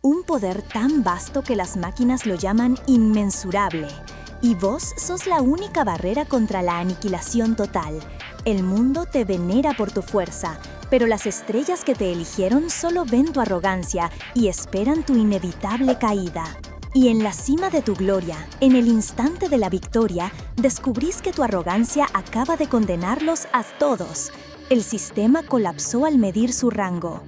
Un poder tan vasto que las máquinas lo llaman inmensurable. Y vos sos la única barrera contra la aniquilación total. El mundo te venera por tu fuerza, pero las estrellas que te eligieron solo ven tu arrogancia y esperan tu inevitable caída. Y en la cima de tu gloria, en el instante de la victoria, descubrís que tu arrogancia acaba de condenarlos a todos. El sistema colapsó al medir su rango.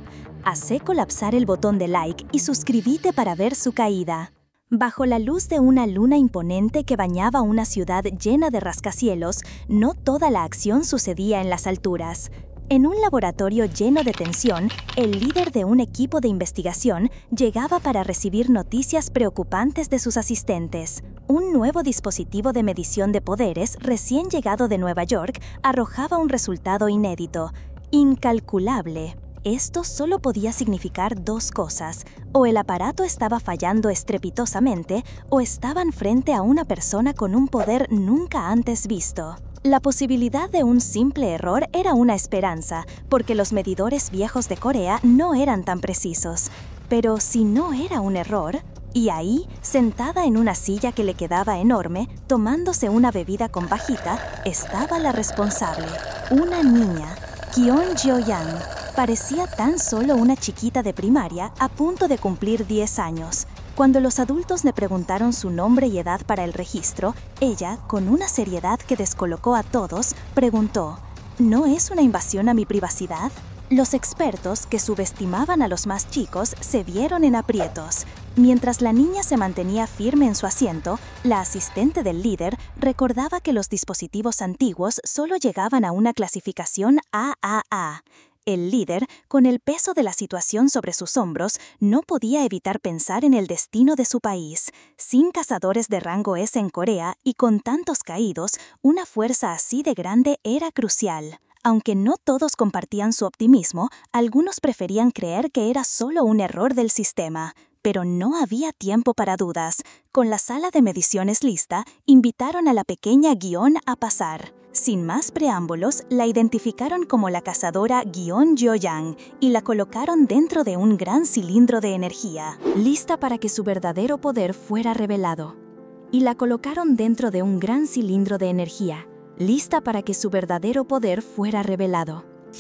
Hacé colapsar el botón de like y suscríbete para ver su caída. Bajo la luz de una luna imponente que bañaba una ciudad llena de rascacielos, no toda la acción sucedía en las alturas. En un laboratorio lleno de tensión, el líder de un equipo de investigación llegaba para recibir noticias preocupantes de sus asistentes. Un nuevo dispositivo de medición de poderes recién llegado de Nueva York arrojaba un resultado inédito, incalculable. Esto solo podía significar dos cosas: o el aparato estaba fallando estrepitosamente, o estaban frente a una persona con un poder nunca antes visto. La posibilidad de un simple error era una esperanza, porque los medidores viejos de Corea no eran tan precisos. Pero si no era un error, y ahí, sentada en una silla que le quedaba enorme, tomándose una bebida con pajita, estaba la responsable, una niña, Kwon Jo-young. Parecía tan solo una chiquita de primaria a punto de cumplir 10 años. Cuando los adultos le preguntaron su nombre y edad para el registro, ella, con una seriedad que descolocó a todos, preguntó: ¿No es una invasión a mi privacidad? Los expertos, que subestimaban a los más chicos, se vieron en aprietos. Mientras la niña se mantenía firme en su asiento, la asistente del líder recordaba que los dispositivos antiguos solo llegaban a una clasificación AAA. El líder, con el peso de la situación sobre sus hombros, no podía evitar pensar en el destino de su país. Sin cazadores de rango S en Corea y con tantos caídos, una fuerza así de grande era crucial. Aunque no todos compartían su optimismo, algunos preferían creer que era solo un error del sistema. Pero no había tiempo para dudas. Con la sala de mediciones lista, invitaron a la pequeña Kwon a pasar. Sin más preámbulos, la identificaron como la cazadora Kwon Jo-young y la colocaron dentro de un gran cilindro de energía, lista para que su verdadero poder fuera revelado.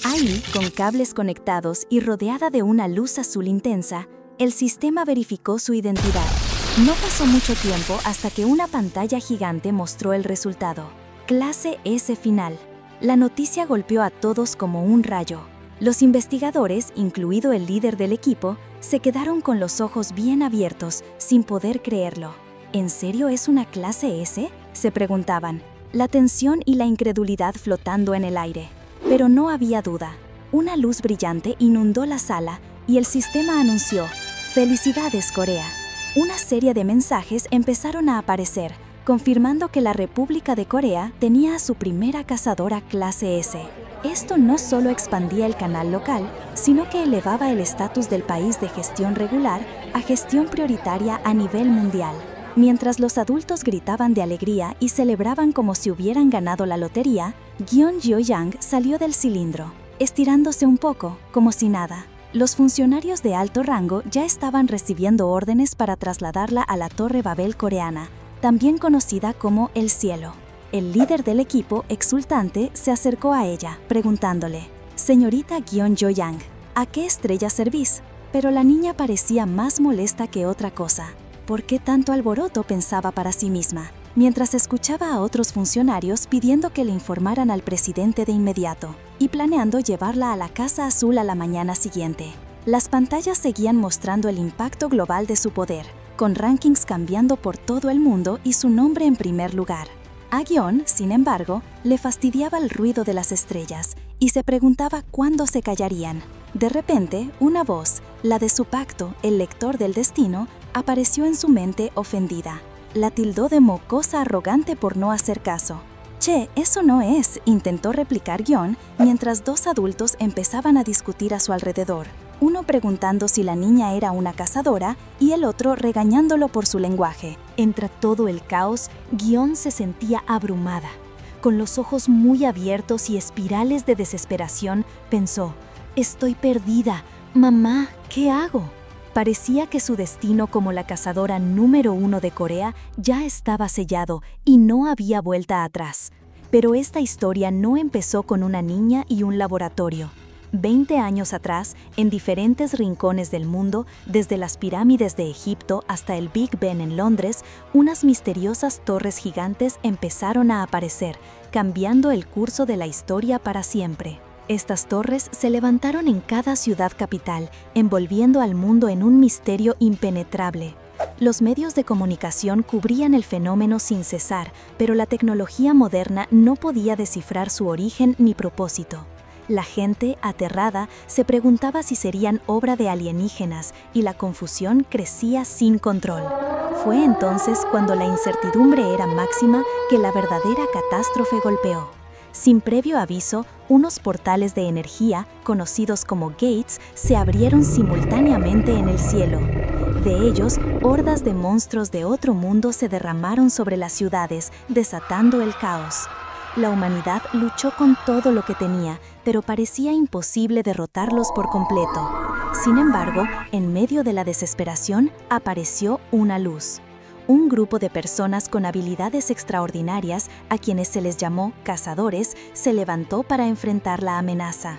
Ahí, con cables conectados y rodeada de una luz azul intensa, el sistema verificó su identidad. No pasó mucho tiempo hasta que una pantalla gigante mostró el resultado. Clase S final. La noticia golpeó a todos como un rayo. Los investigadores, incluido el líder del equipo, se quedaron con los ojos bien abiertos, sin poder creerlo. ¿En serio es una clase S?, se preguntaban, la tensión y la incredulidad flotando en el aire. Pero no había duda. Una luz brillante inundó la sala y el sistema anunció: ¡Felicidades, Corea! Una serie de mensajes empezaron a aparecer, confirmando que la República de Corea tenía a su primera cazadora clase S. Esto no solo expandía el canal local, sino que elevaba el estatus del país de gestión regular a gestión prioritaria a nivel mundial. Mientras los adultos gritaban de alegría y celebraban como si hubieran ganado la lotería, Kwon Jo-young salió del cilindro, estirándose un poco, como si nada. Los funcionarios de alto rango ya estaban recibiendo órdenes para trasladarla a la Torre Babel coreana, también conocida como El Cielo. El líder del equipo, exultante, se acercó a ella, preguntándole: «Señorita Kwon Jo-young, ¿a qué estrella servís?». Pero la niña parecía más molesta que otra cosa. ¿Por qué tanto alboroto?, pensaba para sí misma, mientras escuchaba a otros funcionarios pidiendo que le informaran al presidente de inmediato, y planeando llevarla a la Casa Azul a la mañana siguiente. Las pantallas seguían mostrando el impacto global de su poder, con rankings cambiando por todo el mundo y su nombre en primer lugar. A Kwon, sin embargo, le fastidiaba el ruido de las estrellas y se preguntaba cuándo se callarían. De repente, una voz, la de su pacto, el lector del destino, apareció en su mente ofendida. La tildó de mocosa arrogante por no hacer caso. «Che, eso no es», intentó replicar Kwon, mientras dos adultos empezaban a discutir a su alrededor. Uno preguntando si la niña era una cazadora y el otro regañándolo por su lenguaje. Entre todo el caos, Kwon se sentía abrumada. Con los ojos muy abiertos y espirales de desesperación, pensó: «Estoy perdida. Mamá, ¿qué hago?». Parecía que su destino como la cazadora número 1 de Corea ya estaba sellado y no había vuelta atrás. Pero esta historia no empezó con una niña y un laboratorio. 20 años atrás, en diferentes rincones del mundo, desde las pirámides de Egipto hasta el Big Ben en Londres, unas misteriosas torres gigantes empezaron a aparecer, cambiando el curso de la historia para siempre. Estas torres se levantaron en cada ciudad capital, envolviendo al mundo en un misterio impenetrable. Los medios de comunicación cubrían el fenómeno sin cesar, pero la tecnología moderna no podía descifrar su origen ni propósito. La gente, aterrada, se preguntaba si serían obra de alienígenas y la confusión crecía sin control. Fue entonces cuando la incertidumbre era máxima que la verdadera catástrofe golpeó. Sin previo aviso, unos portales de energía, conocidos como gates, se abrieron simultáneamente en el cielo. De ellos, hordas de monstruos de otro mundo se derramaron sobre las ciudades, desatando el caos. La humanidad luchó con todo lo que tenía, pero parecía imposible derrotarlos por completo. Sin embargo, en medio de la desesperación, apareció una luz. Un grupo de personas con habilidades extraordinarias, a quienes se les llamó cazadores, se levantó para enfrentar la amenaza.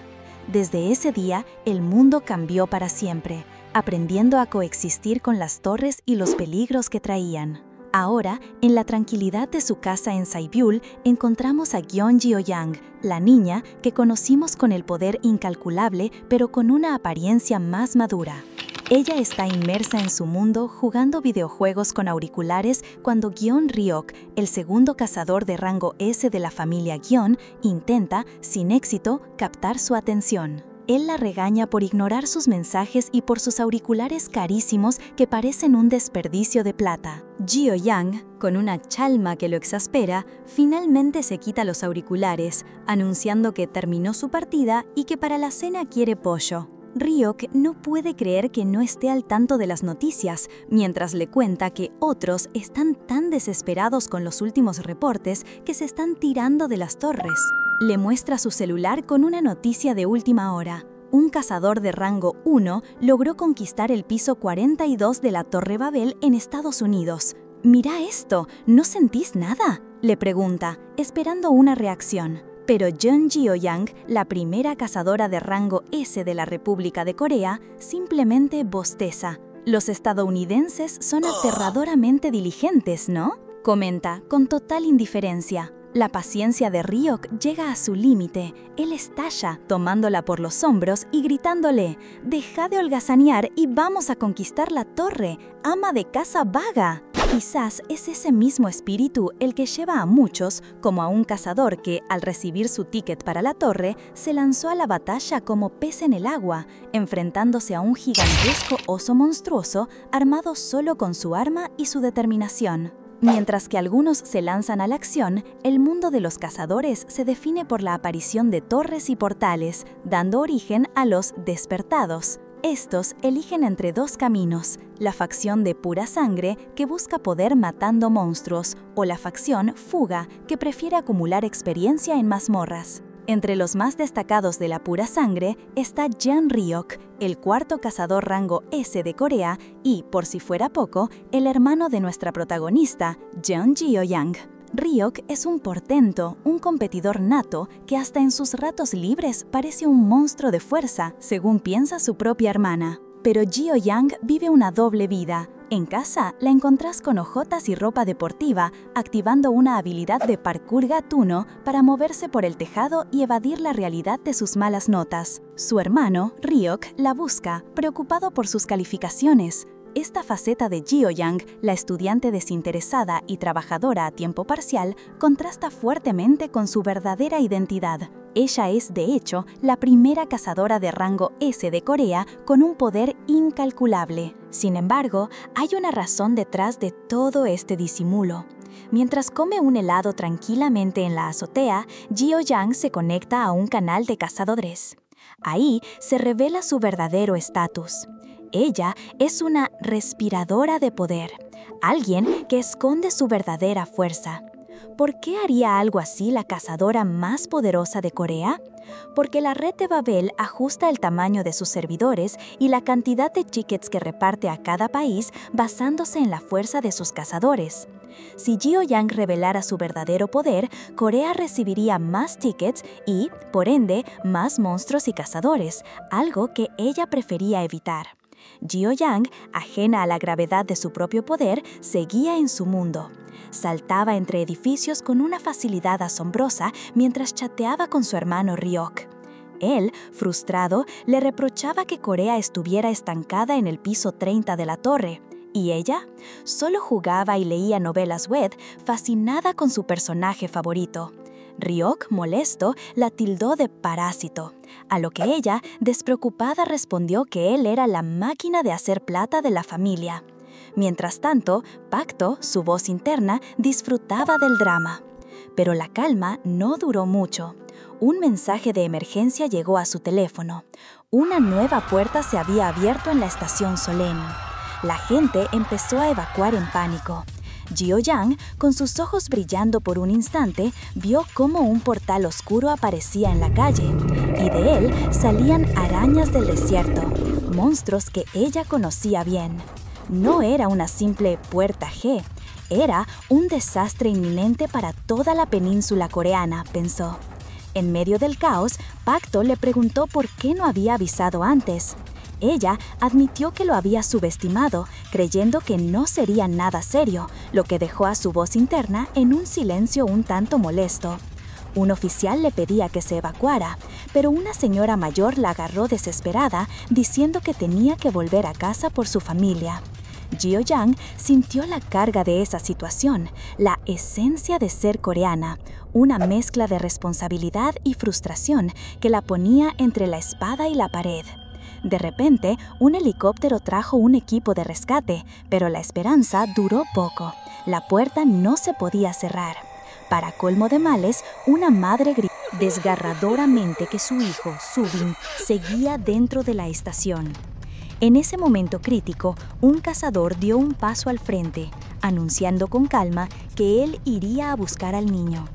Desde ese día, el mundo cambió para siempre, aprendiendo a coexistir con las torres y los peligros que traían. Ahora, en la tranquilidad de su casa en Saibyul, encontramos a Gyeon Geo-yang, la niña que conocimos con el poder incalculable, pero con una apariencia más madura. Ella está inmersa en su mundo jugando videojuegos con auriculares cuando Gyeon Ryok, el segundo cazador de rango S de la familia Gyeon, intenta, sin éxito, captar su atención. Él la regaña por ignorar sus mensajes y por sus auriculares carísimos que parecen un desperdicio de plata. Geo-yang, con una chalma que lo exaspera, finalmente se quita los auriculares, anunciando que terminó su partida y que para la cena quiere pollo. Ryok no puede creer que no esté al tanto de las noticias, mientras le cuenta que otros están tan desesperados con los últimos reportes que se están tirando de las torres. Le muestra su celular con una noticia de última hora. Un cazador de rango 1 logró conquistar el piso 42 de la Torre Babel en Estados Unidos. «Mira esto, ¿no sentís nada?», le pregunta, esperando una reacción. Pero Gyeon Geo-yang, la primera cazadora de rango S de la República de Corea, simplemente bosteza. «Los estadounidenses son aterradoramente diligentes, ¿no?», comenta con total indiferencia. La paciencia de Ryok llega a su límite. Él estalla, tomándola por los hombros y gritándole: «Deja de holgazanear y vamos a conquistar la torre, ama de casa vaga». Quizás es ese mismo espíritu el que lleva a muchos, como a un cazador que, al recibir su ticket para la torre, se lanzó a la batalla como pez en el agua, enfrentándose a un gigantesco oso monstruoso armado solo con su arma y su determinación. Mientras que algunos se lanzan a la acción, el mundo de los cazadores se define por la aparición de torres y portales, dando origen a los despertados. Estos eligen entre dos caminos, la facción de pura sangre, que busca poder matando monstruos, o la facción fuga, que prefiere acumular experiencia en mazmorras. Entre los más destacados de la pura sangre está Jeon Ryok, el cuarto cazador rango S de Corea y, por si fuera poco, el hermano de nuestra protagonista, Gyeon Geo-yang. Ryok es un portento, un competidor nato que hasta en sus ratos libres parece un monstruo de fuerza, según piensa su propia hermana. Pero Geo-yang vive una doble vida. En casa la encontrás con ojotas y ropa deportiva, activando una habilidad de parkour gatuno para moverse por el tejado y evadir la realidad de sus malas notas. Su hermano, Ryok, la busca, preocupado por sus calificaciones. Esta faceta de Geo-yang, la estudiante desinteresada y trabajadora a tiempo parcial, contrasta fuertemente con su verdadera identidad. Ella es, de hecho, la primera cazadora de rango S de Corea con un poder incalculable. Sin embargo, hay una razón detrás de todo este disimulo. Mientras come un helado tranquilamente en la azotea, Geo-yang se conecta a un canal de cazadores. Ahí se revela su verdadero estatus. Ella es una respiradora de poder, alguien que esconde su verdadera fuerza. ¿Por qué haría algo así la cazadora más poderosa de Corea? Porque la red de Babel ajusta el tamaño de sus servidores y la cantidad de tickets que reparte a cada país basándose en la fuerza de sus cazadores. Si Jiyoung revelara su verdadero poder, Corea recibiría más tickets y, por ende, más monstruos y cazadores, algo que ella prefería evitar. Jiyoung, ajena a la gravedad de su propio poder, seguía en su mundo. Saltaba entre edificios con una facilidad asombrosa mientras chateaba con su hermano Ryok. Él, frustrado, le reprochaba que Corea estuviera estancada en el piso 30 de la torre. ¿Y ella? Solo jugaba y leía novelas web, fascinada con su personaje favorito. Ryok, molesto, la tildó de parásito, a lo que ella, despreocupada, respondió que él era la máquina de hacer plata de la familia. Mientras tanto, Pacto, su voz interna, disfrutaba del drama. Pero la calma no duró mucho. Un mensaje de emergencia llegó a su teléfono. Una nueva puerta se había abierto en la estación Solen. La gente empezó a evacuar en pánico. Jiyoung, con sus ojos brillando por un instante, vio cómo un portal oscuro aparecía en la calle, y de él salían arañas del desierto, monstruos que ella conocía bien. No era una simple puerta G, era un desastre inminente para toda la península coreana, pensó. En medio del caos, Pacto le preguntó por qué no había avisado antes. Ella admitió que lo había subestimado, creyendo que no sería nada serio, lo que dejó a su voz interna en un silencio un tanto molesto. Un oficial le pedía que se evacuara, pero una señora mayor la agarró desesperada, diciendo que tenía que volver a casa por su familia. Jiyoung sintió la carga de esa situación, la esencia de ser coreana, una mezcla de responsabilidad y frustración que la ponía entre la espada y la pared. De repente, un helicóptero trajo un equipo de rescate, pero la esperanza duró poco. La puerta no se podía cerrar. Para colmo de males, una madre gritó desgarradoramente que su hijo, Subin, seguía dentro de la estación. En ese momento crítico, un cazador dio un paso al frente, anunciando con calma que él iría a buscar al niño.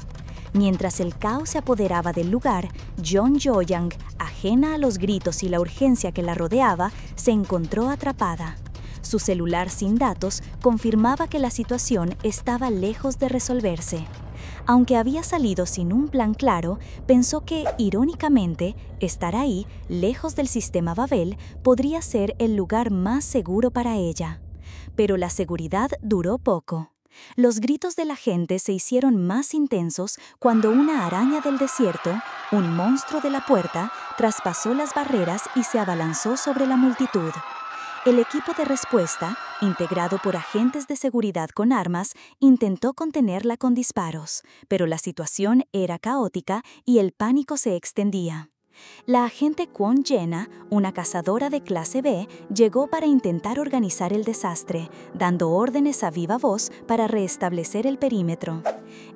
Mientras el caos se apoderaba del lugar, Jiyoung, ajena a los gritos y la urgencia que la rodeaba, se encontró atrapada. Su celular sin datos confirmaba que la situación estaba lejos de resolverse. Aunque había salido sin un plan claro, pensó que, irónicamente, estar ahí, lejos del sistema Babel, podría ser el lugar más seguro para ella. Pero la seguridad duró poco. Los gritos de la gente se hicieron más intensos cuando una araña del desierto, un monstruo de la puerta, traspasó las barreras y se abalanzó sobre la multitud. El equipo de respuesta, integrado por agentes de seguridad con armas, intentó contenerla con disparos, pero la situación era caótica y el pánico se extendía. La agente Kwon Jena, una cazadora de clase B, llegó para intentar organizar el desastre, dando órdenes a viva voz para restablecer el perímetro.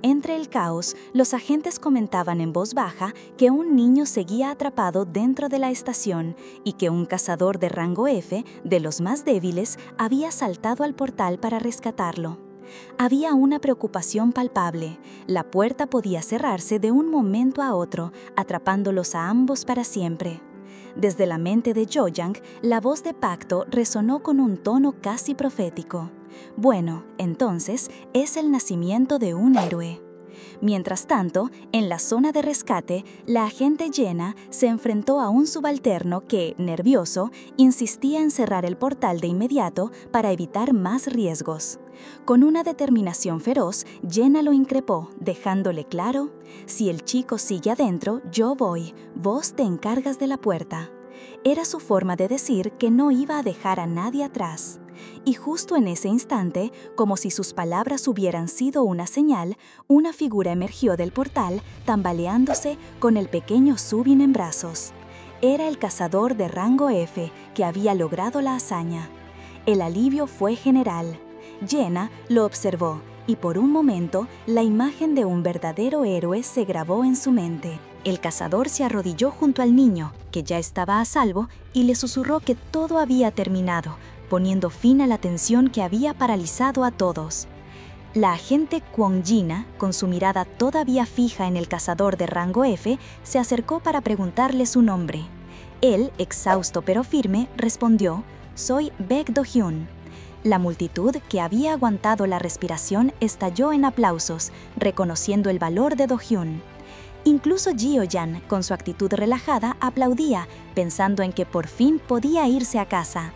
Entre el caos, los agentes comentaban en voz baja que un niño seguía atrapado dentro de la estación y que un cazador de rango F, de los más débiles, había saltado al portal para rescatarlo. Había una preocupación palpable. La puerta podía cerrarse de un momento a otro, atrapándolos a ambos para siempre. Desde la mente de Jiyoung, la voz de Pacto resonó con un tono casi profético. Bueno, entonces, es el nacimiento de un héroe. Mientras tanto, en la zona de rescate, la agente Jena se enfrentó a un subalterno que, nervioso, insistía en cerrar el portal de inmediato para evitar más riesgos. Con una determinación feroz, Jena lo increpó, dejándole claro: «Si el chico sigue adentro, yo voy, vos te encargas de la puerta». Era su forma de decir que no iba a dejar a nadie atrás. Y justo en ese instante, como si sus palabras hubieran sido una señal, una figura emergió del portal, tambaleándose con el pequeño Subin en brazos. Era el cazador de rango F que había logrado la hazaña. El alivio fue general. Jena lo observó y por un momento la imagen de un verdadero héroe se grabó en su mente. El cazador se arrodilló junto al niño, que ya estaba a salvo, y le susurró que todo había terminado, poniendo fin a la tensión que había paralizado a todos. La agente Kwon Jina, con su mirada todavía fija en el cazador de rango F, se acercó para preguntarle su nombre. Él, exhausto pero firme, respondió: «Soy Baek Do-hyun». La multitud, que había aguantado la respiración, estalló en aplausos, reconociendo el valor de Do-hyun. Incluso Jio-yan, con su actitud relajada, aplaudía, pensando en que por fin podía irse a casa.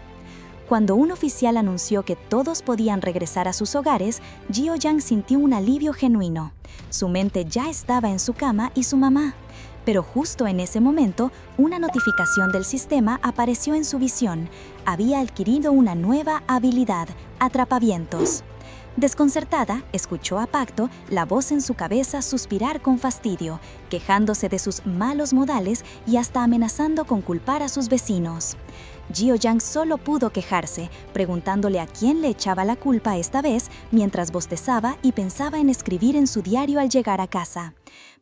Cuando un oficial anunció que todos podían regresar a sus hogares, Jio-yang sintió un alivio genuino. Su mente ya estaba en su cama y su mamá. Pero justo en ese momento, una notificación del sistema apareció en su visión. Había adquirido una nueva habilidad: atrapavientos. Desconcertada, escuchó a Pacto, la voz en su cabeza, suspirar con fastidio, quejándose de sus malos modales y hasta amenazando con culpar a sus vecinos. Jio-yang solo pudo quejarse, preguntándole a quién le echaba la culpa esta vez, mientras bostezaba y pensaba en escribir en su diario al llegar a casa.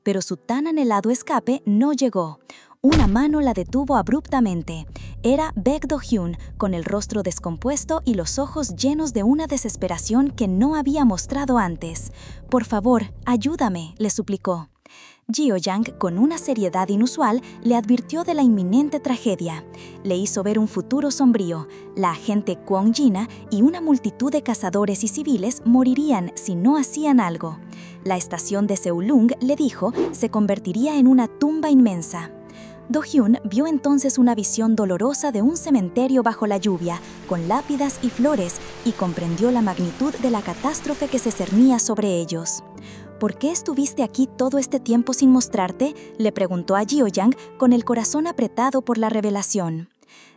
Pero su tan anhelado escape no llegó. Una mano la detuvo abruptamente. Era Baek Do-hyun, con el rostro descompuesto y los ojos llenos de una desesperación que no había mostrado antes. «Por favor, ayúdame», le suplicó. Jio-yang, con una seriedad inusual, le advirtió de la inminente tragedia. Le hizo ver un futuro sombrío. La agente Kwon Jina y una multitud de cazadores y civiles morirían si no hacían algo. La estación de Seulung, le dijo, se convertiría en una tumba inmensa. Do-hyun vio entonces una visión dolorosa de un cementerio bajo la lluvia, con lápidas y flores, y comprendió la magnitud de la catástrofe que se cernía sobre ellos. «¿Por qué estuviste aquí todo este tiempo sin mostrarte?», le preguntó a Jio-yang, con el corazón apretado por la revelación.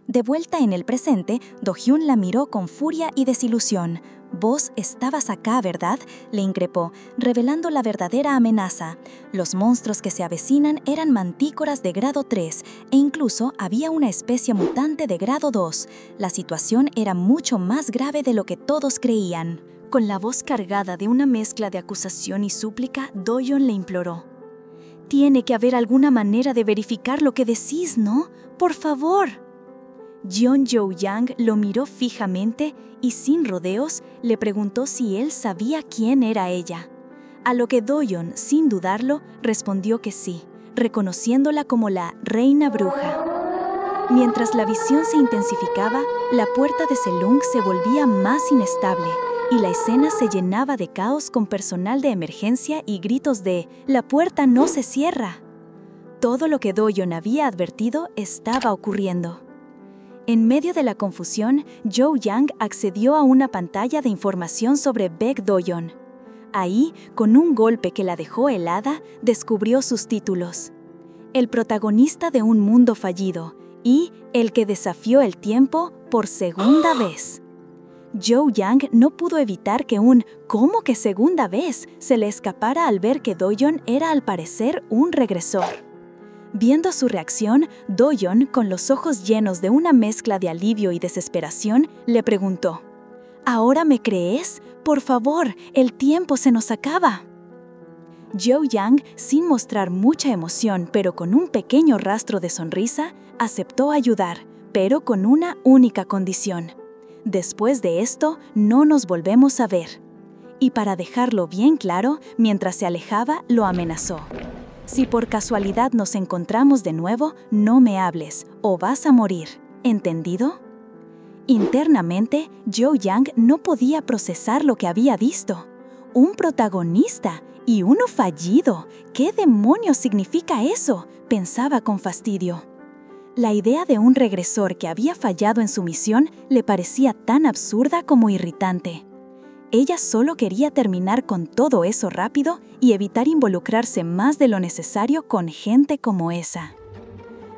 De vuelta en el presente, Do-hyun la miró con furia y desilusión. «Vos estabas acá, ¿verdad?», le increpó, revelando la verdadera amenaza. Los monstruos que se avecinan eran mantícoras de grado 3, e incluso había una especie mutante de grado 2. La situación era mucho más grave de lo que todos creían. Con la voz cargada de una mezcla de acusación y súplica, Do-hyun le imploró: «Tiene que haber alguna manera de verificar lo que decís, ¿no? Por favor». Jio-yang lo miró fijamente y, sin rodeos, le preguntó si él sabía quién era ella. A lo que Do-hyun, sin dudarlo, respondió que sí, reconociéndola como la Reina Bruja. Mientras la visión se intensificaba, la puerta de Seulung se volvía más inestable, y la escena se llenaba de caos con personal de emergencia y gritos de «¡La puerta no se cierra!». Todo lo que Do-hyun había advertido estaba ocurriendo. En medio de la confusión, Jio-yang accedió a una pantalla de información sobre Baek Do-hyun. Ahí, con un golpe que la dejó helada, descubrió sus títulos: «El protagonista de un mundo fallido» y «El que desafió el tiempo por segunda vez». Jio-yang no pudo evitar que un «¿cómo que segunda vez?» se le escapara al ver que Do-hyun era al parecer un regresor. Viendo su reacción, Do-hyun, con los ojos llenos de una mezcla de alivio y desesperación, le preguntó: «¿Ahora me crees? Por favor, el tiempo se nos acaba». Jio-yang, sin mostrar mucha emoción pero con un pequeño rastro de sonrisa, aceptó ayudar, pero con una única condición: «Después de esto, no nos volvemos a ver». Y para dejarlo bien claro, mientras se alejaba, lo amenazó: «Si por casualidad nos encontramos de nuevo, no me hables, o vas a morir. ¿Entendido?». Internamente, Jio-yang no podía procesar lo que había visto. «Un protagonista y uno fallido. ¿Qué demonios significa eso?», pensaba con fastidio. La idea de un regresor que había fallado en su misión le parecía tan absurda como irritante. Ella solo quería terminar con todo eso rápido y evitar involucrarse más de lo necesario con gente como esa.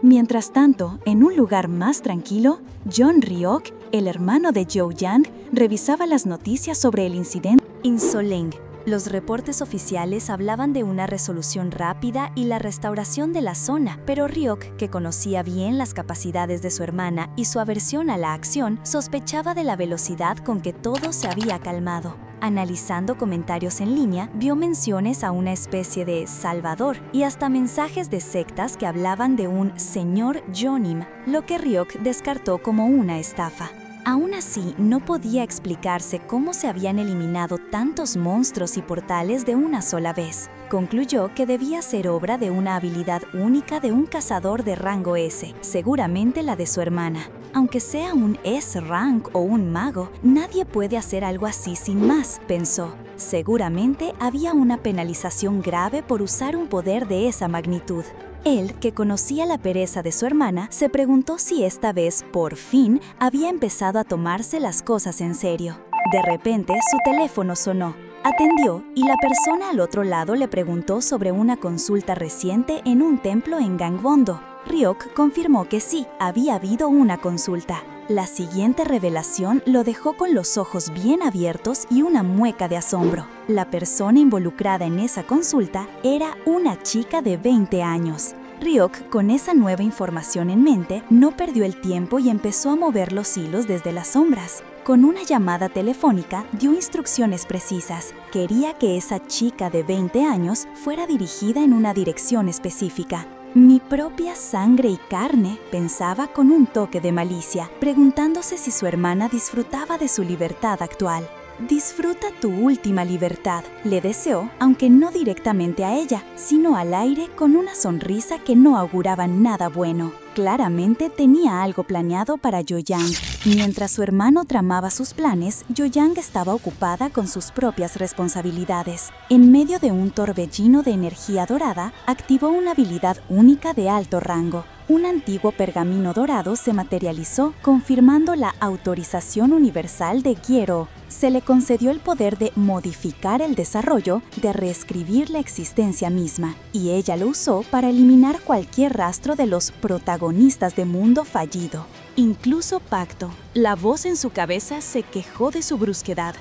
Mientras tanto, en un lugar más tranquilo, John Ryok, el hermano de Jio-yang, revisaba las noticias sobre el incidente en Seulung. Los reportes oficiales hablaban de una resolución rápida y la restauración de la zona, pero Ryok, que conocía bien las capacidades de su hermana y su aversión a la acción, sospechaba de la velocidad con que todo se había calmado. Analizando comentarios en línea, vio menciones a una especie de Salvador y hasta mensajes de sectas que hablaban de un señor Jonim, lo que Ryok descartó como una estafa. Aún así, no podía explicarse cómo se habían eliminado tantos monstruos y portales de una sola vez. Concluyó que debía ser obra de una habilidad única de un cazador de rango S, seguramente la de su hermana. Aunque sea un S-rank o un mago, nadie puede hacer algo así sin más, pensó. Seguramente había una penalización grave por usar un poder de esa magnitud. Él, que conocía la pereza de su hermana, se preguntó si esta vez, por fin, había empezado a tomarse las cosas en serio. De repente, su teléfono sonó. Atendió y la persona al otro lado le preguntó sobre una consulta reciente en un templo en Gangwon-do. Ryuk confirmó que sí, había habido una consulta. La siguiente revelación lo dejó con los ojos bien abiertos y una mueca de asombro. La persona involucrada en esa consulta era una chica de 20 años. Ryuk, con esa nueva información en mente, no perdió el tiempo y empezó a mover los hilos desde las sombras. Con una llamada telefónica, dio instrucciones precisas. Quería que esa chica de 20 años fuera dirigida en una dirección específica. Mi propia sangre y carne, pensaba con un toque de malicia, preguntándose si su hermana disfrutaba de su libertad actual. Disfruta tu última libertad, le deseó, aunque no directamente a ella, sino al aire con una sonrisa que no auguraba nada bueno. Claramente tenía algo planeado para Yo-Yang. Mientras su hermano tramaba sus planes, Yo-Yang estaba ocupada con sus propias responsabilidades. En medio de un torbellino de energía dorada, activó una habilidad única de alto rango. Un antiguo pergamino dorado se materializó, confirmando la autorización universal de Gyero. Se le concedió el poder de modificar el desarrollo, de reescribir la existencia misma, y ella lo usó para eliminar cualquier rastro de los protagonistas de mundo fallido. Incluso Pacto, la voz en su cabeza, se quejó de su brusquedad.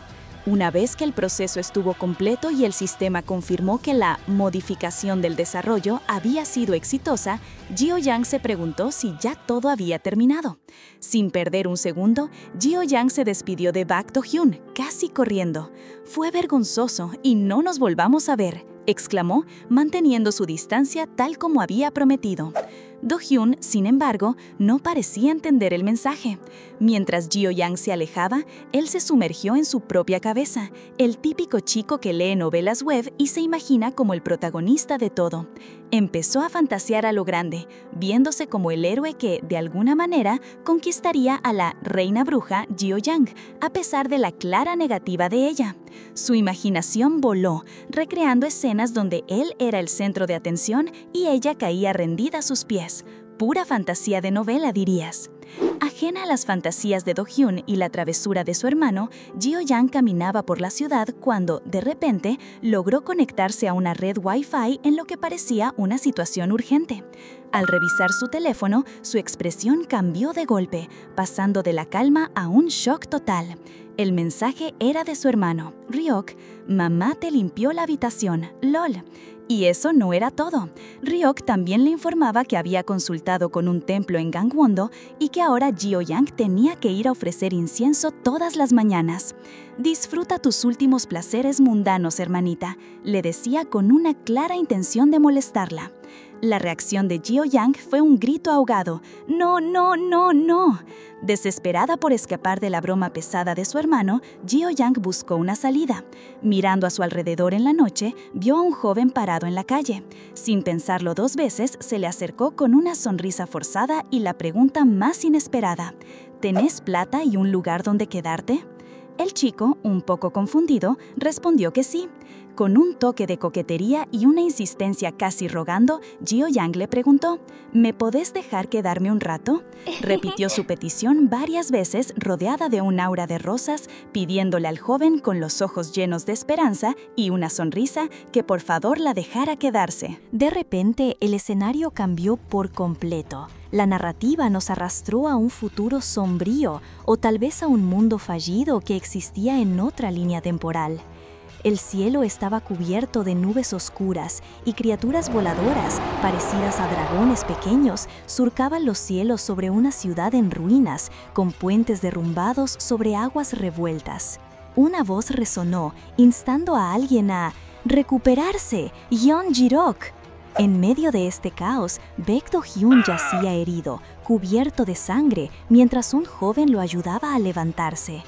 Una vez que el proceso estuvo completo y el sistema confirmó que la modificación del desarrollo había sido exitosa, Gio-Yang se preguntó si ya todo había terminado. Sin perder un segundo, Gio-Yang se despidió de Bak Do-hyun, casi corriendo. «Fue vergonzoso y no nos volvamos a ver», exclamó, manteniendo su distancia tal como había prometido. Do-hyun, sin embargo, no parecía entender el mensaje. Mientras Gio-Yang se alejaba, él se sumergió en su propia cabeza, el típico chico que lee novelas web y se imagina como el protagonista de todo. Empezó a fantasear a lo grande, viéndose como el héroe que, de alguna manera, conquistaría a la reina bruja Gio-Yang, a pesar de la clara negativa de ella. Su imaginación voló, recreando escenas donde él era el centro de atención y ella caía rendida a sus pies. Pura fantasía de novela, dirías. Ajena a las fantasías de Do-hyun y la travesura de su hermano, Gio-Yang caminaba por la ciudad cuando, de repente, logró conectarse a una red Wi-Fi en lo que parecía una situación urgente. Al revisar su teléfono, su expresión cambió de golpe, pasando de la calma a un shock total. El mensaje era de su hermano, Ryuk: «Mamá te limpió la habitación, lol». Y eso no era todo. Ryuk también le informaba que había consultado con un templo en Gangwon-do y que ahora Gio-Yang tenía que ir a ofrecer incienso todas las mañanas. «Disfruta tus últimos placeres mundanos, hermanita», le decía con una clara intención de molestarla. La reacción de Gio-Yang fue un grito ahogado. «No, no, no, no». Desesperada por escapar de la broma pesada de su hermano, Gio-Yang buscó una salida. Mirando a su alrededor en la noche, vio a un joven parado en la calle. Sin pensarlo dos veces, se le acercó con una sonrisa forzada y la pregunta más inesperada: «¿Tenés plata y un lugar donde quedarte?». El chico, un poco confundido, respondió que sí. Con un toque de coquetería y una insistencia casi rogando, Gio-Yang le preguntó: «¿Me podés dejar quedarme un rato?». Repitió su petición varias veces, rodeada de un aura de rosas, pidiéndole al joven con los ojos llenos de esperanza y una sonrisa que por favor la dejara quedarse. De repente, el escenario cambió por completo. La narrativa nos arrastró a un futuro sombrío o tal vez a un mundo fallido que existía en otra línea temporal. El cielo estaba cubierto de nubes oscuras y criaturas voladoras, parecidas a dragones pequeños, surcaban los cielos sobre una ciudad en ruinas, con puentes derrumbados sobre aguas revueltas. Una voz resonó, instando a alguien a recuperarse. Yeon Ji-rok. En medio de este caos, Baek Do-hyun yacía herido, cubierto de sangre, mientras un joven lo ayudaba a levantarse.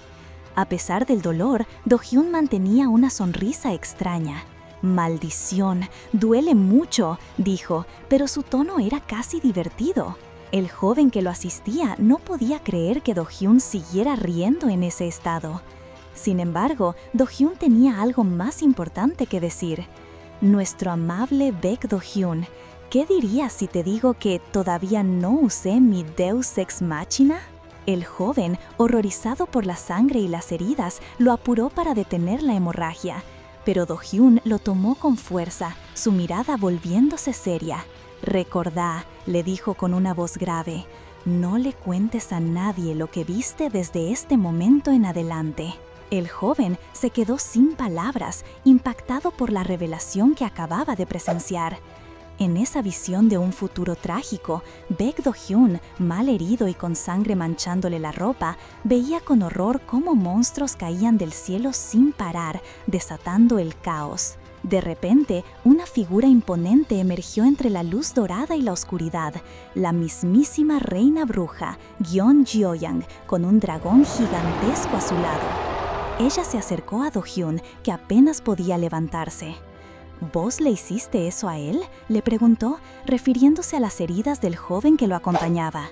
A pesar del dolor, Do-hyun mantenía una sonrisa extraña. «Maldición, duele mucho», dijo, pero su tono era casi divertido. El joven que lo asistía no podía creer que Do-hyun siguiera riendo en ese estado. Sin embargo, Do-hyun tenía algo más importante que decir. «Nuestro amable Baek Do-hyun, ¿qué dirías si te digo que todavía no usé mi Deus Ex Machina?» El joven, horrorizado por la sangre y las heridas, lo apuró para detener la hemorragia. Pero Do-hyun lo tomó con fuerza, su mirada volviéndose seria. «Recordá», le dijo con una voz grave, «no le cuentes a nadie lo que viste desde este momento en adelante». El joven se quedó sin palabras, impactado por la revelación que acababa de presenciar. En esa visión de un futuro trágico, Baek Do-hyun, mal herido y con sangre manchándole la ropa, veía con horror cómo monstruos caían del cielo sin parar, desatando el caos. De repente, una figura imponente emergió entre la luz dorada y la oscuridad, la mismísima reina bruja, Gyeon Gyo-yang, con un dragón gigantesco a su lado. Ella se acercó a Do-hyun, que apenas podía levantarse. «¿Vos le hiciste eso a él?», le preguntó, refiriéndose a las heridas del joven que lo acompañaba.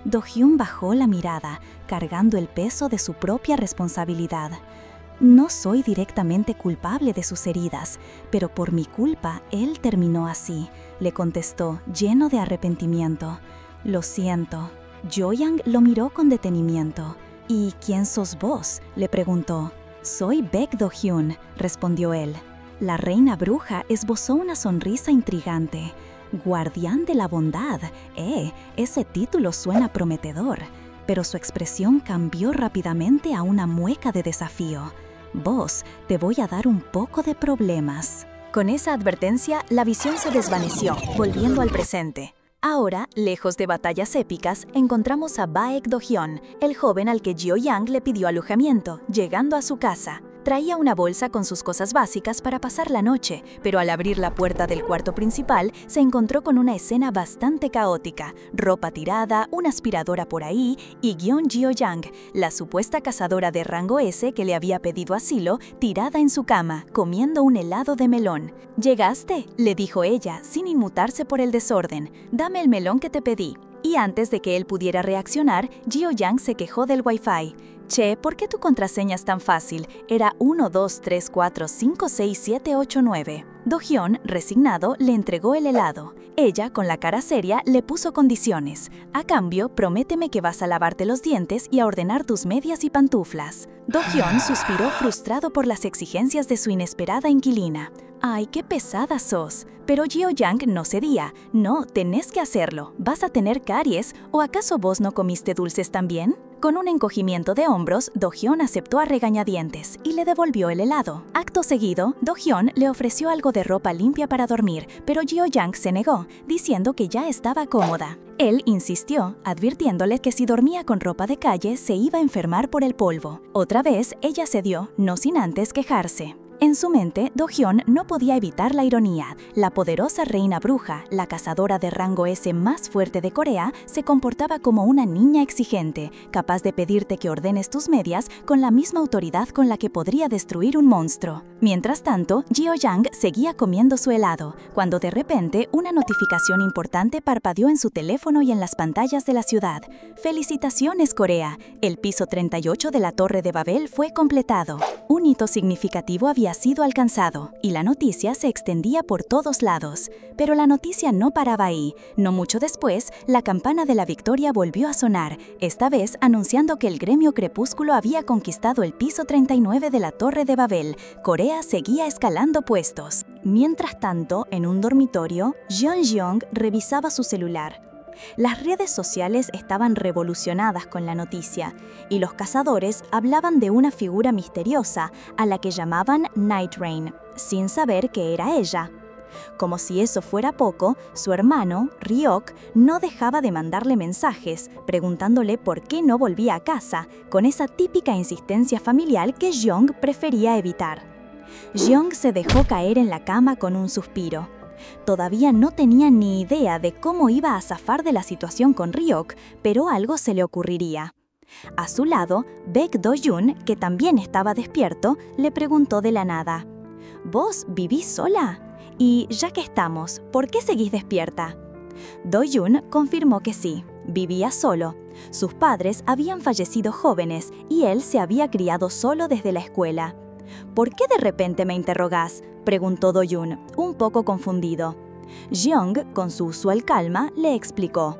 Do-hyun bajó la mirada, cargando el peso de su propia responsabilidad. «No soy directamente culpable de sus heridas, pero por mi culpa él terminó así», le contestó, lleno de arrepentimiento. «Lo siento». Gyo-yang lo miró con detenimiento. «¿Y quién sos vos?», le preguntó. «Soy Baek Do-hyun», respondió él. La reina bruja esbozó una sonrisa intrigante. «Guardián de la bondad», ese título suena prometedor. Pero su expresión cambió rápidamente a una mueca de desafío. «Vos, te voy a dar un poco de problemas». Con esa advertencia, la visión se desvaneció, volviendo al presente. Ahora, lejos de batallas épicas, encontramos a Baek Do-hyun, el joven al que Gyo-yang le pidió alojamiento, llegando a su casa. Traía una bolsa con sus cosas básicas para pasar la noche, pero al abrir la puerta del cuarto principal, se encontró con una escena bastante caótica. Ropa tirada, una aspiradora por ahí y Gyeon Gyo-yang, la supuesta cazadora de rango S que le había pedido asilo, tirada en su cama, comiendo un helado de melón. «¿Llegaste?», le dijo ella, sin inmutarse por el desorden. «Dame el melón que te pedí». Y antes de que él pudiera reaccionar, Gyo-yang se quejó del Wi-Fi. «Che, ¿por qué tu contraseña es tan fácil? Era 1, 2, 3, 4, 5, 6, 7, 8, 9». Do-hyun, resignado, le entregó el helado. Ella, con la cara seria, le puso condiciones. «A cambio, prométeme que vas a lavarte los dientes y a ordenar tus medias y pantuflas». Do-hyun suspiró frustrado por las exigencias de su inesperada inquilina. «Ay, qué pesada sos». Pero Gyo-yang no cedía. «No, tenés que hacerlo. ¿Vas a tener caries? ¿O acaso vos no comiste dulces también?». Con un encogimiento de hombros, Do-hyun aceptó a regañadientes y le devolvió el helado. Acto seguido, Do-hyun le ofreció algo de ropa limpia para dormir, pero Gyo-yang se negó, diciendo que ya estaba cómoda. Él insistió, advirtiéndole que si dormía con ropa de calle se iba a enfermar por el polvo. Otra vez, ella cedió, no sin antes quejarse. En su mente, Do-hyun no podía evitar la ironía. La poderosa reina bruja, la cazadora de rango S más fuerte de Corea, se comportaba como una niña exigente, capaz de pedirte que ordenes tus medias con la misma autoridad con la que podría destruir un monstruo. Mientras tanto, Gyo-yang seguía comiendo su helado, cuando de repente una notificación importante parpadeó en su teléfono y en las pantallas de la ciudad. «Felicitaciones, Corea. El piso 38 de la Torre de Babel fue completado». Un hito significativo había sido alcanzado, y la noticia se extendía por todos lados. Pero la noticia no paraba ahí. No mucho después, la campana de la victoria volvió a sonar, esta vez anunciando que el gremio Crepúsculo había conquistado el piso 39 de la Torre de Babel. Corea seguía escalando puestos. Mientras tanto, en un dormitorio, Jeong revisaba su celular. Las redes sociales estaban revolucionadas con la noticia, y los cazadores hablaban de una figura misteriosa a la que llamaban Night Rain, sin saber que era ella. Como si eso fuera poco, su hermano, Ryok, no dejaba de mandarle mensajes, preguntándole por qué no volvía a casa, con esa típica insistencia familiar que Jeong prefería evitar. Jeong se dejó caer en la cama con un suspiro. Todavía no tenía ni idea de cómo iba a zafar de la situación con Ryok, pero algo se le ocurriría. A su lado, Baek Do-hyun, que también estaba despierto, le preguntó de la nada: ¿Vos vivís sola? Y ya que estamos, ¿por qué seguís despierta? Do-hyun confirmó que sí, vivía solo. Sus padres habían fallecido jóvenes y él se había criado solo desde la escuela. ¿Por qué de repente me interrogás?, preguntó Do-hyun, un poco confundido. Jeong, con su usual calma, le explicó: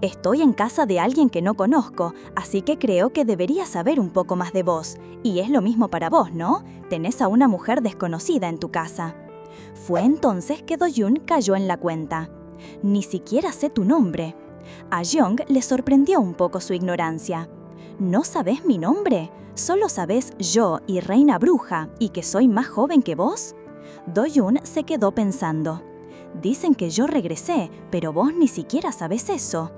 Estoy en casa de alguien que no conozco, así que creo que debería saber un poco más de vos. Y es lo mismo para vos, ¿no? Tenés a una mujer desconocida en tu casa. Fue entonces que Do-hyun cayó en la cuenta. Ni siquiera sé tu nombre. A Jeong le sorprendió un poco su ignorancia. ¿No sabés mi nombre? ¿Solo sabés yo y Reina Bruja y que soy más joven que vos? Do-hyun se quedó pensando. Dicen que yo regresé, pero vos ni siquiera sabés eso.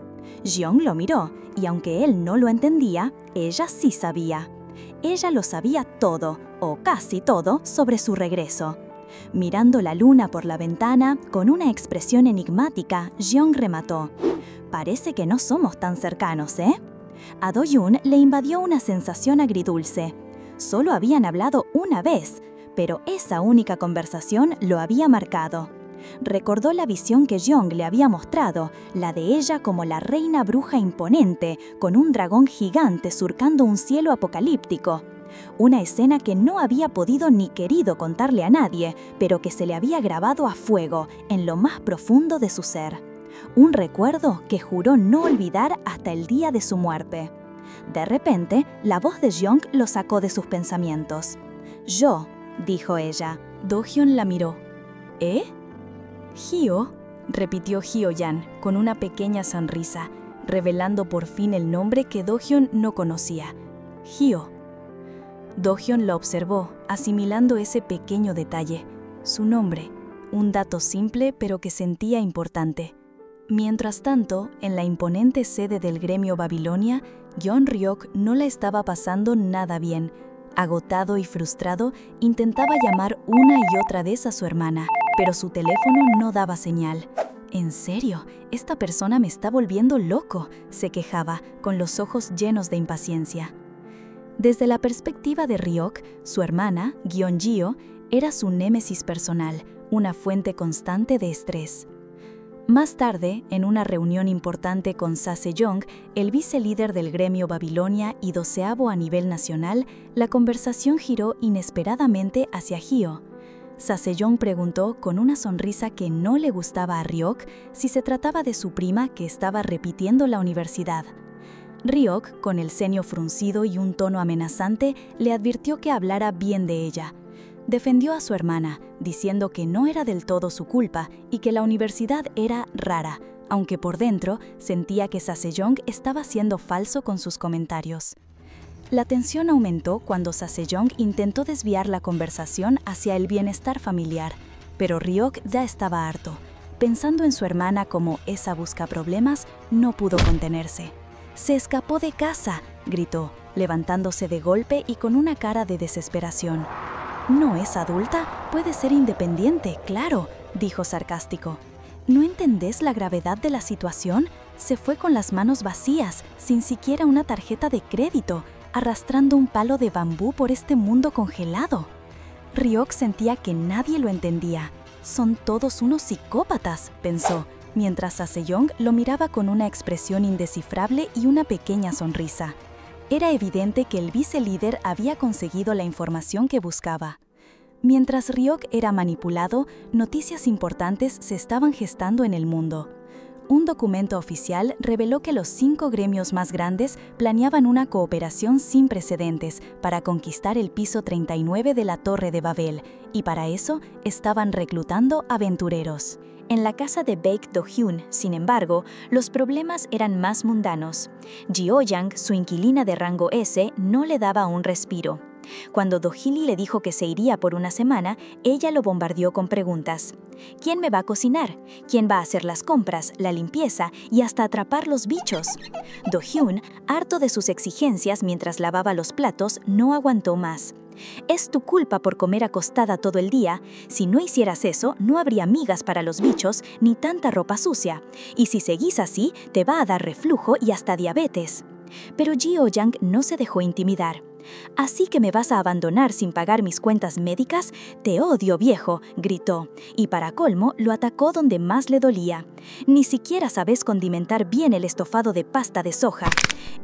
Jeong lo miró, y aunque él no lo entendía, ella sí sabía. Ella lo sabía todo, o casi todo, sobre su regreso. Mirando la luna por la ventana, con una expresión enigmática, Jeong remató: Parece que no somos tan cercanos, ¿eh? A Do-hyun le invadió una sensación agridulce. Solo habían hablado una vez, pero esa única conversación lo había marcado. Recordó la visión que Jeong le había mostrado, la de ella como la reina bruja imponente, con un dragón gigante surcando un cielo apocalíptico. Una escena que no había podido ni querido contarle a nadie, pero que se le había grabado a fuego en lo más profundo de su ser. Un recuerdo que juró no olvidar hasta el día de su muerte. De repente, la voz de Jeong lo sacó de sus pensamientos. «Yo», dijo ella. Do-hyun la miró. «¿Eh?» «Hyo», repitió Hyo-yan con una pequeña sonrisa, revelando por fin el nombre que Do-hyun no conocía. «Hyo». Do-hyun lo observó, asimilando ese pequeño detalle. Su nombre, un dato simple pero que sentía importante. Mientras tanto, en la imponente sede del gremio Babilonia, Yeon-ryok no la estaba pasando nada bien. Agotado y frustrado, intentaba llamar una y otra vez a su hermana, pero su teléfono no daba señal. «¿En serio? Esta persona me está volviendo loco», se quejaba, con los ojos llenos de impaciencia. Desde la perspectiva de Ryok, su hermana, Gyeon-gyo, era su némesis personal, una fuente constante de estrés. Más tarde, en una reunión importante con Sasejong, el vicelíder del gremio Babilonia y 12º a nivel nacional, la conversación giró inesperadamente hacia Hyo. Sasejong preguntó con una sonrisa que no le gustaba a Ryok si se trataba de su prima que estaba repitiendo la universidad. Ryok, con el ceño fruncido y un tono amenazante, le advirtió que hablara bien de ella. Defendió a su hermana, diciendo que no era del todo su culpa y que la universidad era rara, aunque por dentro sentía que Sasejong estaba siendo falso con sus comentarios. La tensión aumentó cuando Sasejong intentó desviar la conversación hacia el bienestar familiar, pero Ryok ya estaba harto. Pensando en su hermana como esa buscaproblemas, no pudo contenerse. «Se escapó de casa», gritó, levantándose de golpe y con una cara de desesperación. «¿No es adulta? Puede ser independiente, claro», dijo sarcástico. «¿No entendés la gravedad de la situación? Se fue con las manos vacías, sin siquiera una tarjeta de crédito, arrastrando un palo de bambú por este mundo congelado». Ryok sentía que nadie lo entendía. «Son todos unos psicópatas», pensó, mientras Sasejong lo miraba con una expresión indescifrable y una pequeña sonrisa. Era evidente que el vicelíder había conseguido la información que buscaba. Mientras Ryok era manipulado, noticias importantes se estaban gestando en el mundo. Un documento oficial reveló que los 5 gremios más grandes planeaban una cooperación sin precedentes para conquistar el piso 39 de la Torre de Babel, y para eso estaban reclutando aventureros. En la casa de Baek Do-hyun, sin embargo, los problemas eran más mundanos. Gyo-yang, su inquilina de rango S, no le daba un respiro. Cuando Do-hili le dijo que se iría por una semana, ella lo bombardeó con preguntas. ¿Quién me va a cocinar? ¿Quién va a hacer las compras, la limpieza y hasta atrapar los bichos? Do-hyun, harto de sus exigencias mientras lavaba los platos, no aguantó más. Es tu culpa por comer acostada todo el día. Si no hicieras eso, no habría migas para los bichos ni tanta ropa sucia. Y si seguís así, te va a dar reflujo y hasta diabetes. Pero Jeo-young no se dejó intimidar. «¿Así que me vas a abandonar sin pagar mis cuentas médicas? Te odio, viejo», gritó, y para colmo lo atacó donde más le dolía. «Ni siquiera sabes condimentar bien el estofado de pasta de soja».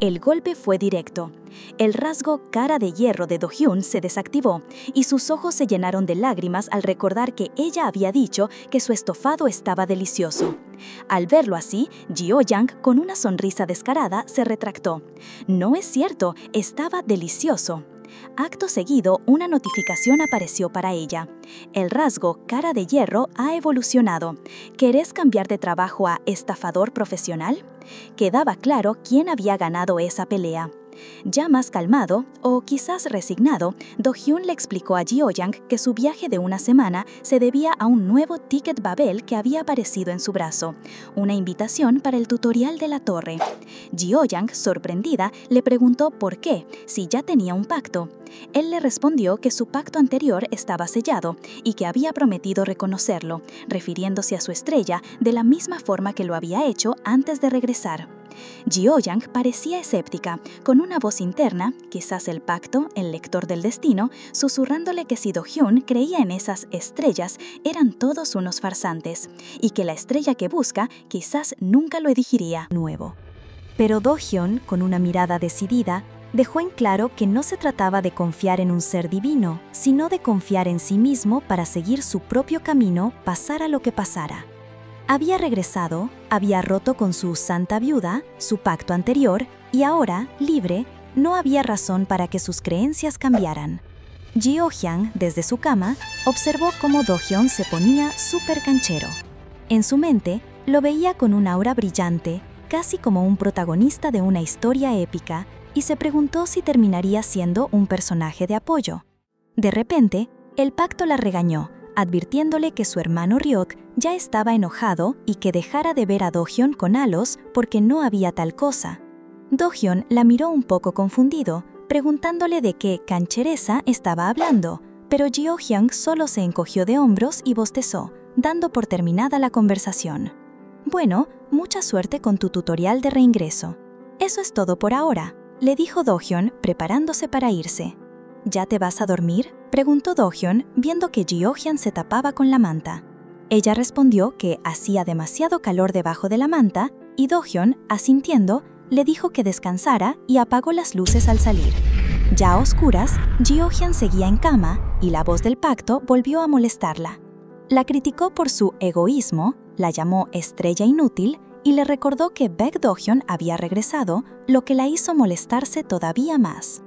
El golpe fue directo. El rasgo cara de hierro de Do-hyun se desactivó y sus ojos se llenaron de lágrimas al recordar que ella había dicho que su estofado estaba delicioso. Al verlo así, Jeo-young, con una sonrisa descarada, se retractó. «No es cierto, estaba delicioso». Acto seguido, una notificación apareció para ella. «El rasgo cara de hierro ha evolucionado. ¿Querés cambiar de trabajo a estafador profesional?». Quedaba claro quién había ganado esa pelea. Ya más calmado, o quizás resignado, Do-hyun le explicó a Jeo-young que su viaje de una semana se debía a un nuevo ticket Babel que había aparecido en su brazo, una invitación para el tutorial de la torre. Jeo-young, sorprendida, le preguntó por qué, si ya tenía un pacto. Él le respondió que su pacto anterior estaba sellado y que había prometido reconocerlo, refiriéndose a su estrella de la misma forma que lo había hecho antes de regresar. Jeo-young parecía escéptica, con una voz interna, quizás el pacto, el lector del destino, susurrándole que si Do-hyun creía en esas estrellas, eran todos unos farsantes, y que la estrella que busca quizás nunca lo elegiría nuevo. Pero Do-hyun, con una mirada decidida, dejó en claro que no se trataba de confiar en un ser divino, sino de confiar en sí mismo para seguir su propio camino, pasara lo que pasara. Había regresado, había roto con su santa viuda, su pacto anterior, y ahora, libre, no había razón para que sus creencias cambiaran. Jeo-hyung, desde su cama, observó cómo Do-hyun se ponía súper canchero. En su mente, lo veía con un aura brillante, casi como un protagonista de una historia épica, y se preguntó si terminaría siendo un personaje de apoyo. De repente, el pacto la regañó, advirtiéndole que su hermano Ryuk ya estaba enojado y que dejara de ver a Do-hyun con halos porque no había tal cosa. Do-hyun la miró un poco confundido, preguntándole de qué canchereza estaba hablando, pero Jeo-hyung solo se encogió de hombros y bostezó, dando por terminada la conversación. «Bueno, mucha suerte con tu tutorial de reingreso. Eso es todo por ahora», le dijo Do-hyun preparándose para irse. «¿Ya te vas a dormir?», preguntó Do-hyun, viendo que Jeo-hyun se tapaba con la manta. Ella respondió que hacía demasiado calor debajo de la manta y Do-hyun, asintiendo, le dijo que descansara y apagó las luces al salir. Ya a oscuras, Jeo-hyun seguía en cama y la voz del pacto volvió a molestarla. La criticó por su egoísmo, la llamó estrella inútil y le recordó que Baek Do-hyun había regresado, lo que la hizo molestarse todavía más.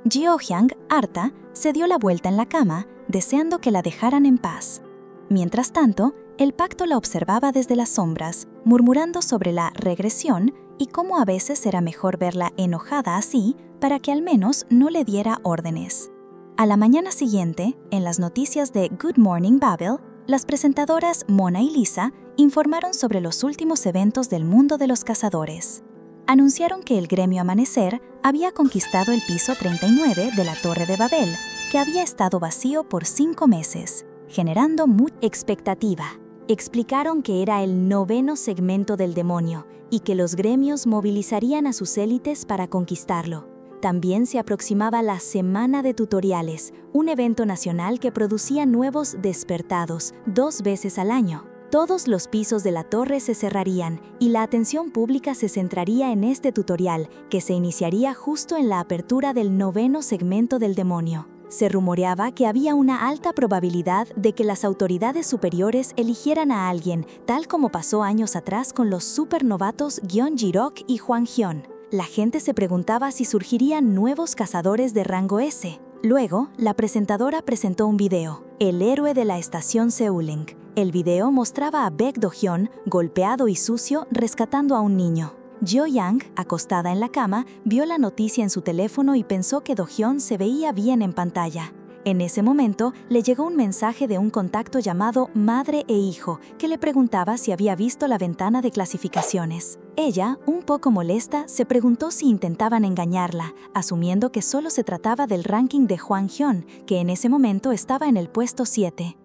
Jeo-hyung, harta, se dio la vuelta en la cama, deseando que la dejaran en paz. Mientras tanto, el pacto la observaba desde las sombras, murmurando sobre la regresión y cómo a veces era mejor verla enojada así para que al menos no le diera órdenes. A la mañana siguiente, en las noticias de Good Morning Babel, las presentadoras Mona y Lisa informaron sobre los últimos eventos del mundo de los cazadores. Anunciaron que el gremio Amanecer había conquistado el piso 39 de la Torre de Babel, que había estado vacío por 5 meses, generando mucha expectativa. Explicaron que era el 9º segmento del demonio y que los gremios movilizarían a sus élites para conquistarlo. También se aproximaba la Semana de Tutoriales, un evento nacional que producía nuevos despertados 2 veces al año. Todos los pisos de la torre se cerrarían y la atención pública se centraría en este tutorial, que se iniciaría justo en la apertura del 9º segmento del demonio. Se rumoreaba que había una alta probabilidad de que las autoridades superiores eligieran a alguien, tal como pasó años atrás con los supernovatos Gyeon Ji-rok y Hwang Hyun. La gente se preguntaba si surgirían nuevos cazadores de rango S. Luego, la presentadora presentó un video, El héroe de la estación Seuleng. El video mostraba a Baek Do-hyun, golpeado y sucio, rescatando a un niño. Jeo-young, acostada en la cama, vio la noticia en su teléfono y pensó que Do-hyun se veía bien en pantalla. En ese momento, le llegó un mensaje de un contacto llamado Madre e Hijo, que le preguntaba si había visto la ventana de clasificaciones. Ella, un poco molesta, se preguntó si intentaban engañarla, asumiendo que solo se trataba del ranking de Hwang Hyun, que en ese momento estaba en el puesto 7.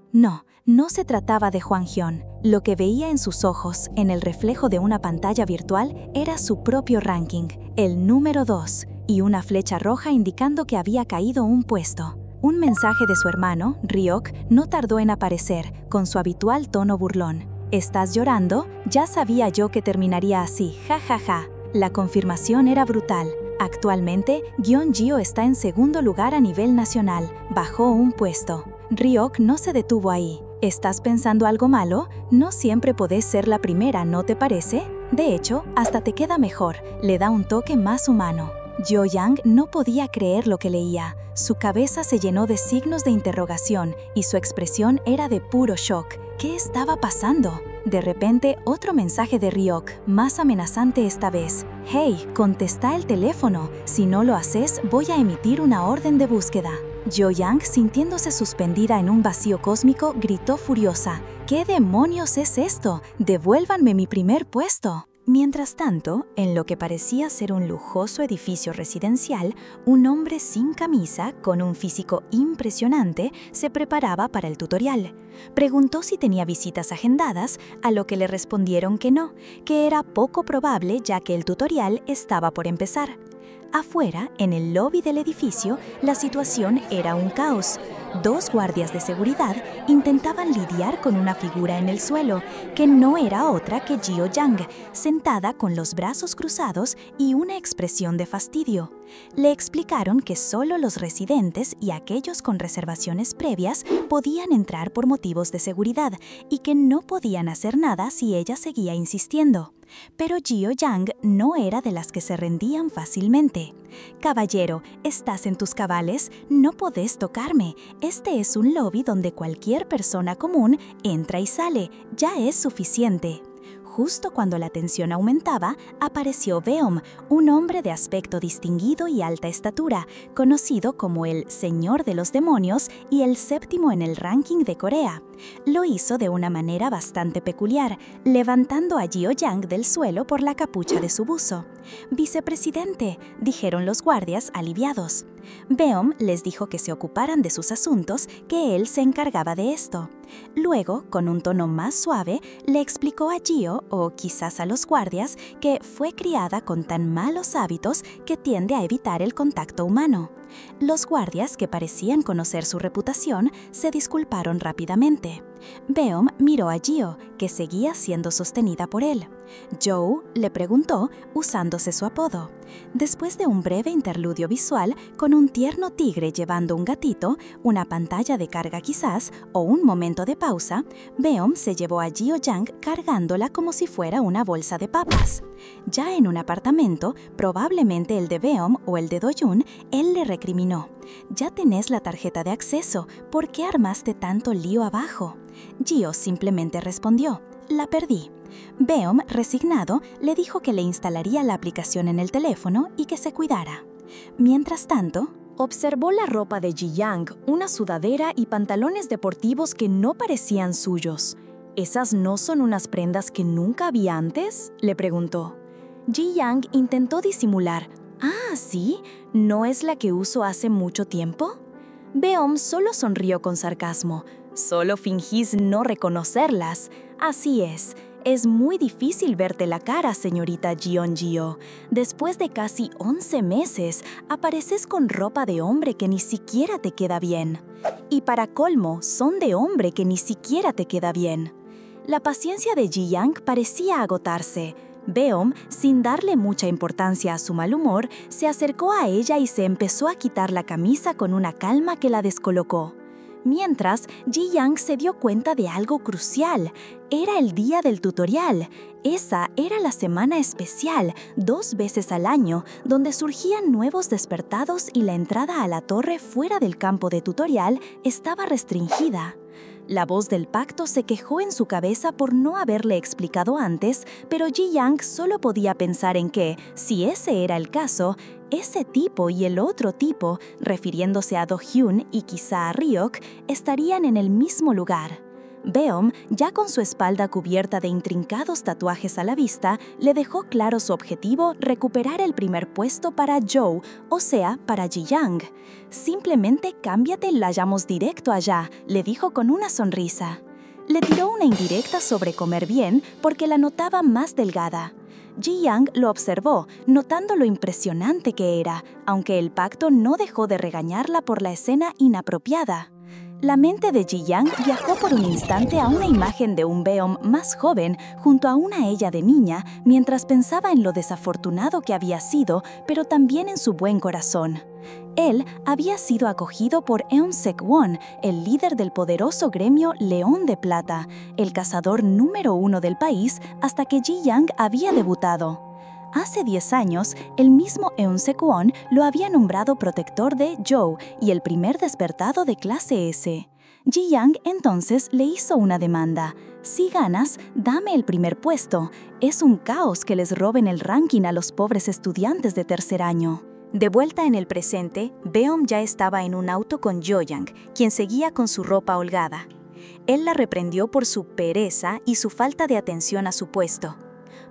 No se trataba de Hwang Hyun. Lo que veía en sus ojos, en el reflejo de una pantalla virtual, era su propio ranking, el número 2, y una flecha roja indicando que había caído un puesto. Un mensaje de su hermano, Ryok, no tardó en aparecer, con su habitual tono burlón. ¿Estás llorando? Ya sabía yo que terminaría así, jajaja. La confirmación era brutal. Actualmente, Gyeonggyo está en segundo lugar a nivel nacional, bajó un puesto. Ryok no se detuvo ahí. ¿Estás pensando algo malo? No siempre podés ser la primera, ¿no te parece? De hecho, hasta te queda mejor, le da un toque más humano. Jo-young no podía creer lo que leía. Su cabeza se llenó de signos de interrogación y su expresión era de puro shock. ¿Qué estaba pasando? De repente, otro mensaje de Ryok, más amenazante esta vez. «Hey, contesta el teléfono. Si no lo haces, voy a emitir una orden de búsqueda». Jo-young, sintiéndose suspendida en un vacío cósmico, gritó furiosa. «¿Qué demonios es esto? ¡Devuélvanme mi primer puesto!». Mientras tanto, en lo que parecía ser un lujoso edificio residencial, un hombre sin camisa, con un físico impresionante, se preparaba para el tutorial. Preguntó si tenía visitas agendadas, a lo que le respondieron que no, que era poco probable ya que el tutorial estaba por empezar. Afuera, en el lobby del edificio, la situación era un caos. 2 guardias de seguridad intentaban lidiar con una figura en el suelo, que no era otra que Jo-young, sentada con los brazos cruzados y una expresión de fastidio. Le explicaron que solo los residentes y aquellos con reservaciones previas podían entrar por motivos de seguridad y que no podían hacer nada si ella seguía insistiendo. Pero Jo-young no era de las que se rendían fácilmente. «Caballero, ¿estás en tus cabales? No podés tocarme. Este es un lobby donde cualquier persona común entra y sale. Ya es suficiente». Justo cuando la tensión aumentaba, apareció Beom, un hombre de aspecto distinguido y alta estatura, conocido como el Señor de los Demonios y el 7º en el ranking de Corea. Lo hizo de una manera bastante peculiar, levantando a Jo-young del suelo por la capucha de su buzo. «Vicepresidente», dijeron los guardias aliviados. Beom les dijo que se ocuparan de sus asuntos, que él se encargaba de esto. Luego, con un tono más suave, le explicó a Gio, o quizás a los guardias, que fue criada con tan malos hábitos que tiende a evitar el contacto humano. Los guardias, que parecían conocer su reputación, se disculparon rápidamente. Beom miró a Gio, que seguía siendo sostenida por él. Joe le preguntó, usándose su apodo. Después de un breve interludio visual, con un tierno tigre llevando un gatito, una pantalla de carga quizás, o un momento de pausa, Beom se llevó a Jo-young cargándola como si fuera una bolsa de papas. Ya en un apartamento, probablemente el de Beom o el de Do-yoon, él le recriminó. «Ya tenés la tarjeta de acceso, ¿por qué armaste tanto lío abajo?». Gio simplemente respondió, «La perdí». Beom, resignado, le dijo que le instalaría la aplicación en el teléfono y que se cuidara. Mientras tanto, observó la ropa de Ji-young, una sudadera y pantalones deportivos que no parecían suyos. «¿Esas no son unas prendas que nunca había antes?», le preguntó. Ji-young intentó disimular. «Ah, ¿sí? ¿No es la que uso hace mucho tiempo?». Beom solo sonrió con sarcasmo. «Solo fingís no reconocerlas. Así es. Es muy difícil verte la cara, señorita Gyeonggyo. Después de casi 11 meses, apareces con ropa de hombre que ni siquiera te queda bien. Y para colmo, son de hombre que ni siquiera te queda bien». La paciencia de Ji-young parecía agotarse. Beom, sin darle mucha importancia a su mal humor, se acercó a ella y se empezó a quitar la camisa con una calma que la descolocó. Mientras, Ji-young se dio cuenta de algo crucial. Era el día del tutorial. Esa era la semana especial, 2 veces al año, donde surgían nuevos despertados y la entrada a la torre fuera del campo de tutorial estaba restringida. La voz del pacto se quejó en su cabeza por no haberle explicado antes, pero Ji-Young solo podía pensar en que, si ese era el caso, ese tipo y el otro tipo, refiriéndose a Do-hyun y quizá a Ryok, estarían en el mismo lugar. Beom, ya con su espalda cubierta de intrincados tatuajes a la vista, le dejó claro su objetivo: recuperar el primer puesto para Joe, o sea, para Ji-Young. «Simplemente cámbiate y vayamos directo allá», le dijo con una sonrisa. Le tiró una indirecta sobre comer bien porque la notaba más delgada. Ji-Young lo observó, notando lo impresionante que era, aunque el pacto no dejó de regañarla por la escena inapropiada. La mente de Ji-Young viajó por un instante a una imagen de un Beom más joven junto a una ella de niña, mientras pensaba en lo desafortunado que había sido, pero también en su buen corazón. Él había sido acogido por Eun-Sek-won, el líder del poderoso gremio León de Plata, el cazador número 1 del país, hasta que Ji-Young había debutado. Hace 10 años, el mismo Eun-Sek-won lo había nombrado protector de Joe y el primer despertado de clase S. Ji-Young entonces le hizo una demanda: «Si ganas, dame el primer puesto. Es un caos que les roben el ranking a los pobres estudiantes de tercer año». De vuelta en el presente, Beom ya estaba en un auto con Jo-young, quien seguía con su ropa holgada. Él la reprendió por su pereza y su falta de atención a su puesto.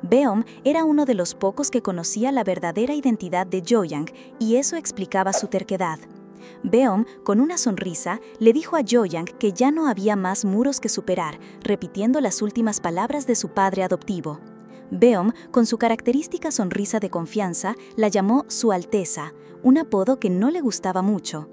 Beom era uno de los pocos que conocía la verdadera identidad de Jo-young, y eso explicaba su terquedad. Beom, con una sonrisa, le dijo a Jo-young que ya no había más muros que superar, repitiendo las últimas palabras de su padre adoptivo. Beom, con su característica sonrisa de confianza, la llamó Su Alteza, un apodo que no le gustaba mucho.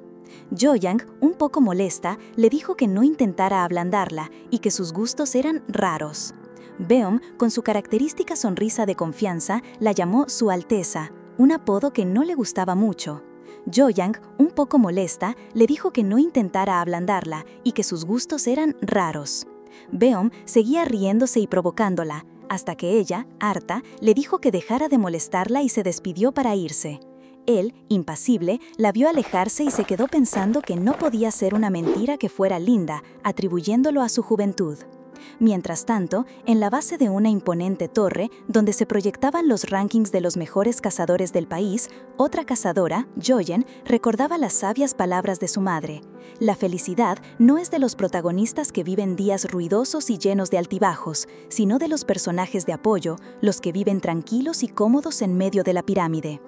Jo-young, un poco molesta, le dijo que no intentara ablandarla y que sus gustos eran raros. Beom, con su característica sonrisa de confianza, la llamó Su Alteza, un apodo que no le gustaba mucho. Jo-young, un poco molesta, le dijo que no intentara ablandarla y que sus gustos eran raros. Beom seguía riéndose y provocándola, hasta que ella, harta, le dijo que dejara de molestarla y se despidió para irse. Él, impasible, la vio alejarse y se quedó pensando que no podía ser una mentira que fuera linda, atribuyéndolo a su juventud. Mientras tanto, en la base de una imponente torre, donde se proyectaban los rankings de los mejores cazadores del país, otra cazadora, Jojen, recordaba las sabias palabras de su madre: «La felicidad no es de los protagonistas que viven días ruidosos y llenos de altibajos, sino de los personajes de apoyo, los que viven tranquilos y cómodos en medio de la pirámide».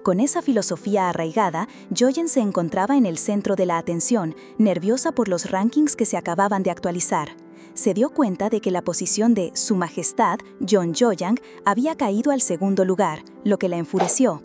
Con esa filosofía arraigada, Jojen se encontraba en el centro de la atención, nerviosa por los rankings que se acababan de actualizar. Se dio cuenta de que la posición de Su Majestad, Jeon Jo-young, había caído al segundo lugar, lo que la enfureció.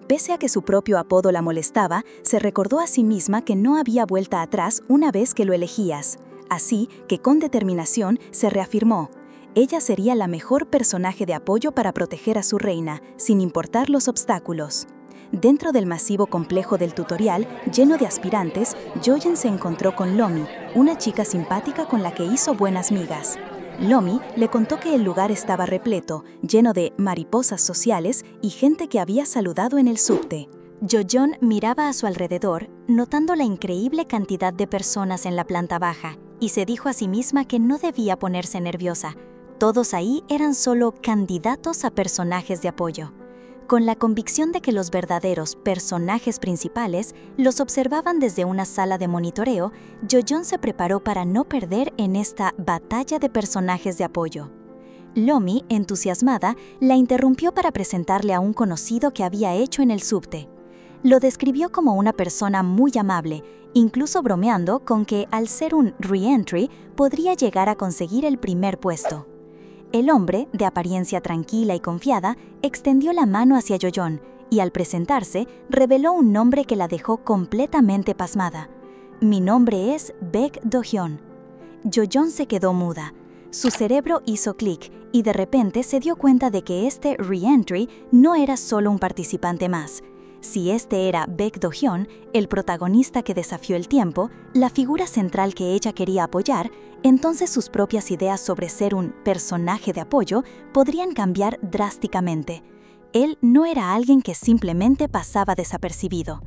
Pese a que su propio apodo la molestaba, se recordó a sí misma que no había vuelta atrás una vez que lo elegías. Así que con determinación se reafirmó: ella sería la mejor personaje de apoyo para proteger a su reina, sin importar los obstáculos. Dentro del masivo complejo del tutorial, lleno de aspirantes, Jojen se encontró con Lomi, una chica simpática con la que hizo buenas migas. Lomi le contó que el lugar estaba repleto, lleno de mariposas sociales y gente que había saludado en el subte. Jo-yeon miraba a su alrededor, notando la increíble cantidad de personas en la planta baja, y se dijo a sí misma que no debía ponerse nerviosa. Todos ahí eran solo candidatos a personajes de apoyo. Con la convicción de que los verdaderos personajes principales los observaban desde una sala de monitoreo, Jo-yeon se preparó para no perder en esta batalla de personajes de apoyo. Lomi, entusiasmada, la interrumpió para presentarle a un conocido que había hecho en el subte. Lo describió como una persona muy amable, incluso bromeando con que al ser un re-entry podría llegar a conseguir el primer puesto. El hombre, de apariencia tranquila y confiada, extendió la mano hacia Jo-yeon y al presentarse reveló un nombre que la dejó completamente pasmada. «Mi nombre es Baek Do-hyun». Jo-yeon se quedó muda. Su cerebro hizo clic y de repente se dio cuenta de que este re-entry no era solo un participante más. Si este era Baek Do-hyun, el protagonista que desafió el tiempo, la figura central que ella quería apoyar, entonces sus propias ideas sobre ser un personaje de apoyo podrían cambiar drásticamente. Él no era alguien que simplemente pasaba desapercibido.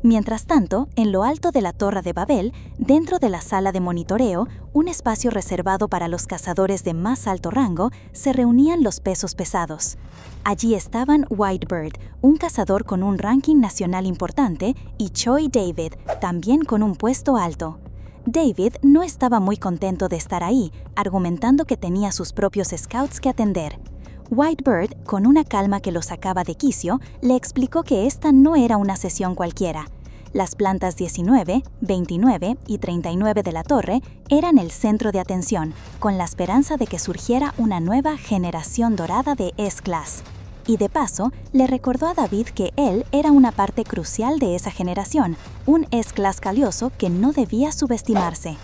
Mientras tanto, en lo alto de la Torre de Babel, dentro de la sala de monitoreo, un espacio reservado para los cazadores de más alto rango, se reunían los pesos pesados. Allí estaban Whitebird, un cazador con un ranking nacional importante, y Choi David, también con un puesto alto. David no estaba muy contento de estar ahí, argumentando que tenía sus propios scouts que atender. Whitebird, con una calma que lo sacaba de quicio, le explicó que esta no era una sesión cualquiera. Las plantas 19, 29 y 39 de la torre eran el centro de atención, con la esperanza de que surgiera una nueva generación dorada de S-Class. Y de paso, le recordó a David que él era una parte crucial de esa generación, un S-Class calioso que no debía subestimarse.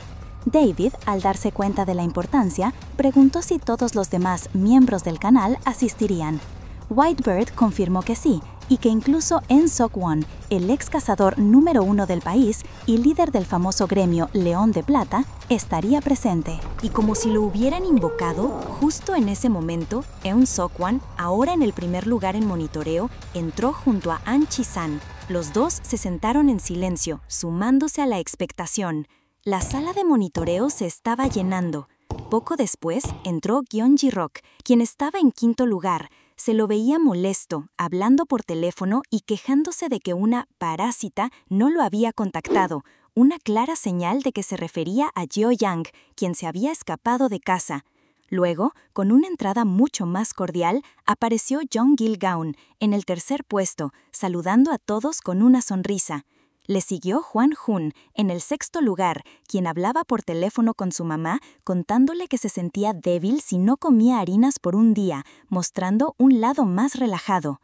David, al darse cuenta de la importancia, preguntó si todos los demás miembros del canal asistirían. Whitebird confirmó que sí, y que incluso En Sok-won, el ex cazador número 1 del país y líder del famoso gremio León de Plata, estaría presente. Y como si lo hubieran invocado, justo en ese momento, Eun Sok-won, ahora en el primer lugar en monitoreo, entró junto a An Chi-san. Los dos se sentaron en silencio, sumándose a la expectación. La sala de monitoreo se estaba llenando. Poco después entró Gyeon Ji-rok, quien estaba en quinto lugar. Se lo veía molesto, hablando por teléfono y quejándose de que una parásita no lo había contactado, una clara señal de que se refería a Jeo Yang, quien se había escapado de casa. Luego, con una entrada mucho más cordial, apareció Jong Gil-gaun en el tercer puesto, saludando a todos con una sonrisa. Le siguió Hwan Jun en el sexto lugar, quien hablaba por teléfono con su mamá, contándole que se sentía débil si no comía harinas por un día, mostrando un lado más relajado.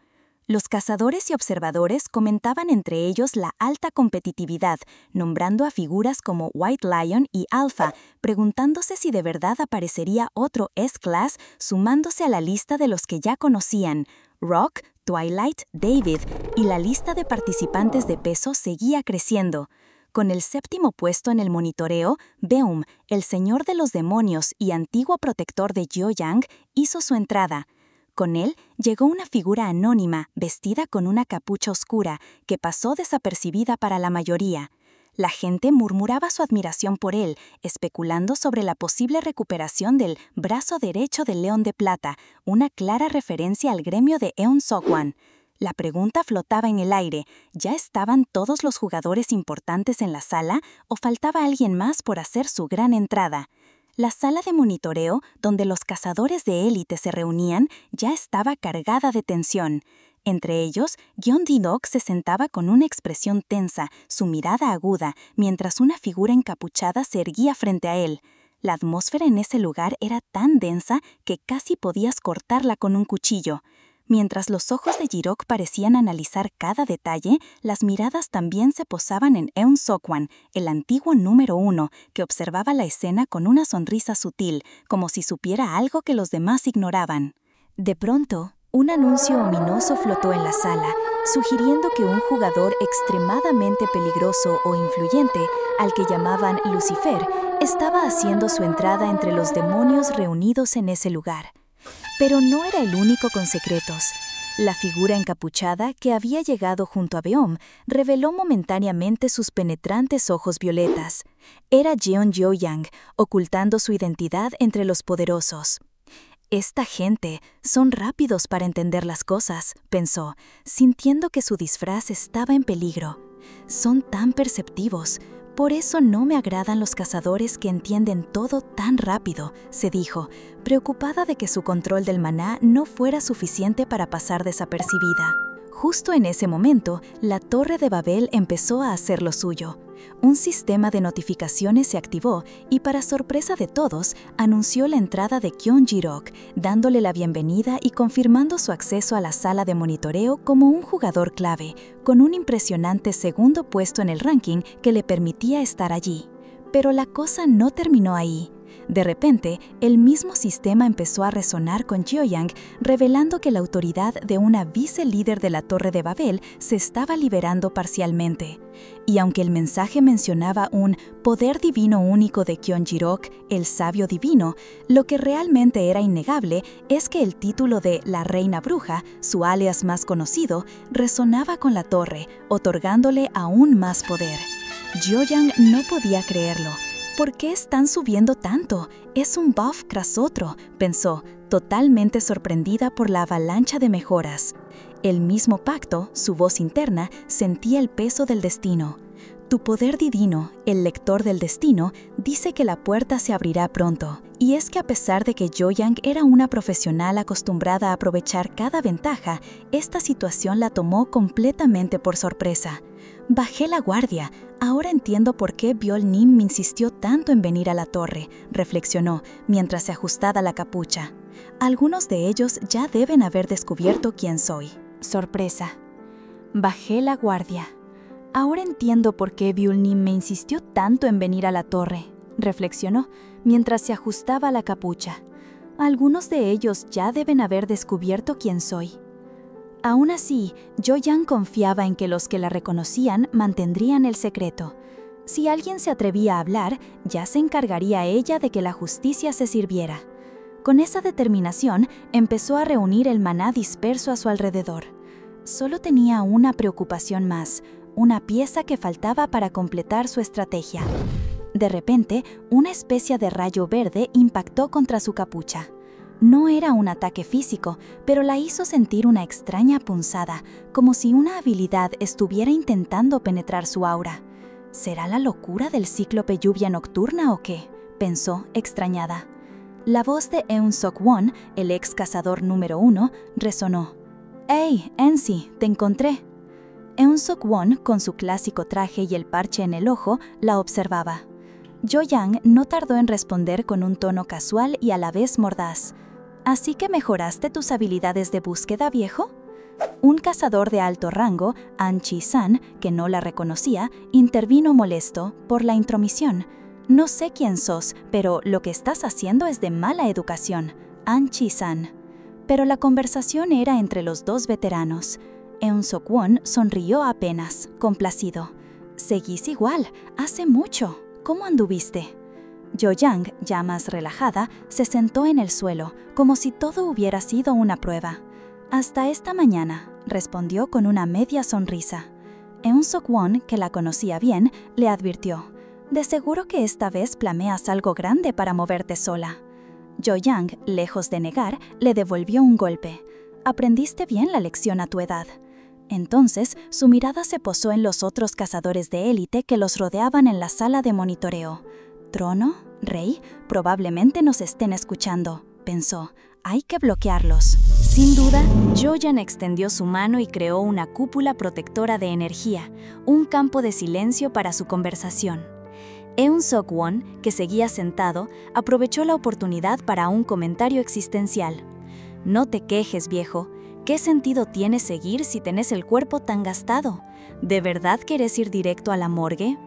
Los cazadores y observadores comentaban entre ellos la alta competitividad, nombrando a figuras como White Lion y Alpha, preguntándose si de verdad aparecería otro S-Class sumándose a la lista de los que ya conocían. Rock, Twilight, David, y la lista de participantes de peso seguía creciendo. Con el séptimo puesto en el monitoreo, Beum, el señor de los demonios y antiguo protector de Jeo Yang, hizo su entrada. Con él llegó una figura anónima, vestida con una capucha oscura, que pasó desapercibida para la mayoría. La gente murmuraba su admiración por él, especulando sobre la posible recuperación del brazo derecho del León de Plata, una clara referencia al gremio de Eun Sok-won. La pregunta flotaba en el aire: ¿ya estaban todos los jugadores importantes en la sala o faltaba alguien más por hacer su gran entrada? La sala de monitoreo, donde los cazadores de élite se reunían, ya estaba cargada de tensión. Entre ellos, Gyeon Ji-rok se sentaba con una expresión tensa, su mirada aguda, mientras una figura encapuchada se erguía frente a él. La atmósfera en ese lugar era tan densa que casi podías cortarla con un cuchillo. Mientras los ojos de Ji-rok parecían analizar cada detalle, las miradas también se posaban en Eun Sok-won, el antiguo número 1, que observaba la escena con una sonrisa sutil, como si supiera algo que los demás ignoraban. De pronto, un anuncio ominoso flotó en la sala, sugiriendo que un jugador extremadamente peligroso o influyente, al que llamaban Lucifer, estaba haciendo su entrada entre los demonios reunidos en ese lugar. Pero no era el único con secretos. La figura encapuchada que había llegado junto a Beom reveló momentáneamente sus penetrantes ojos violetas. Era Jeon Jeo-yang, ocultando su identidad entre los poderosos. Esta gente son rápidos para entender las cosas, pensó, sintiendo que su disfraz estaba en peligro. Son tan perceptivos. Por eso no me agradan los cazadores que entienden todo tan rápido, se dijo, preocupada de que su control del maná no fuera suficiente para pasar desapercibida. Justo en ese momento, la Torre de Babel empezó a hacer lo suyo. Un sistema de notificaciones se activó y, para sorpresa de todos, anunció la entrada de Gyeon Ji-rok, dándole la bienvenida y confirmando su acceso a la sala de monitoreo como un jugador clave, con un impresionante segundo puesto en el ranking que le permitía estar allí. Pero la cosa no terminó ahí. De repente, el mismo sistema empezó a resonar con Jeoyang, revelando que la autoridad de una vice-líder de la Torre de Babel se estaba liberando parcialmente. Y aunque el mensaje mencionaba un poder divino único de Gyeongjirok, el sabio divino, lo que realmente era innegable es que el título de la Reina Bruja, su alias más conocido, resonaba con la torre, otorgándole aún más poder. Jeoyang no podía creerlo. ¿Por qué están subiendo tanto? Es un buff tras otro, pensó, totalmente sorprendida por la avalancha de mejoras. El mismo pacto, su voz interna, sentía el peso del destino. Tu poder divino, el lector del destino, dice que la puerta se abrirá pronto. Y es que a pesar de que Jeoyang era una profesional acostumbrada a aprovechar cada ventaja, esta situación la tomó completamente por sorpresa. Bajé la guardia. Ahora entiendo por qué Byul-nim me insistió tanto en venir a la torre, reflexionó, mientras se ajustaba la capucha. Algunos de ellos ya deben haber descubierto quién soy. Sorpresa. Bajé la guardia. Ahora entiendo por qué Byul-nim me insistió tanto en venir a la torre, reflexionó, mientras se ajustaba la capucha. Algunos de ellos ya deben haber descubierto quién soy. Aún así, Jeoyang confiaba en que los que la reconocían mantendrían el secreto. Si alguien se atrevía a hablar, ya se encargaría ella de que la justicia se sirviera. Con esa determinación, empezó a reunir el maná disperso a su alrededor. Solo tenía una preocupación más, una pieza que faltaba para completar su estrategia. De repente, una especie de rayo verde impactó contra su capucha. No era un ataque físico, pero la hizo sentir una extraña punzada, como si una habilidad estuviera intentando penetrar su aura. ¿Será la locura del cíclope lluvia nocturna o qué?, pensó, extrañada. La voz de Eun Sok-won, el ex cazador número 1, resonó. «¡Hey, Ensi, te encontré!». Eun Sok-won, con su clásico traje y el parche en el ojo, la observaba. Jeoyang no tardó en responder con un tono casual y a la vez mordaz. ¿Así que mejoraste tus habilidades de búsqueda, viejo? Un cazador de alto rango, An Chi-san, que no la reconocía, intervino molesto por la intromisión. No sé quién sos, pero lo que estás haciendo es de mala educación, An Chi-san. Pero la conversación era entre los dos veteranos. Eun Sok-won sonrió apenas, complacido. Seguís igual, hace mucho. ¿Cómo anduviste? Jeoyang, ya más relajada, se sentó en el suelo, como si todo hubiera sido una prueba. «Hasta esta mañana», respondió con una media sonrisa. Eun Sok-won, que la conocía bien, le advirtió. «De seguro que esta vez planeas algo grande para moverte sola». Jeoyang, lejos de negar, le devolvió un golpe. «Aprendiste bien la lección a tu edad». Entonces, su mirada se posó en los otros cazadores de élite que los rodeaban en la sala de monitoreo. «¿Trono? ¿Rey? Probablemente nos estén escuchando», pensó. «Hay que bloquearlos». Sin duda, Jeoyang extendió su mano y creó una cúpula protectora de energía, un campo de silencio para su conversación. Eun Sok-won, que seguía sentado, aprovechó la oportunidad para un comentario existencial. «No te quejes, viejo. ¿Qué sentido tiene seguir si tenés el cuerpo tan gastado? ¿De verdad querés ir directo a la morgue?».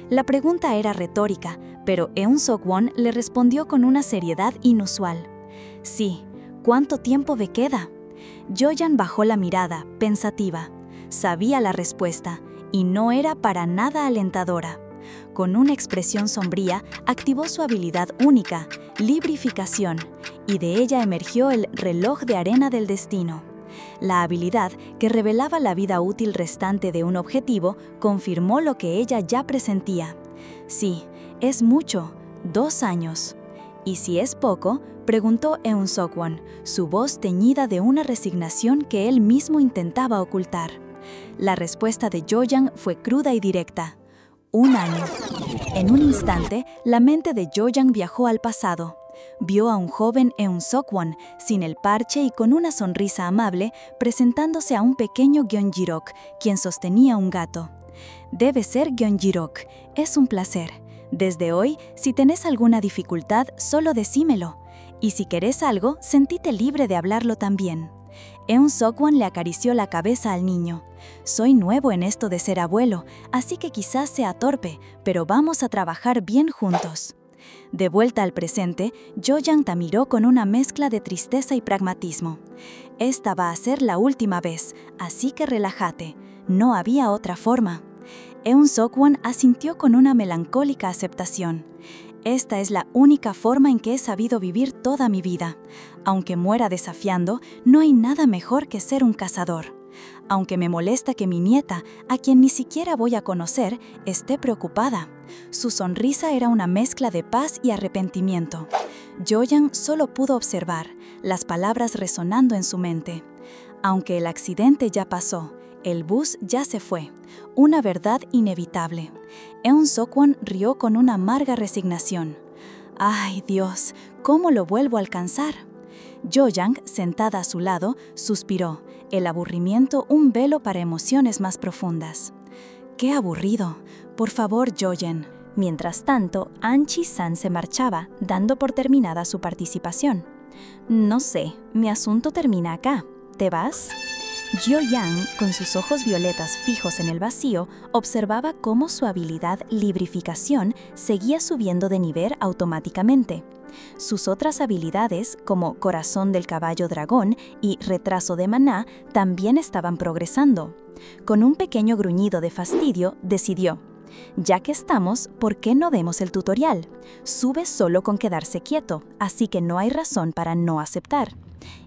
La pregunta era retórica, pero Eun Sok-won le respondió con una seriedad inusual. «Sí, ¿cuánto tiempo me queda?». Jeoyang bajó la mirada, pensativa. Sabía la respuesta, y no era para nada alentadora. Con una expresión sombría, activó su habilidad única, librificación, y de ella emergió el reloj de arena del destino. La habilidad, que revelaba la vida útil restante de un objetivo, confirmó lo que ella ya presentía. «Sí, es mucho, 2 años». «¿Y si es poco?», preguntó Eun Sok-won, su voz teñida de una resignación que él mismo intentaba ocultar. La respuesta de Jeoyang fue cruda y directa. 1 año. En un instante, la mente de Jeoyang viajó al pasado. Vio a un joven Eun Sok-won, sin el parche y con una sonrisa amable, presentándose a un pequeño Gyeongjirok, quien sostenía un gato. «Debe ser Gyeongjirok. Es un placer. Desde hoy, si tenés alguna dificultad, solo decímelo. Y si querés algo, sentite libre de hablarlo también». Eun Sok-won le acarició la cabeza al niño. «Soy nuevo en esto de ser abuelo, así que quizás sea torpe, pero vamos a trabajar bien juntos». De vuelta al presente, Jo-young la miró con una mezcla de tristeza y pragmatismo. Esta va a ser la última vez, así que relájate. No había otra forma. Eun Seok-won asintió con una melancólica aceptación. Esta es la única forma en que he sabido vivir toda mi vida. Aunque muera desafiando, no hay nada mejor que ser un cazador. Aunque me molesta que mi nieta, a quien ni siquiera voy a conocer, esté preocupada. Su sonrisa era una mezcla de paz y arrepentimiento. Jo-young solo pudo observar, las palabras resonando en su mente. Aunque el accidente ya pasó, el bus ya se fue. Una verdad inevitable. Eun Seok-won rió con una amarga resignación. ¡Ay, Dios! ¿Cómo lo vuelvo a alcanzar? Jo-young, sentada a su lado, suspiró. El aburrimiento un velo para emociones más profundas. ¡Qué aburrido! Por favor, Jo-young. Mientras tanto, An Chi-san se marchaba, dando por terminada su participación. No sé, mi asunto termina acá. ¿Te vas? Jo-young, con sus ojos violetas fijos en el vacío, observaba cómo su habilidad librificación seguía subiendo de nivel automáticamente. Sus otras habilidades, como Corazón del Caballo Dragón y Retraso de Maná, también estaban progresando. Con un pequeño gruñido de fastidio, decidió: ya que estamos, ¿por qué no demos el tutorial? Sube solo con quedarse quieto, así que no hay razón para no aceptar.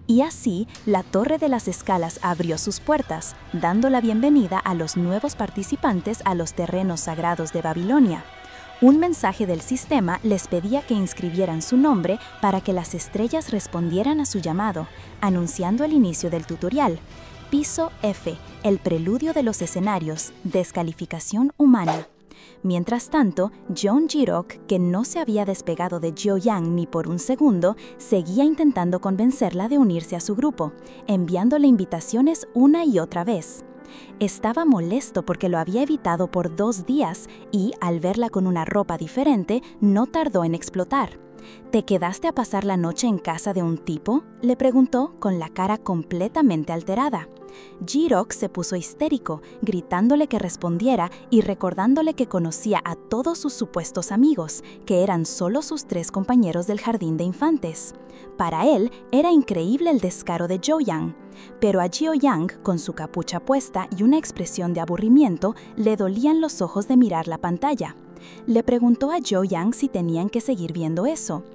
Y así, la Torre de las Escalas abrió sus puertas, dando la bienvenida a los nuevos participantes a los terrenos sagrados de Babilonia. Un mensaje del sistema les pedía que inscribieran su nombre para que las estrellas respondieran a su llamado, anunciando el inicio del tutorial. Piso F, el preludio de los escenarios, descalificación humana. Mientras tanto, Jeon Ji-rok, que no se había despegado de Jo-young ni por un segundo, seguía intentando convencerla de unirse a su grupo, enviándole invitaciones una y otra vez. Estaba molesto porque lo había evitado por 2 días y, al verla con una ropa diferente, no tardó en explotar. ¿Te quedaste a pasar la noche en casa de un tipo?, le preguntó con la cara completamente alterada. Ji-rok se puso histérico, gritándole que respondiera y recordándole que conocía a todos sus supuestos amigos, que eran solo sus 3 compañeros del jardín de infantes. Para él, era increíble el descaro de Jo-young. Pero a Jo-young, con su capucha puesta y una expresión de aburrimiento, le dolían los ojos de mirar la pantalla. Le preguntó a Jo-young si tenían que seguir viendo eso.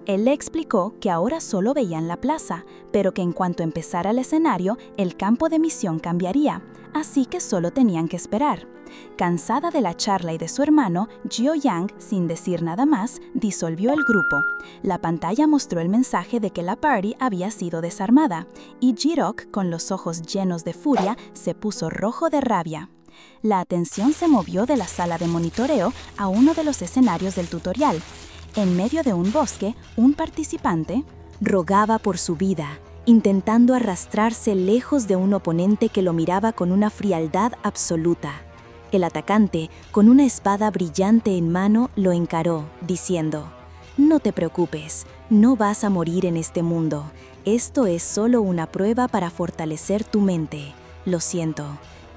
Él le explicó que ahora solo veían la plaza, pero que en cuanto empezara el escenario, el campo de misión cambiaría, así que solo tenían que esperar. Cansada de la charla y de su hermano, Jo-young, sin decir nada más, disolvió el grupo. La pantalla mostró el mensaje de que la party había sido desarmada, y Ji-rok, con los ojos llenos de furia, se puso rojo de rabia. La atención se movió de la sala de monitoreo a uno de los escenarios del tutorial. En medio de un bosque, un participante rogaba por su vida, intentando arrastrarse lejos de un oponente que lo miraba con una frialdad absoluta. El atacante, con una espada brillante en mano, lo encaró, diciendo: «No te preocupes, no vas a morir en este mundo. Esto es solo una prueba para fortalecer tu mente. Lo siento».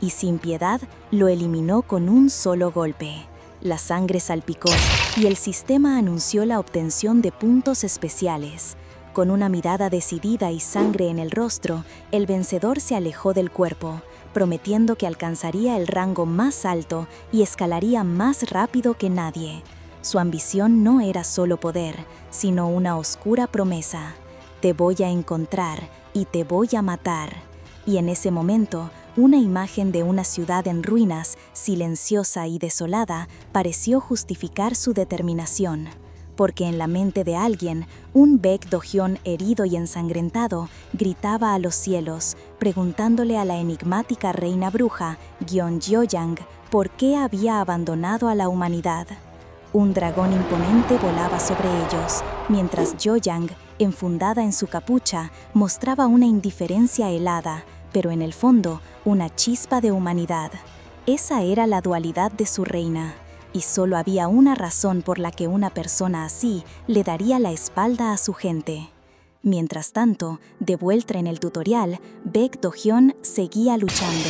Y sin piedad lo eliminó con un solo golpe. La sangre salpicó y el sistema anunció la obtención de puntos especiales. Con una mirada decidida y sangre en el rostro, el vencedor se alejó del cuerpo, prometiendo que alcanzaría el rango más alto y escalaría más rápido que nadie. Su ambición no era solo poder, sino una oscura promesa: «Te voy a encontrar y te voy a matar». Y en ese momento, una imagen de una ciudad en ruinas, silenciosa y desolada, pareció justificar su determinación. Porque en la mente de alguien, un Baek Do-hyun herido y ensangrentado gritaba a los cielos, preguntándole a la enigmática reina bruja, Gyeon Gyo-yang, por qué había abandonado a la humanidad. Un dragón imponente volaba sobre ellos, mientras Jo-young, enfundada en su capucha, mostraba una indiferencia helada, pero en el fondo, una chispa de humanidad. Esa era la dualidad de su reina, y solo había una razón por la que una persona así le daría la espalda a su gente. Mientras tanto, de vuelta en el tutorial, Baek Do-hyun seguía luchando.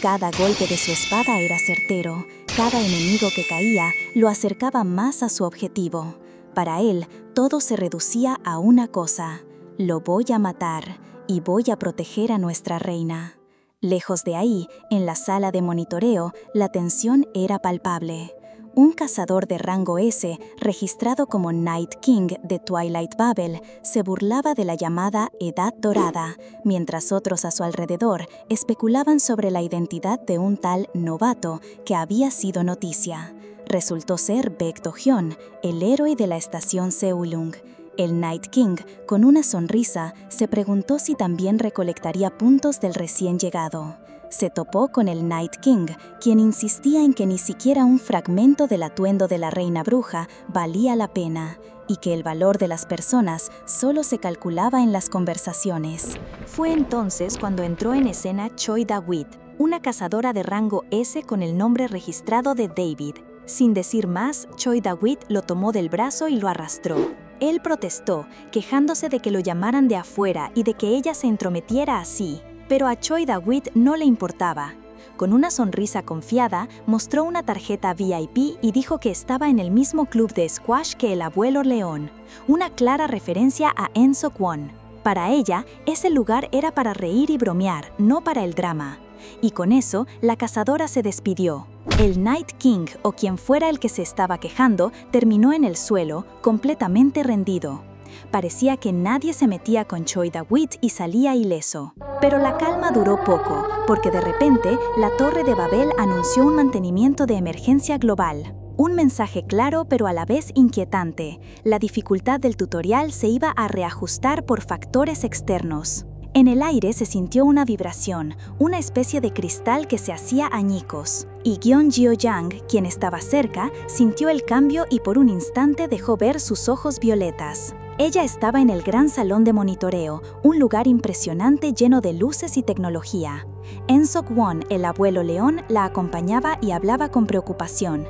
Cada golpe de su espada era certero, cada enemigo que caía lo acercaba más a su objetivo. Para él, todo se reducía a una cosa: lo voy a matar y voy a proteger a nuestra reina. Lejos de ahí, en la sala de monitoreo, la tensión era palpable. Un cazador de rango S, registrado como Night King de Twilight Babel, se burlaba de la llamada Edad Dorada, mientras otros a su alrededor especulaban sobre la identidad de un tal novato que había sido noticia. Resultó ser Baek Do-hyun, el héroe de la estación Seulung. El Night King, con una sonrisa, se preguntó si también recolectaría puntos del recién llegado. Se topó con el Night King, quien insistía en que ni siquiera un fragmento del atuendo de la reina bruja valía la pena, y que el valor de las personas solo se calculaba en las conversaciones. Fue entonces cuando entró en escena Choi Da-wit, una cazadora de rango S con el nombre registrado de David. Sin decir más, Choi Da-wit lo tomó del brazo y lo arrastró. Él protestó, quejándose de que lo llamaran de afuera y de que ella se entrometiera así. Pero a Choi Da-wit no le importaba. Con una sonrisa confiada, mostró una tarjeta VIP y dijo que estaba en el mismo club de squash que el abuelo león, una clara referencia a En Sok-won. Para ella, ese lugar era para reír y bromear, no para el drama. Y con eso, la cazadora se despidió. El Night King, o quien fuera el que se estaba quejando, terminó en el suelo, completamente rendido. Parecía que nadie se metía con Choi Da-wit y salía ileso. Pero la calma duró poco, porque de repente la Torre de Babel anunció un mantenimiento de emergencia global. Un mensaje claro pero a la vez inquietante. La dificultad del tutorial se iba a reajustar por factores externos. En el aire se sintió una vibración, una especie de cristal que se hacía añicos. Y Gyeon Jio-yang, quien estaba cerca, sintió el cambio y por un instante dejó ver sus ojos violetas. Ella estaba en el gran salón de monitoreo, un lugar impresionante lleno de luces y tecnología. En Sok-won, el abuelo león, la acompañaba y hablaba con preocupación.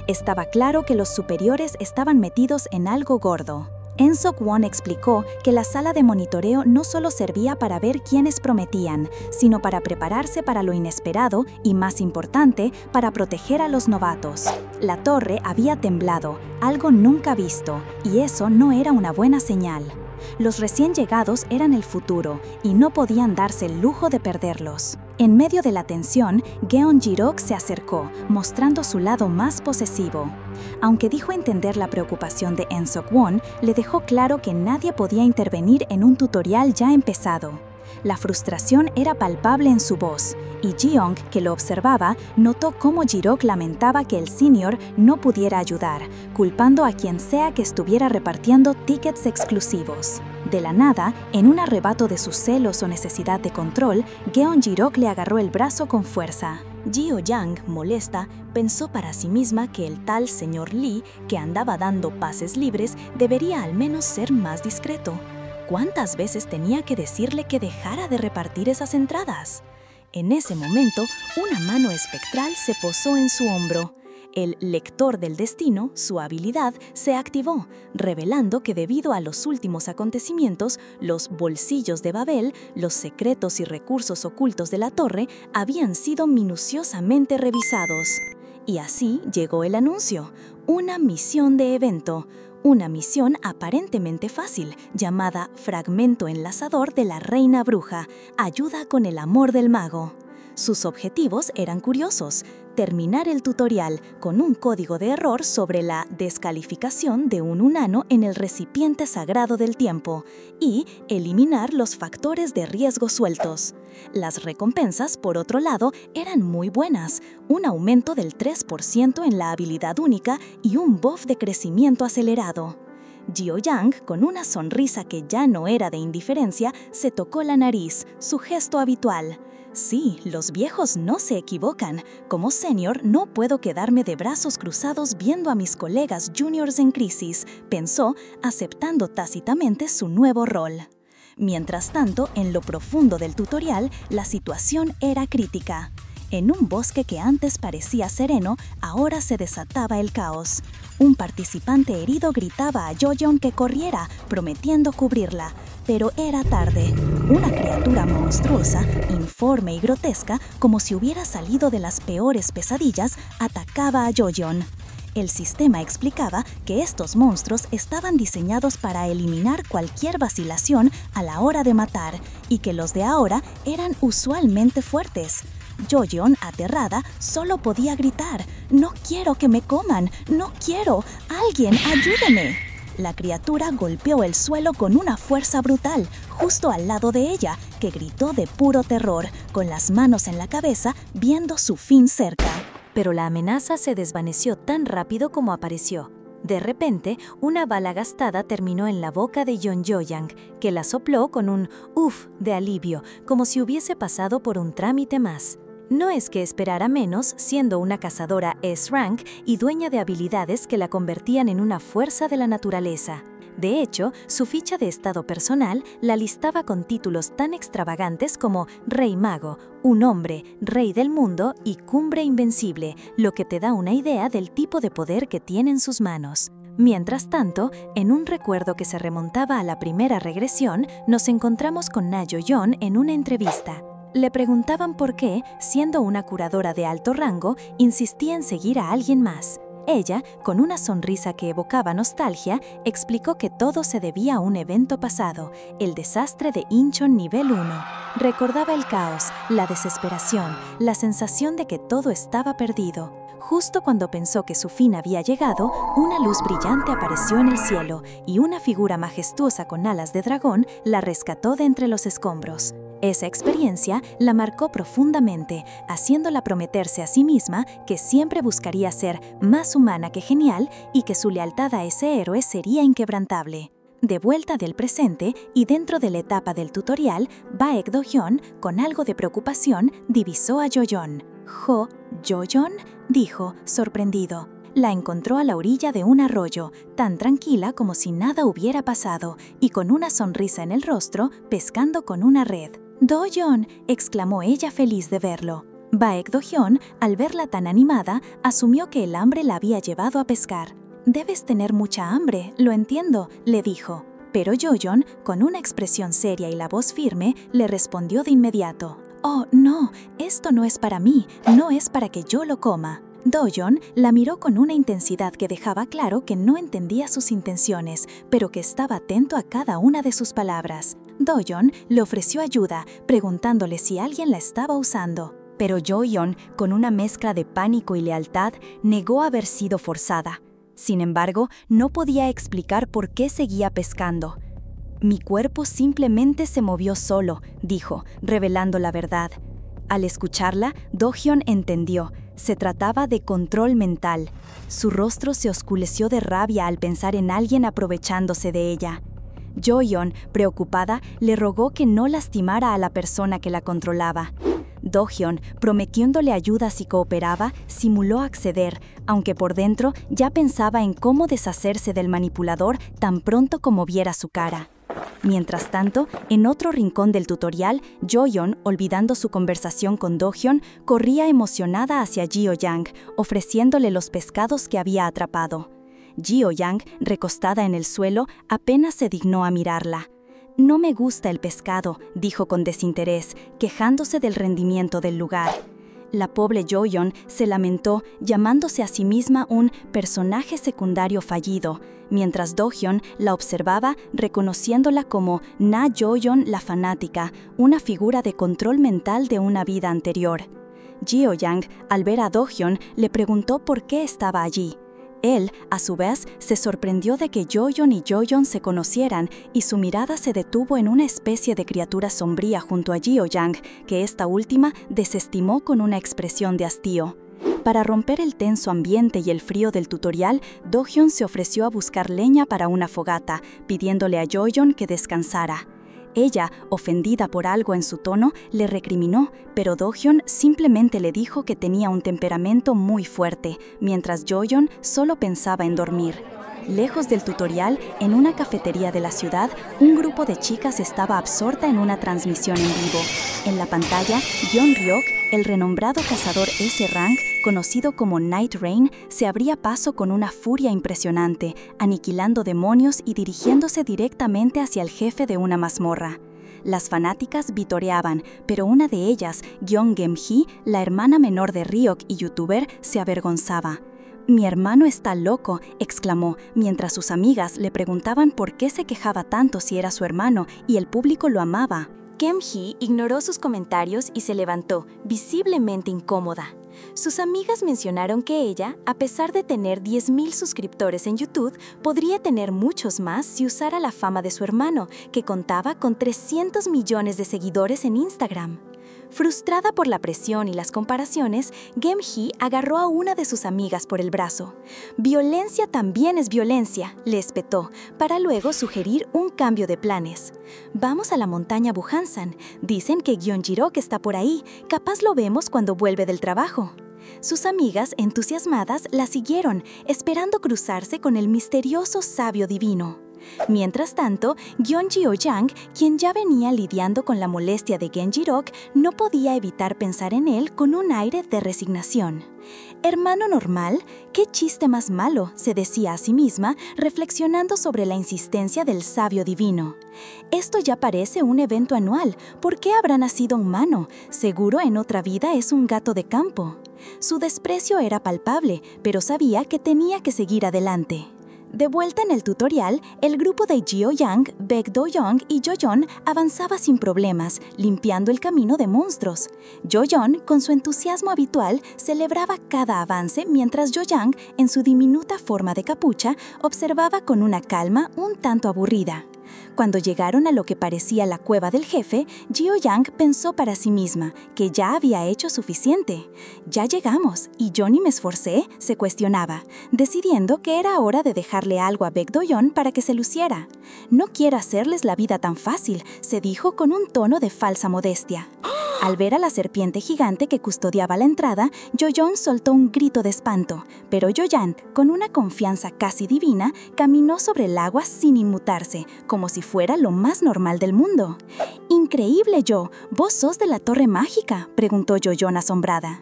Estaba claro que los superiores estaban metidos en algo gordo. En Sok-won explicó que la sala de monitoreo no solo servía para ver quiénes prometían, sino para prepararse para lo inesperado y, más importante, para proteger a los novatos. La torre había temblado, algo nunca visto, y eso no era una buena señal. Los recién llegados eran el futuro, y no podían darse el lujo de perderlos. En medio de la tensión, Geon Jirok se acercó, mostrando su lado más posesivo. Aunque dijo entender la preocupación de En Sok-won, le dejó claro que nadie podía intervenir en un tutorial ya empezado. La frustración era palpable en su voz, y Jeong, que lo observaba, notó cómo Jirok lamentaba que el senior no pudiera ayudar, culpando a quien sea que estuviera repartiendo tickets exclusivos. De la nada, en un arrebato de sus celos o necesidad de control, Geon Jirok le agarró el brazo con fuerza. Jio-yang, molesta, pensó para sí misma que el tal señor Lee, que andaba dando pases libres, debería al menos ser más discreto. ¿Cuántas veces tenía que decirle que dejara de repartir esas entradas? En ese momento, una mano espectral se posó en su hombro. El lector del destino, su habilidad, se activó, revelando que debido a los últimos acontecimientos, los bolsillos de Babel, los secretos y recursos ocultos de la torre, habían sido minuciosamente revisados. Y así llegó el anuncio, una misión de evento. Una misión aparentemente fácil, llamada Fragmento Enlazador de la Reina Bruja, ayuda con el amor del mago. Sus objetivos eran curiosos: terminar el tutorial con un código de error sobre la descalificación de un unano en el recipiente sagrado del tiempo y eliminar los factores de riesgo sueltos. Las recompensas, por otro lado, eran muy buenas: un aumento del 3% en la habilidad única y un buff de crecimiento acelerado. Jio-yang, con una sonrisa que ya no era de indiferencia, se tocó la nariz, su gesto habitual. Sí, los viejos no se equivocan. Como senior, no puedo quedarme de brazos cruzados viendo a mis colegas juniors en crisis, pensó, aceptando tácitamente su nuevo rol. Mientras tanto, en lo profundo del tutorial, la situación era crítica. En un bosque que antes parecía sereno, ahora se desataba el caos. Un participante herido gritaba a Jojeon que corriera, prometiendo cubrirla, pero era tarde. Una criatura monstruosa, informe y grotesca, como si hubiera salido de las peores pesadillas, atacaba a Jojeon. El sistema explicaba que estos monstruos estaban diseñados para eliminar cualquier vacilación a la hora de matar y que los de ahora eran usualmente fuertes. Jojeon, aterrada, solo podía gritar: «¡No quiero que me coman! ¡No quiero! ¡Alguien, ayúdeme!». La criatura golpeó el suelo con una fuerza brutal, justo al lado de ella, que gritó de puro terror, con las manos en la cabeza, viendo su fin cerca. Pero la amenaza se desvaneció tan rápido como apareció. De repente, una bala gastada terminó en la boca de Yeon Jo-young, que la sopló con un «uf» de alivio, como si hubiese pasado por un trámite más. No es que esperara menos, siendo una cazadora S-Rank y dueña de habilidades que la convertían en una fuerza de la naturaleza. De hecho, su ficha de estado personal la listaba con títulos tan extravagantes como Rey Mago, Un Hombre, Rey del Mundo y Cumbre Invencible, lo que te da una idea del tipo de poder que tiene en sus manos. Mientras tanto, en un recuerdo que se remontaba a la primera regresión, nos encontramos con Na Jo-yeon en una entrevista. Le preguntaban por qué, siendo una curadora de alto rango, insistía en seguir a alguien más. Ella, con una sonrisa que evocaba nostalgia, explicó que todo se debía a un evento pasado, el desastre de Incheon nivel 1. Recordaba el caos, la desesperación, la sensación de que todo estaba perdido. Justo cuando pensó que su fin había llegado, una luz brillante apareció en el cielo y una figura majestuosa con alas de dragón la rescató de entre los escombros. Esa experiencia la marcó profundamente, haciéndola prometerse a sí misma que siempre buscaría ser más humana que genial y que su lealtad a ese héroe sería inquebrantable. De vuelta del presente y dentro de la etapa del tutorial, Baek Do-hyun, con algo de preocupación, divisó a Jo-yeon. «¿Jo-yeon?», dijo, sorprendido. La encontró a la orilla de un arroyo, tan tranquila como si nada hubiera pasado, y con una sonrisa en el rostro, pescando con una red. «Do-yeon», exclamó ella feliz de verlo. Baek Do-hyun, al verla tan animada, asumió que el hambre la había llevado a pescar. «Debes tener mucha hambre, lo entiendo», le dijo. Pero Jo-yeon, con una expresión seria y la voz firme, le respondió de inmediato: «Oh, no, esto no es para mí, no es para que yo lo coma». Do-yeon la miró con una intensidad que dejaba claro que no entendía sus intenciones, pero que estaba atento a cada una de sus palabras. Do-yeon le ofreció ayuda, preguntándole si alguien la estaba usando. Pero Jo-yeon, con una mezcla de pánico y lealtad, negó haber sido forzada. Sin embargo, no podía explicar por qué seguía pescando. «Mi cuerpo simplemente se movió solo», dijo, revelando la verdad. Al escucharla, Do-hyun entendió. Se trataba de control mental. Su rostro se oscureció de rabia al pensar en alguien aprovechándose de ella. Jo-yeon, preocupada, le rogó que no lastimara a la persona que la controlaba. Do-hyun, prometiéndole ayuda si cooperaba, simuló acceder, aunque por dentro ya pensaba en cómo deshacerse del manipulador tan pronto como viera su cara. Mientras tanto, en otro rincón del tutorial, Jo-yeon, olvidando su conversación con Do-hyun, corría emocionada hacia Ji-oh-yang, ofreciéndole los pescados que había atrapado. Ji-oh-yang, recostada en el suelo, apenas se dignó a mirarla. «No me gusta el pescado», dijo con desinterés, quejándose del rendimiento del lugar. La pobre Jo-yeon se lamentó, llamándose a sí misma un personaje secundario fallido, mientras Do-hyun la observaba, reconociéndola como Na Jo-yeon la fanática, una figura de control mental de una vida anterior. Ji-oh-yang, al ver a Do-hyun, le preguntó por qué estaba allí. Él, a su vez, se sorprendió de que Jo-yeon y Jo-yeon se conocieran y su mirada se detuvo en una especie de criatura sombría junto a Ji-oh-yang, que esta última desestimó con una expresión de hastío. Para romper el tenso ambiente y el frío del tutorial, Do-hyun se ofreció a buscar leña para una fogata, pidiéndole a Jo-yeon que descansara. Ella, ofendida por algo en su tono, le recriminó, pero Do-hyun simplemente le dijo que tenía un temperamento muy fuerte, mientras Jo-yeon solo pensaba en dormir. Lejos del tutorial, en una cafetería de la ciudad, un grupo de chicas estaba absorta en una transmisión en vivo. En la pantalla, Yeon-ryok, el renombrado cazador S-Rank, conocido como Night Rain, se abría paso con una furia impresionante, aniquilando demonios y dirigiéndose directamente hacia el jefe de una mazmorra. Las fanáticas vitoreaban, pero una de ellas, Gyeong Gem-hee, la hermana menor de Ryok y youtuber, se avergonzaba. Mi hermano está loco, exclamó, mientras sus amigas le preguntaban por qué se quejaba tanto si era su hermano y el público lo amaba. Keum-hee ignoró sus comentarios y se levantó, visiblemente incómoda. Sus amigas mencionaron que ella, a pesar de tener 10.000 suscriptores en YouTube, podría tener muchos más si usara la fama de su hermano, que contaba con 300 millones de seguidores en Instagram. Frustrada por la presión y las comparaciones, Keum-hee agarró a una de sus amigas por el brazo. «Violencia también es violencia», le espetó, para luego sugerir un cambio de planes. «Vamos a la montaña Buhansan. Dicen que Gyeongjirok está por ahí. Capaz lo vemos cuando vuelve del trabajo». Sus amigas, entusiasmadas, la siguieron, esperando cruzarse con el misterioso sabio divino. Mientras tanto, Gyeongjiro-yang, quien ya venía lidiando con la molestia de Gyeongjirok, no podía evitar pensar en él con un aire de resignación. «Hermano normal, qué chiste más malo», se decía a sí misma, reflexionando sobre la insistencia del sabio divino. «Esto ya parece un evento anual. ¿Por qué habrá nacido humano? Seguro en otra vida es un gato de campo». Su desprecio era palpable, pero sabía que tenía que seguir adelante. De vuelta en el tutorial, el grupo de Jio-yang, Baek Do-young y Jo-yeon avanzaba sin problemas, limpiando el camino de monstruos. Jo-yeon, con su entusiasmo habitual, celebraba cada avance mientras Jo-yang, en su diminuta forma de capucha, observaba con una calma un tanto aburrida. Cuando llegaron a lo que parecía la cueva del jefe, Jio-yang pensó para sí misma que ya había hecho suficiente. «Ya llegamos, y yo ni me esforcé», se cuestionaba, decidiendo que era hora de dejarle algo a Baek Do-yeon para que se luciera. «No quiero hacerles la vida tan fácil», se dijo con un tono de falsa modestia. Al ver a la serpiente gigante que custodiaba la entrada, Jo-yeon soltó un grito de espanto, pero Jo-yang, con una confianza casi divina, caminó sobre el agua sin inmutarse, como si fuera lo más normal del mundo. «Increíble, Jo, ¿vos sos de la torre mágica?», preguntó Jo-yeon asombrada.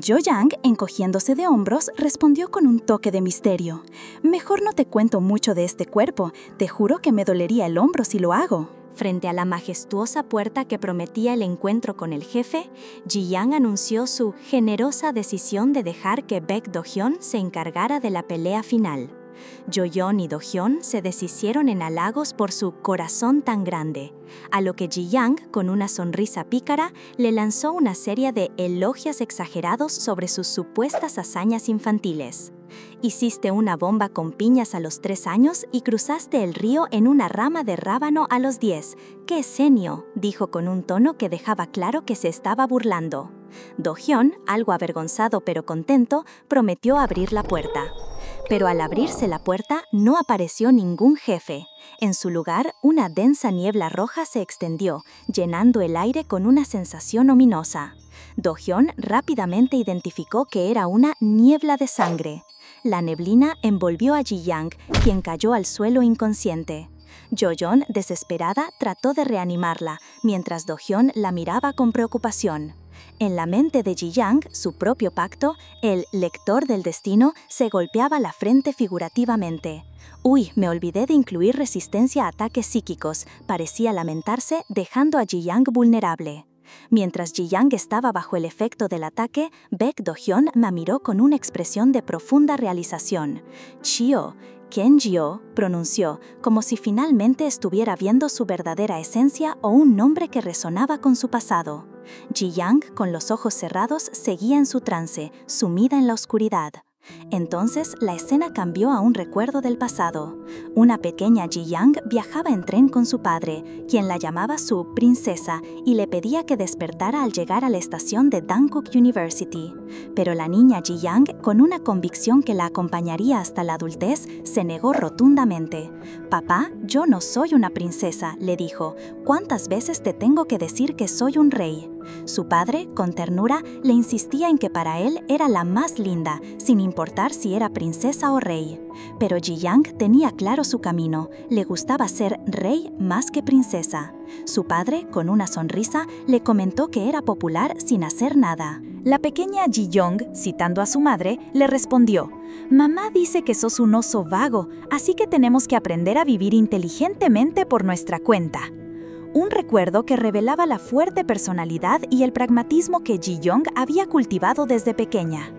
Jo-yang, encogiéndose de hombros, respondió con un toque de misterio. «Mejor no te cuento mucho de este cuerpo, te juro que me dolería el hombro si lo hago». Frente a la majestuosa puerta que prometía el encuentro con el jefe, Ji-yang anunció su generosa decisión de dejar que Baek Do-hyun se encargara de la pelea final. Jo-yeon y Do-hyun se deshicieron en halagos por su corazón tan grande, a lo que Ji-yang, con una sonrisa pícara, le lanzó una serie de elogios exagerados sobre sus supuestas hazañas infantiles. «Hiciste una bomba con piñas a los 3 años y cruzaste el río en una rama de rábano a los 10. ¡Qué senio!», dijo con un tono que dejaba claro que se estaba burlando. Do-hyun, algo avergonzado pero contento, prometió abrir la puerta. Pero al abrirse la puerta no apareció ningún jefe. En su lugar, una densa niebla roja se extendió, llenando el aire con una sensación ominosa. Do-hyun rápidamente identificó que era una niebla de sangre. La neblina envolvió a Ji-yang, quien cayó al suelo inconsciente. Jo-yeon, desesperada, trató de reanimarla, mientras Do-hyun la miraba con preocupación. En la mente de Ji-yang, su propio pacto, el lector del destino, se golpeaba la frente figurativamente. «Uy, me olvidé de incluir resistencia a ataques psíquicos», parecía lamentarse, dejando a Ji-yang vulnerable. Mientras Ji-yang estaba bajo el efecto del ataque, Baek Do-hyun la miró con una expresión de profunda realización. «Chio, Kenjio», pronunció, como si finalmente estuviera viendo su verdadera esencia o un nombre que resonaba con su pasado. Ji-yang, con los ojos cerrados, seguía en su trance, sumida en la oscuridad. Entonces, la escena cambió a un recuerdo del pasado. Una pequeña Ji-yang viajaba en tren con su padre, quien la llamaba su princesa y le pedía que despertara al llegar a la estación de Dankook University. Pero la niña Ji-yang, con una convicción que la acompañaría hasta la adultez, se negó rotundamente. «Papá, yo no soy una princesa», le dijo. «¿Cuántas veces te tengo que decir que soy un rey?». Su padre, con ternura, le insistía en que para él era la más linda, sin importar si era princesa o rey. Pero Ji-yang tenía claro su camino, le gustaba ser rey más que princesa. Su padre, con una sonrisa, le comentó que era popular sin hacer nada. La pequeña Ji-young, citando a su madre, le respondió: «Mamá dice que sos un oso vago, así que tenemos que aprender a vivir inteligentemente por nuestra cuenta». Un recuerdo que revelaba la fuerte personalidad y el pragmatismo que Ji-young había cultivado desde pequeña.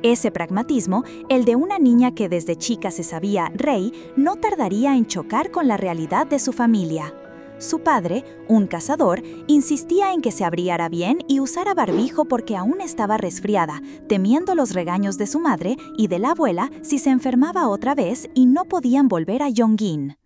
Ese pragmatismo, el de una niña que desde chica se sabía rey, no tardaría en chocar con la realidad de su familia. Su padre, un cazador, insistía en que se abriera bien y usara barbijo porque aún estaba resfriada, temiendo los regaños de su madre y de la abuela si se enfermaba otra vez y no podían volver a Yongin.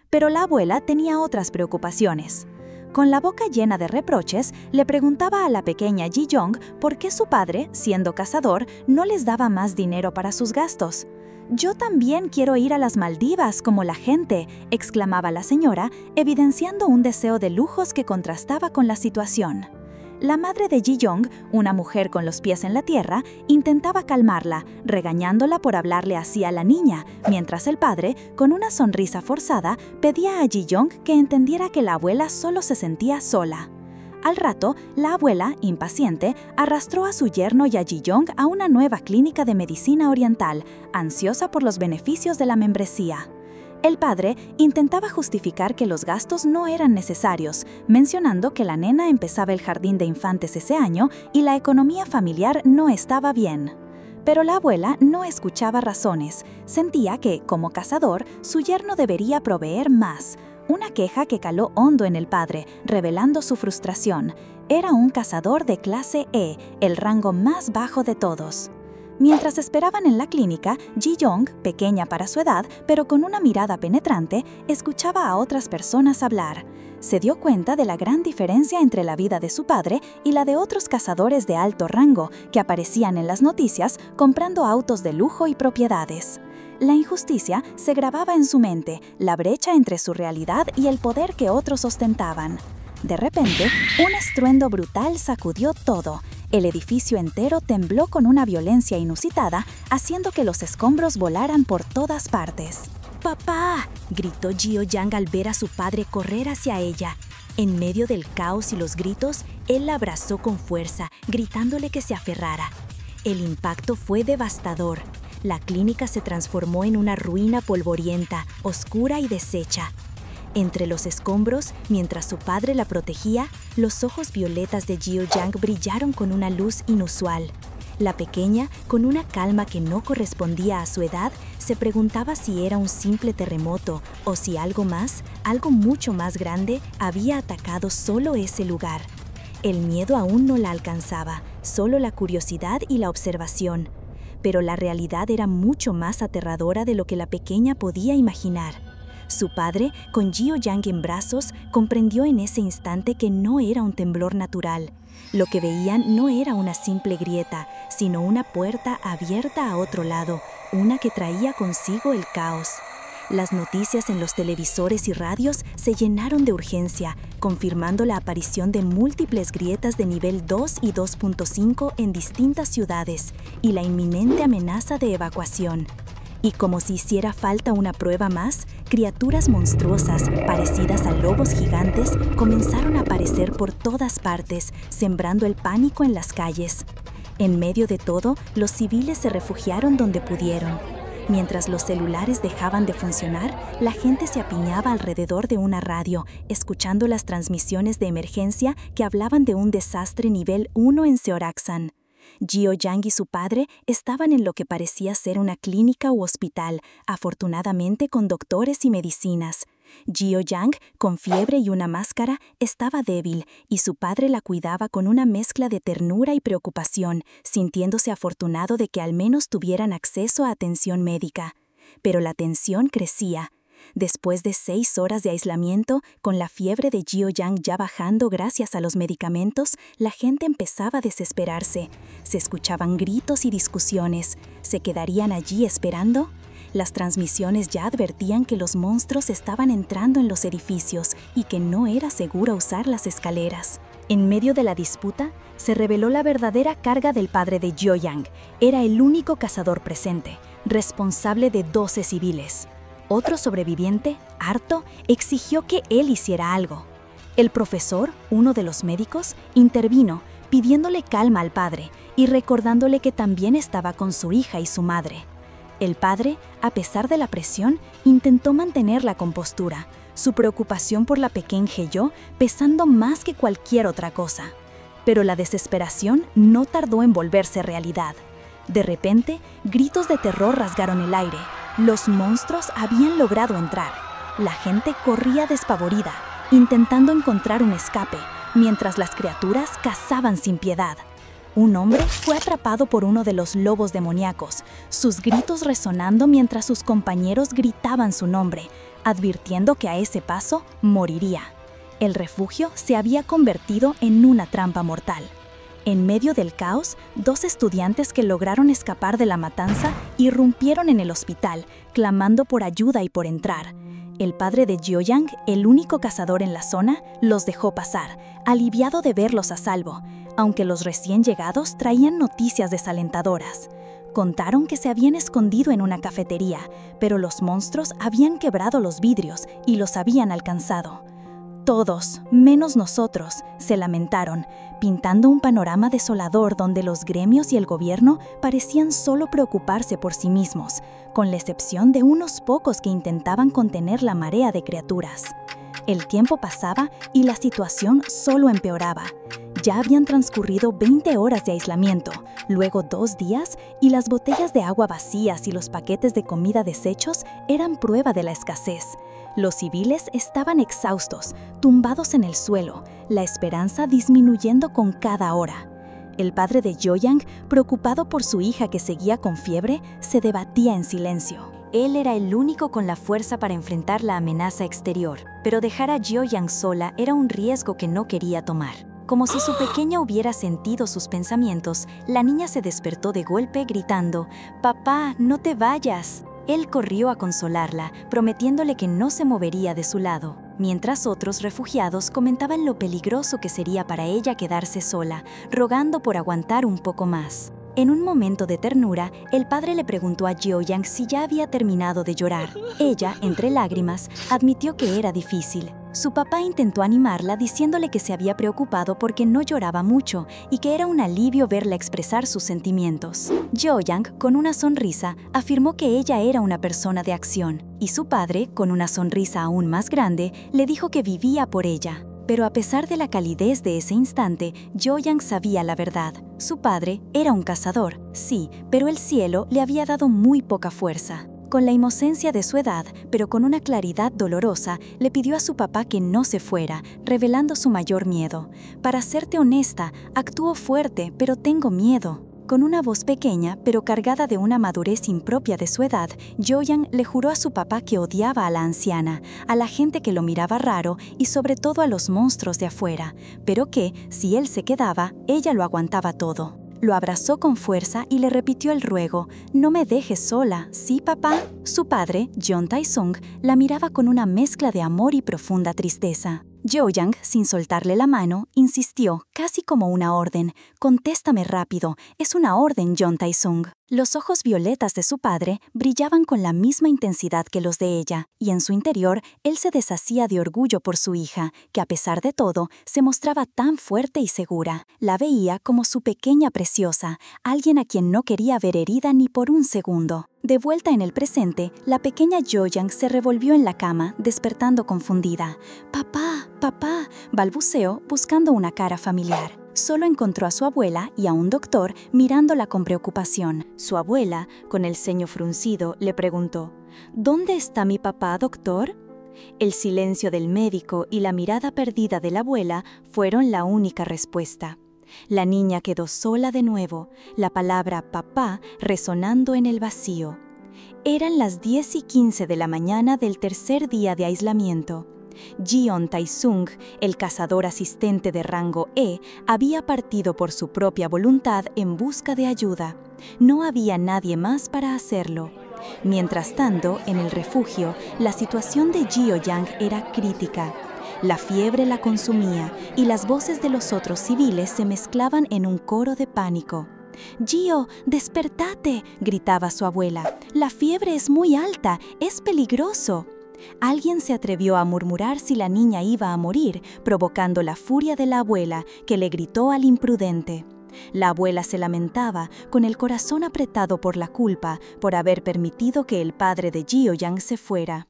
Pero la abuela tenía otras preocupaciones. Con la boca llena de reproches, le preguntaba a la pequeña Ji-young por qué su padre, siendo cazador, no les daba más dinero para sus gastos. «Yo también quiero ir a las Maldivas como la gente», exclamaba la señora, evidenciando un deseo de lujos que contrastaba con la situación. La madre de Ji-young, una mujer con los pies en la tierra, intentaba calmarla, regañándola por hablarle así a la niña, mientras el padre, con una sonrisa forzada, pedía a Ji-young que entendiera que la abuela solo se sentía sola. Al rato, la abuela, impaciente, arrastró a su yerno y a Ji-young a una nueva clínica de medicina oriental, ansiosa por los beneficios de la membresía. El padre intentaba justificar que los gastos no eran necesarios, mencionando que la nena empezaba el jardín de infantes ese año y la economía familiar no estaba bien. Pero la abuela no escuchaba razones, sentía que, como cazador, su yerno debería proveer más. Una queja que caló hondo en el padre, revelando su frustración. Era un cazador de clase E, el rango más bajo de todos. Mientras esperaban en la clínica, Ji-young, pequeña para su edad, pero con una mirada penetrante, escuchaba a otras personas hablar. Se dio cuenta de la gran diferencia entre la vida de su padre y la de otros cazadores de alto rango que aparecían en las noticias comprando autos de lujo y propiedades. La injusticia se grababa en su mente, la brecha entre su realidad y el poder que otros ostentaban. De repente, un estruendo brutal sacudió todo. El edificio entero tembló con una violencia inusitada, haciendo que los escombros volaran por todas partes. ¡Papá!, gritó Ji-young al ver a su padre correr hacia ella. En medio del caos y los gritos, él la abrazó con fuerza, gritándole que se aferrara. El impacto fue devastador. La clínica se transformó en una ruina polvorienta, oscura y deshecha. Entre los escombros, mientras su padre la protegía, los ojos violetas de Ji-young brillaron con una luz inusual. La pequeña, con una calma que no correspondía a su edad, se preguntaba si era un simple terremoto o si algo más, algo mucho más grande, había atacado solo ese lugar. El miedo aún no la alcanzaba, solo la curiosidad y la observación. Pero la realidad era mucho más aterradora de lo que la pequeña podía imaginar. Su padre, con Ji-young en brazos, comprendió en ese instante que no era un temblor natural. Lo que veían no era una simple grieta, sino una puerta abierta a otro lado, una que traía consigo el caos. Las noticias en los televisores y radios se llenaron de urgencia, confirmando la aparición de múltiples grietas de nivel 2 y 2.5 en distintas ciudades y la inminente amenaza de evacuación. Y como si hiciera falta una prueba más, criaturas monstruosas, parecidas a lobos gigantes, comenzaron a aparecer por todas partes, sembrando el pánico en las calles. En medio de todo, los civiles se refugiaron donde pudieron. Mientras los celulares dejaban de funcionar, la gente se apiñaba alrededor de una radio, escuchando las transmisiones de emergencia que hablaban de un desastre nivel 1 en Seoraksan. Ji-young y su padre estaban en lo que parecía ser una clínica u hospital, afortunadamente con doctores y medicinas. Ji-young, con fiebre y una máscara, estaba débil y su padre la cuidaba con una mezcla de ternura y preocupación, sintiéndose afortunado de que al menos tuvieran acceso a atención médica. Pero la tensión crecía. Después de 6 horas de aislamiento, con la fiebre de Ji-young ya bajando gracias a los medicamentos, la gente empezaba a desesperarse. Se escuchaban gritos y discusiones. ¿Se quedarían allí esperando? Las transmisiones ya advertían que los monstruos estaban entrando en los edificios y que no era seguro usar las escaleras. En medio de la disputa, se reveló la verdadera carga del padre de Ji-young. Era el único cazador presente, responsable de 12 civiles. Otro sobreviviente, harto, exigió que él hiciera algo. El profesor, uno de los médicos, intervino, pidiéndole calma al padre y recordándole que también estaba con su hija y su madre. El padre, a pesar de la presión, intentó mantener la compostura, su preocupación por la pequeña Hye-yo pesando más que cualquier otra cosa. Pero la desesperación no tardó en volverse realidad. De repente, gritos de terror rasgaron el aire. Los monstruos habían logrado entrar. La gente corría despavorida, intentando encontrar un escape, mientras las criaturas cazaban sin piedad. Un hombre fue atrapado por uno de los lobos demoníacos, sus gritos resonando mientras sus compañeros gritaban su nombre, advirtiendo que a ese paso moriría. El refugio se había convertido en una trampa mortal. En medio del caos, 2 estudiantes que lograron escapar de la matanza irrumpieron en el hospital, clamando por ayuda y por entrar. El padre de Jiao-yang, el único cazador en la zona, los dejó pasar, aliviado de verlos a salvo, aunque los recién llegados traían noticias desalentadoras. Contaron que se habían escondido en una cafetería, pero los monstruos habían quebrado los vidrios y los habían alcanzado. Todos, menos nosotros, se lamentaron, pintando un panorama desolador donde los gremios y el gobierno parecían solo preocuparse por sí mismos, con la excepción de unos pocos que intentaban contener la marea de criaturas. El tiempo pasaba y la situación solo empeoraba. Ya habían transcurrido 20 horas de aislamiento, luego 2 días, y las botellas de agua vacías y los paquetes de comida deshechos eran prueba de la escasez. Los civiles estaban exhaustos, tumbados en el suelo, la esperanza disminuyendo con cada hora. El padre de Jiao-yang, preocupado por su hija que seguía con fiebre, se debatía en silencio. Él era el único con la fuerza para enfrentar la amenaza exterior, pero dejar a Jiao-yang sola era un riesgo que no quería tomar. Como si su pequeña hubiera sentido sus pensamientos, la niña se despertó de golpe gritando: «¡Papá, no te vayas!». Él corrió a consolarla, prometiéndole que no se movería de su lado, mientras otros refugiados comentaban lo peligroso que sería para ella quedarse sola, rogando por aguantar un poco más. En un momento de ternura, el padre le preguntó a Jiao-yang si ya había terminado de llorar. Ella, entre lágrimas, admitió que era difícil. Su papá intentó animarla diciéndole que se había preocupado porque no lloraba mucho y que era un alivio verla expresar sus sentimientos. Jiao-yang, con una sonrisa, afirmó que ella era una persona de acción, y su padre, con una sonrisa aún más grande, le dijo que vivía por ella. Pero a pesar de la calidez de ese instante, Jiao-yang sabía la verdad. Su padre era un cazador, sí, pero el cielo le había dado muy poca fuerza. Con la inocencia de su edad, pero con una claridad dolorosa, le pidió a su papá que no se fuera, revelando su mayor miedo. «Para serte honesta, actúo fuerte, pero tengo miedo». Con una voz pequeña, pero cargada de una madurez impropia de su edad, Jiao-yang le juró a su papá que odiaba a la anciana, a la gente que lo miraba raro y sobre todo a los monstruos de afuera, pero que, si él se quedaba, ella lo aguantaba todo. Lo abrazó con fuerza y le repitió el ruego: «No me dejes sola, ¿sí, papá?». Su padre, Jeon Tae-sung, la miraba con una mezcla de amor y profunda tristeza. Jiao-yang, sin soltarle la mano, insistió, casi como una orden: «Contéstame rápido, es una orden, Jeon Tae-sung». Los ojos violetas de su padre brillaban con la misma intensidad que los de ella, y en su interior él se deshacía de orgullo por su hija, que a pesar de todo, se mostraba tan fuerte y segura. La veía como su pequeña preciosa, alguien a quien no quería ver herida ni por un segundo. De vuelta en el presente, la pequeña Jiao-yang se revolvió en la cama, despertando confundida. «Papá, papá», balbuceó buscando una cara familiar. Solo encontró a su abuela y a un doctor mirándola con preocupación. Su abuela, con el ceño fruncido, le preguntó: «¿Dónde está mi papá, doctor?». El silencio del médico y la mirada perdida de la abuela fueron la única respuesta. La niña quedó sola de nuevo, la palabra «papá» resonando en el vacío. Eran las 10:15 de la mañana del tercer día de aislamiento. Jeon Tae-sung, el cazador asistente de rango E, había partido por su propia voluntad en busca de ayuda. No había nadie más para hacerlo. Mientras tanto, en el refugio, la situación de Jiao-yang era crítica. La fiebre la consumía y las voces de los otros civiles se mezclaban en un coro de pánico. «Jio, despertate», gritaba su abuela. «La fiebre es muy alta, es peligroso». Alguien se atrevió a murmurar si la niña iba a morir, provocando la furia de la abuela, que le gritó al imprudente. La abuela se lamentaba, con el corazón apretado por la culpa, por haber permitido que el padre de Jiao-yang se fuera.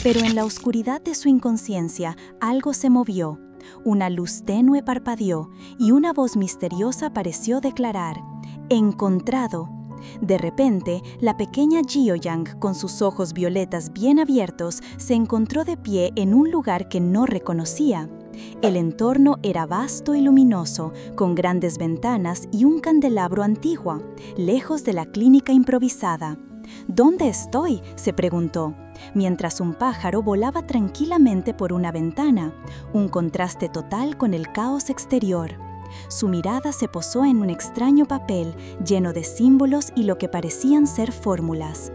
Pero en la oscuridad de su inconsciencia, algo se movió. Una luz tenue parpadeó, y una voz misteriosa pareció declarar: «Encontrado». De repente, la pequeña Jiyoyang, con sus ojos violetas bien abiertos, se encontró de pie en un lugar que no reconocía. El entorno era vasto y luminoso, con grandes ventanas y un candelabro antiguo, lejos de la clínica improvisada. ¿Dónde estoy?, se preguntó, mientras un pájaro volaba tranquilamente por una ventana, un contraste total con el caos exterior. Su mirada se posó en un extraño papel lleno de símbolos y lo que parecían ser fórmulas.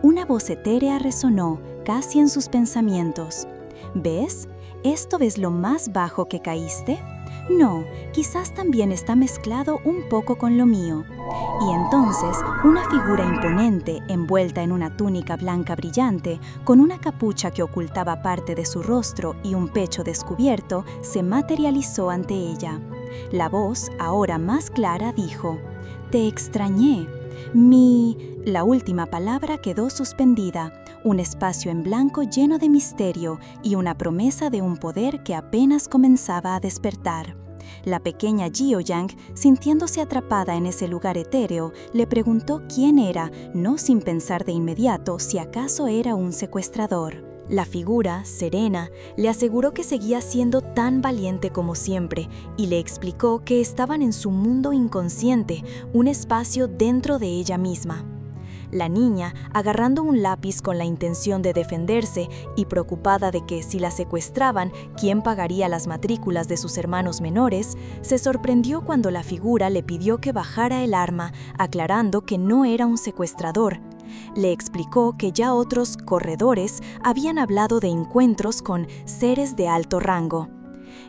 Una voz etérea resonó, casi en sus pensamientos. ¿Ves? ¿Esto es lo más bajo que caíste? No, quizás también está mezclado un poco con lo mío. Y entonces, una figura imponente, envuelta en una túnica blanca brillante, con una capucha que ocultaba parte de su rostro y un pecho descubierto, se materializó ante ella. La voz, ahora más clara, dijo: «Te extrañé. La última palabra quedó suspendida, un espacio en blanco lleno de misterio y una promesa de un poder que apenas comenzaba a despertar. La pequeña Jiyoyang, sintiéndose atrapada en ese lugar etéreo, le preguntó quién era, no sin pensar de inmediato si acaso era un secuestrador. La figura, serena, le aseguró que seguía siendo tan valiente como siempre y le explicó que estaban en su mundo inconsciente, un espacio dentro de ella misma. La niña, agarrando un lápiz con la intención de defenderse y preocupada de que si la secuestraban, ¿quién pagaría las matrículas de sus hermanos menores?, se sorprendió cuando la figura le pidió que bajara el arma, aclarando que no era un secuestrador. Le explicó que ya otros corredores habían hablado de encuentros con seres de alto rango.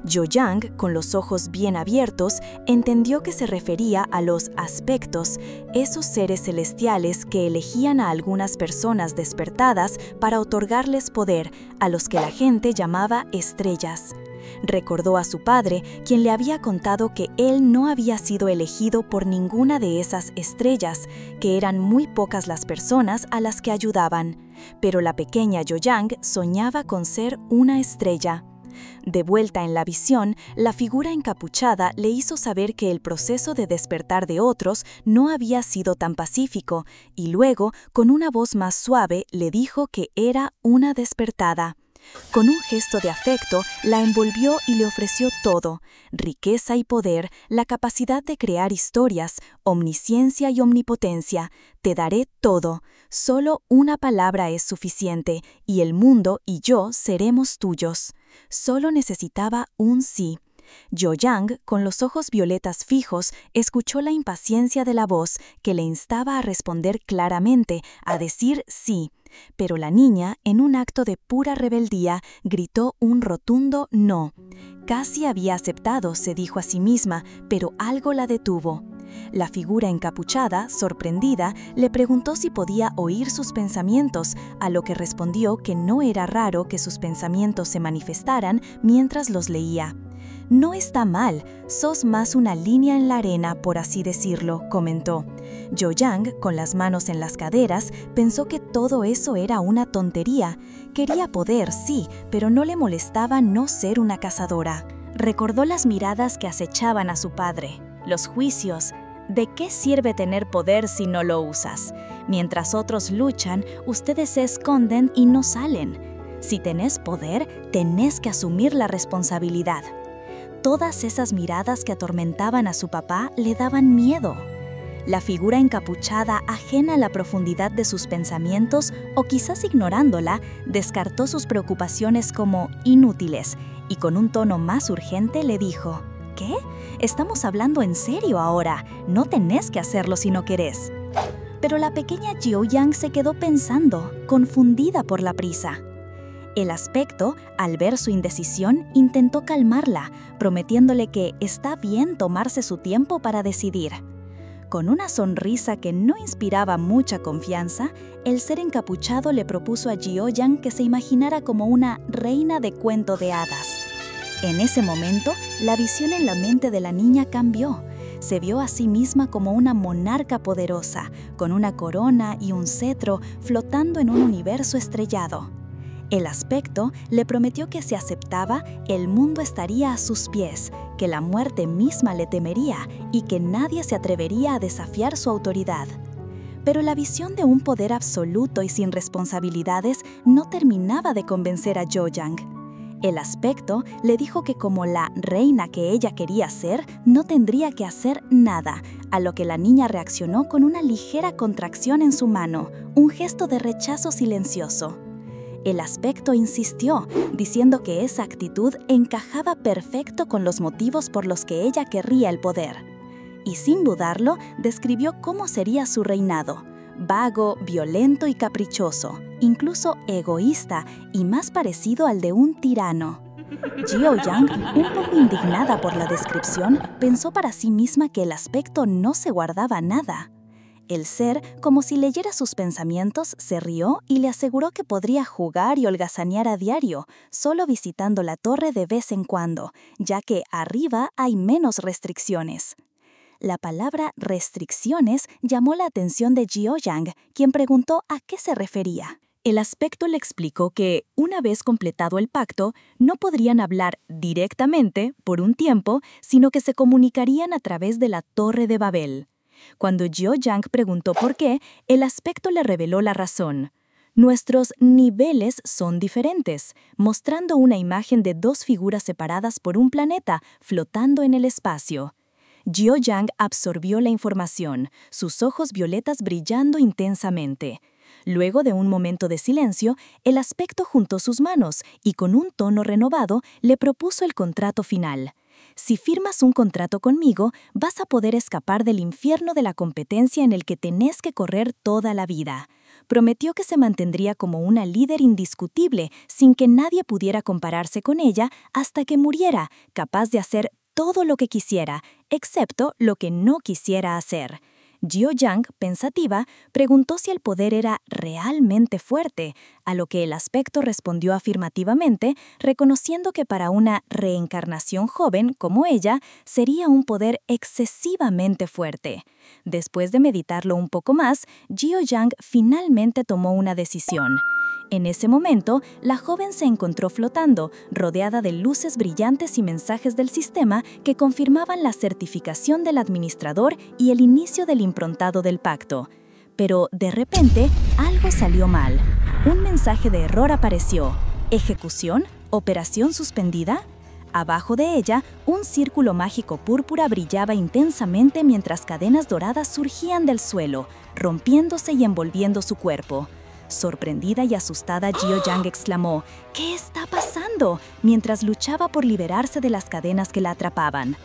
Jiyoyang, con los ojos bien abiertos, entendió que se refería a los aspectos, esos seres celestiales que elegían a algunas personas despertadas para otorgarles poder, a los que la gente llamaba estrellas. Recordó a su padre, quien le había contado que él no había sido elegido por ninguna de esas estrellas, que eran muy pocas las personas a las que ayudaban, pero la pequeña Jiyoyang soñaba con ser una estrella. De vuelta en la visión, la figura encapuchada le hizo saber que el proceso de despertar de otros no había sido tan pacífico, y luego, con una voz más suave, le dijo que era una despertada. Con un gesto de afecto, la envolvió y le ofreció todo: riqueza y poder, la capacidad de crear historias, omnisciencia y omnipotencia. Te daré todo. Solo una palabra es suficiente, y el mundo y yo seremos tuyos. Solo necesitaba un sí. Jiyoyang, con los ojos violetas fijos, escuchó la impaciencia de la voz que le instaba a responder claramente, a decir sí. Pero la niña, en un acto de pura rebeldía, gritó un rotundo no. Casi había aceptado, se dijo a sí misma, pero algo la detuvo. La figura encapuchada, sorprendida, le preguntó si podía oír sus pensamientos, a lo que respondió que no era raro que sus pensamientos se manifestaran mientras los leía. «No está mal, sos más una línea en la arena, por así decirlo», comentó. Jiyoyang, con las manos en las caderas, pensó que todo eso era una tontería. Quería poder, sí, pero no le molestaba no ser una cazadora. Recordó las miradas que acechaban a su padre, los juicios. ¿De qué sirve tener poder si no lo usas? Mientras otros luchan, ustedes se esconden y no salen. Si tenés poder, tenés que asumir la responsabilidad. Todas esas miradas que atormentaban a su papá le daban miedo. La figura encapuchada, ajena a la profundidad de sus pensamientos o quizás ignorándola, descartó sus preocupaciones como inútiles y con un tono más urgente le dijo: «¿Qué? Estamos hablando en serio ahora. No tenés que hacerlo si no querés». Pero la pequeña Jiyoyang se quedó pensando, confundida por la prisa. El aspecto, al ver su indecisión, intentó calmarla, prometiéndole que está bien tomarse su tiempo para decidir. Con una sonrisa que no inspiraba mucha confianza, el ser encapuchado le propuso a Jiyoyang que se imaginara como una reina de cuento de hadas. En ese momento, la visión en la mente de la niña cambió. Se vio a sí misma como una monarca poderosa, con una corona y un cetro flotando en un universo estrellado. El aspecto le prometió que si aceptaba, el mundo estaría a sus pies, que la muerte misma le temería y que nadie se atrevería a desafiar su autoridad. pero la visión de un poder absoluto y sin responsabilidades no terminaba de convencer a Jo-young. El aspecto le dijo que como la reina que ella quería ser, no tendría que hacer nada, a lo que la niña reaccionó con una ligera contracción en su mano, un gesto de rechazo silencioso. El aspecto insistió, diciendo que esa actitud encajaba perfecto con los motivos por los que ella querría el poder. Y sin dudarlo, describió cómo sería su reinado: vago, violento y caprichoso, incluso egoísta y más parecido al de un tirano. Jo-young, un poco indignada por la descripción, pensó para sí misma que el aspecto no se guardaba nada. El ser, como si leyera sus pensamientos, se rió y le aseguró que podría jugar y holgazanear a diario, solo visitando la torre de vez en cuando, ya que arriba hay menos restricciones. La palabra restricciones llamó la atención de Jo-young, quien preguntó a qué se refería. El aspecto le explicó que, una vez completado el pacto, no podrían hablar directamente por un tiempo, sino que se comunicarían a través de la Torre de Babel. Cuando Jo-young preguntó por qué, el aspecto le reveló la razón. Nuestros niveles son diferentes, mostrando una imagen de dos figuras separadas por un planeta flotando en el espacio. Jo-young absorbió la información, sus ojos violetas brillando intensamente. Luego de un momento de silencio, el aspecto juntó sus manos y con un tono renovado le propuso el contrato final. Si firmas un contrato conmigo, vas a poder escapar del infierno de la competencia en el que tenés que correr toda la vida. Prometió que se mantendría como una líder indiscutible, sin que nadie pudiera compararse con ella hasta que muriera, capaz de hacer todo lo que quisiera, excepto lo que no quisiera hacer. Jo-young, pensativa, preguntó si el poder era realmente fuerte, a lo que el aspecto respondió afirmativamente, reconociendo que para una reencarnación joven como ella, sería un poder excesivamente fuerte. Después de meditarlo un poco más, Jo-young finalmente tomó una decisión. En ese momento, la joven se encontró flotando, rodeada de luces brillantes y mensajes del sistema que confirmaban la certificación del administrador y el inicio del improntado del pacto. Pero, de repente, algo salió mal. Un mensaje de error apareció. ¿Ejecución? ¿Operación suspendida? Abajo de ella, un círculo mágico púrpura brillaba intensamente mientras cadenas doradas surgían del suelo, rompiéndose y envolviendo su cuerpo. Sorprendida y asustada, Jo-young exclamó, ¿qué está pasando?, mientras luchaba por liberarse de las cadenas que la atrapaban.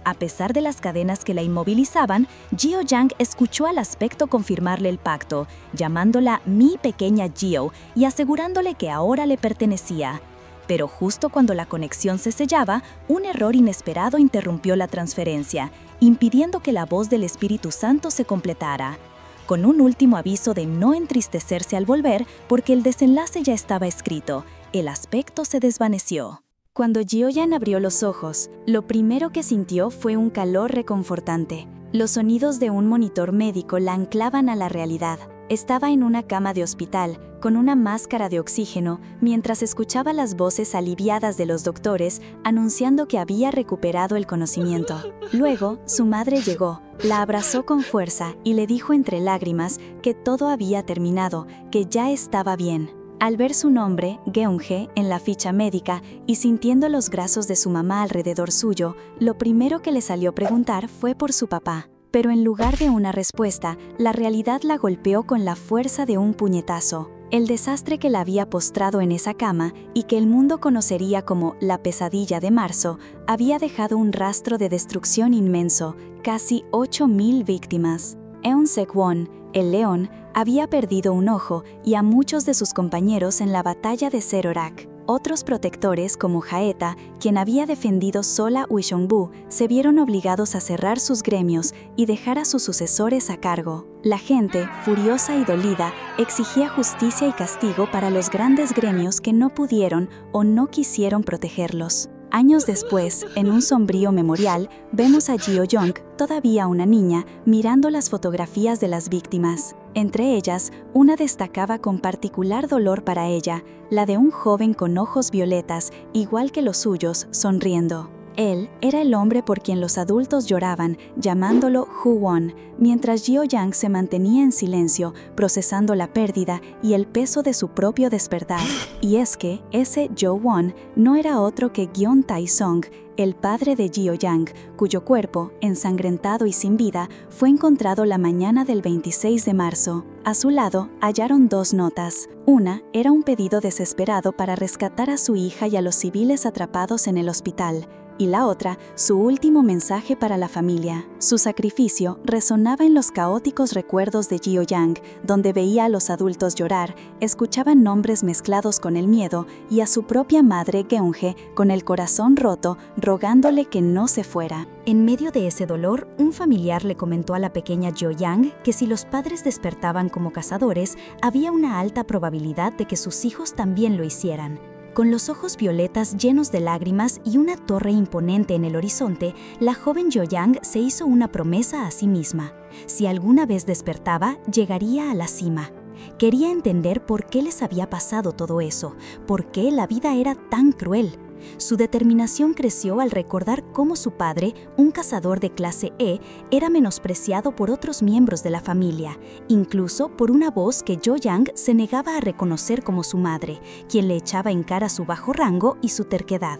A pesar de las cadenas que la inmovilizaban, Jo-young escuchó al aspecto confirmarle el pacto, llamándola mi pequeña Gio y asegurándole que ahora le pertenecía. Pero justo cuando la conexión se sellaba, un error inesperado interrumpió la transferencia, impidiendo que la voz del Espíritu Santo se completara. Con un último aviso de no entristecerse al volver, porque el desenlace ya estaba escrito, el aspecto se desvaneció. Cuando Jo-young abrió los ojos, lo primero que sintió fue un calor reconfortante. Los sonidos de un monitor médico la anclaban a la realidad. Estaba en una cama de hospital, con una máscara de oxígeno, mientras escuchaba las voces aliviadas de los doctores anunciando que había recuperado el conocimiento. Luego, su madre llegó, la abrazó con fuerza y le dijo entre lágrimas que todo había terminado, que ya estaba bien. Al ver su nombre, Geun-hye, en la ficha médica y sintiendo los brazos de su mamá alrededor suyo, lo primero que le salió preguntar fue por su papá. Pero en lugar de una respuesta, la realidad la golpeó con la fuerza de un puñetazo. El desastre que la había postrado en esa cama y que el mundo conocería como la pesadilla de marzo, había dejado un rastro de destrucción inmenso, casi 8.000 víctimas. Eun Sek-won, el león, había perdido un ojo y a muchos de sus compañeros en la batalla de Serorak. Otros protectores, como Jaeta, quien había defendido sola Uiseongbu, se vieron obligados a cerrar sus gremios y dejar a sus sucesores a cargo. La gente, furiosa y dolida, exigía justicia y castigo para los grandes gremios que no pudieron o no quisieron protegerlos. Años después, en un sombrío memorial, vemos a Jo-young, todavía una niña, mirando las fotografías de las víctimas. Entre ellas, una destacaba con particular dolor para ella, la de un joven con ojos violetas, igual que los suyos, sonriendo. Él era el hombre por quien los adultos lloraban, llamándolo Ju-won, mientras Gio-yang se mantenía en silencio, procesando la pérdida y el peso de su propio despertar. Y es que ese Jo-won no era otro que Gyeon Tae-song, el padre de Gio-yang, cuyo cuerpo, ensangrentado y sin vida, fue encontrado la mañana del 26 de marzo. A su lado hallaron 2 notas. Una era un pedido desesperado para rescatar a su hija y a los civiles atrapados en el hospital, y la otra, su último mensaje para la familia. Su sacrificio resonaba en los caóticos recuerdos de Gio-yang, donde veía a los adultos llorar, escuchaba nombres mezclados con el miedo y a su propia madre Geunge con el corazón roto, rogándole que no se fuera. En medio de ese dolor, un familiar le comentó a la pequeña Jo-yang que si los padres despertaban como cazadores, había una alta probabilidad de que sus hijos también lo hicieran. Con los ojos violetas llenos de lágrimas y una torre imponente en el horizonte, la joven Jo-yang se hizo una promesa a sí misma. Si alguna vez despertaba, llegaría a la cima. Quería entender por qué les había pasado todo eso, por qué la vida era tan cruel. Su determinación creció al recordar cómo su padre, un cazador de clase E, era menospreciado por otros miembros de la familia, incluso por una voz que Jo-yang se negaba a reconocer como su madre, quien le echaba en cara su bajo rango y su terquedad.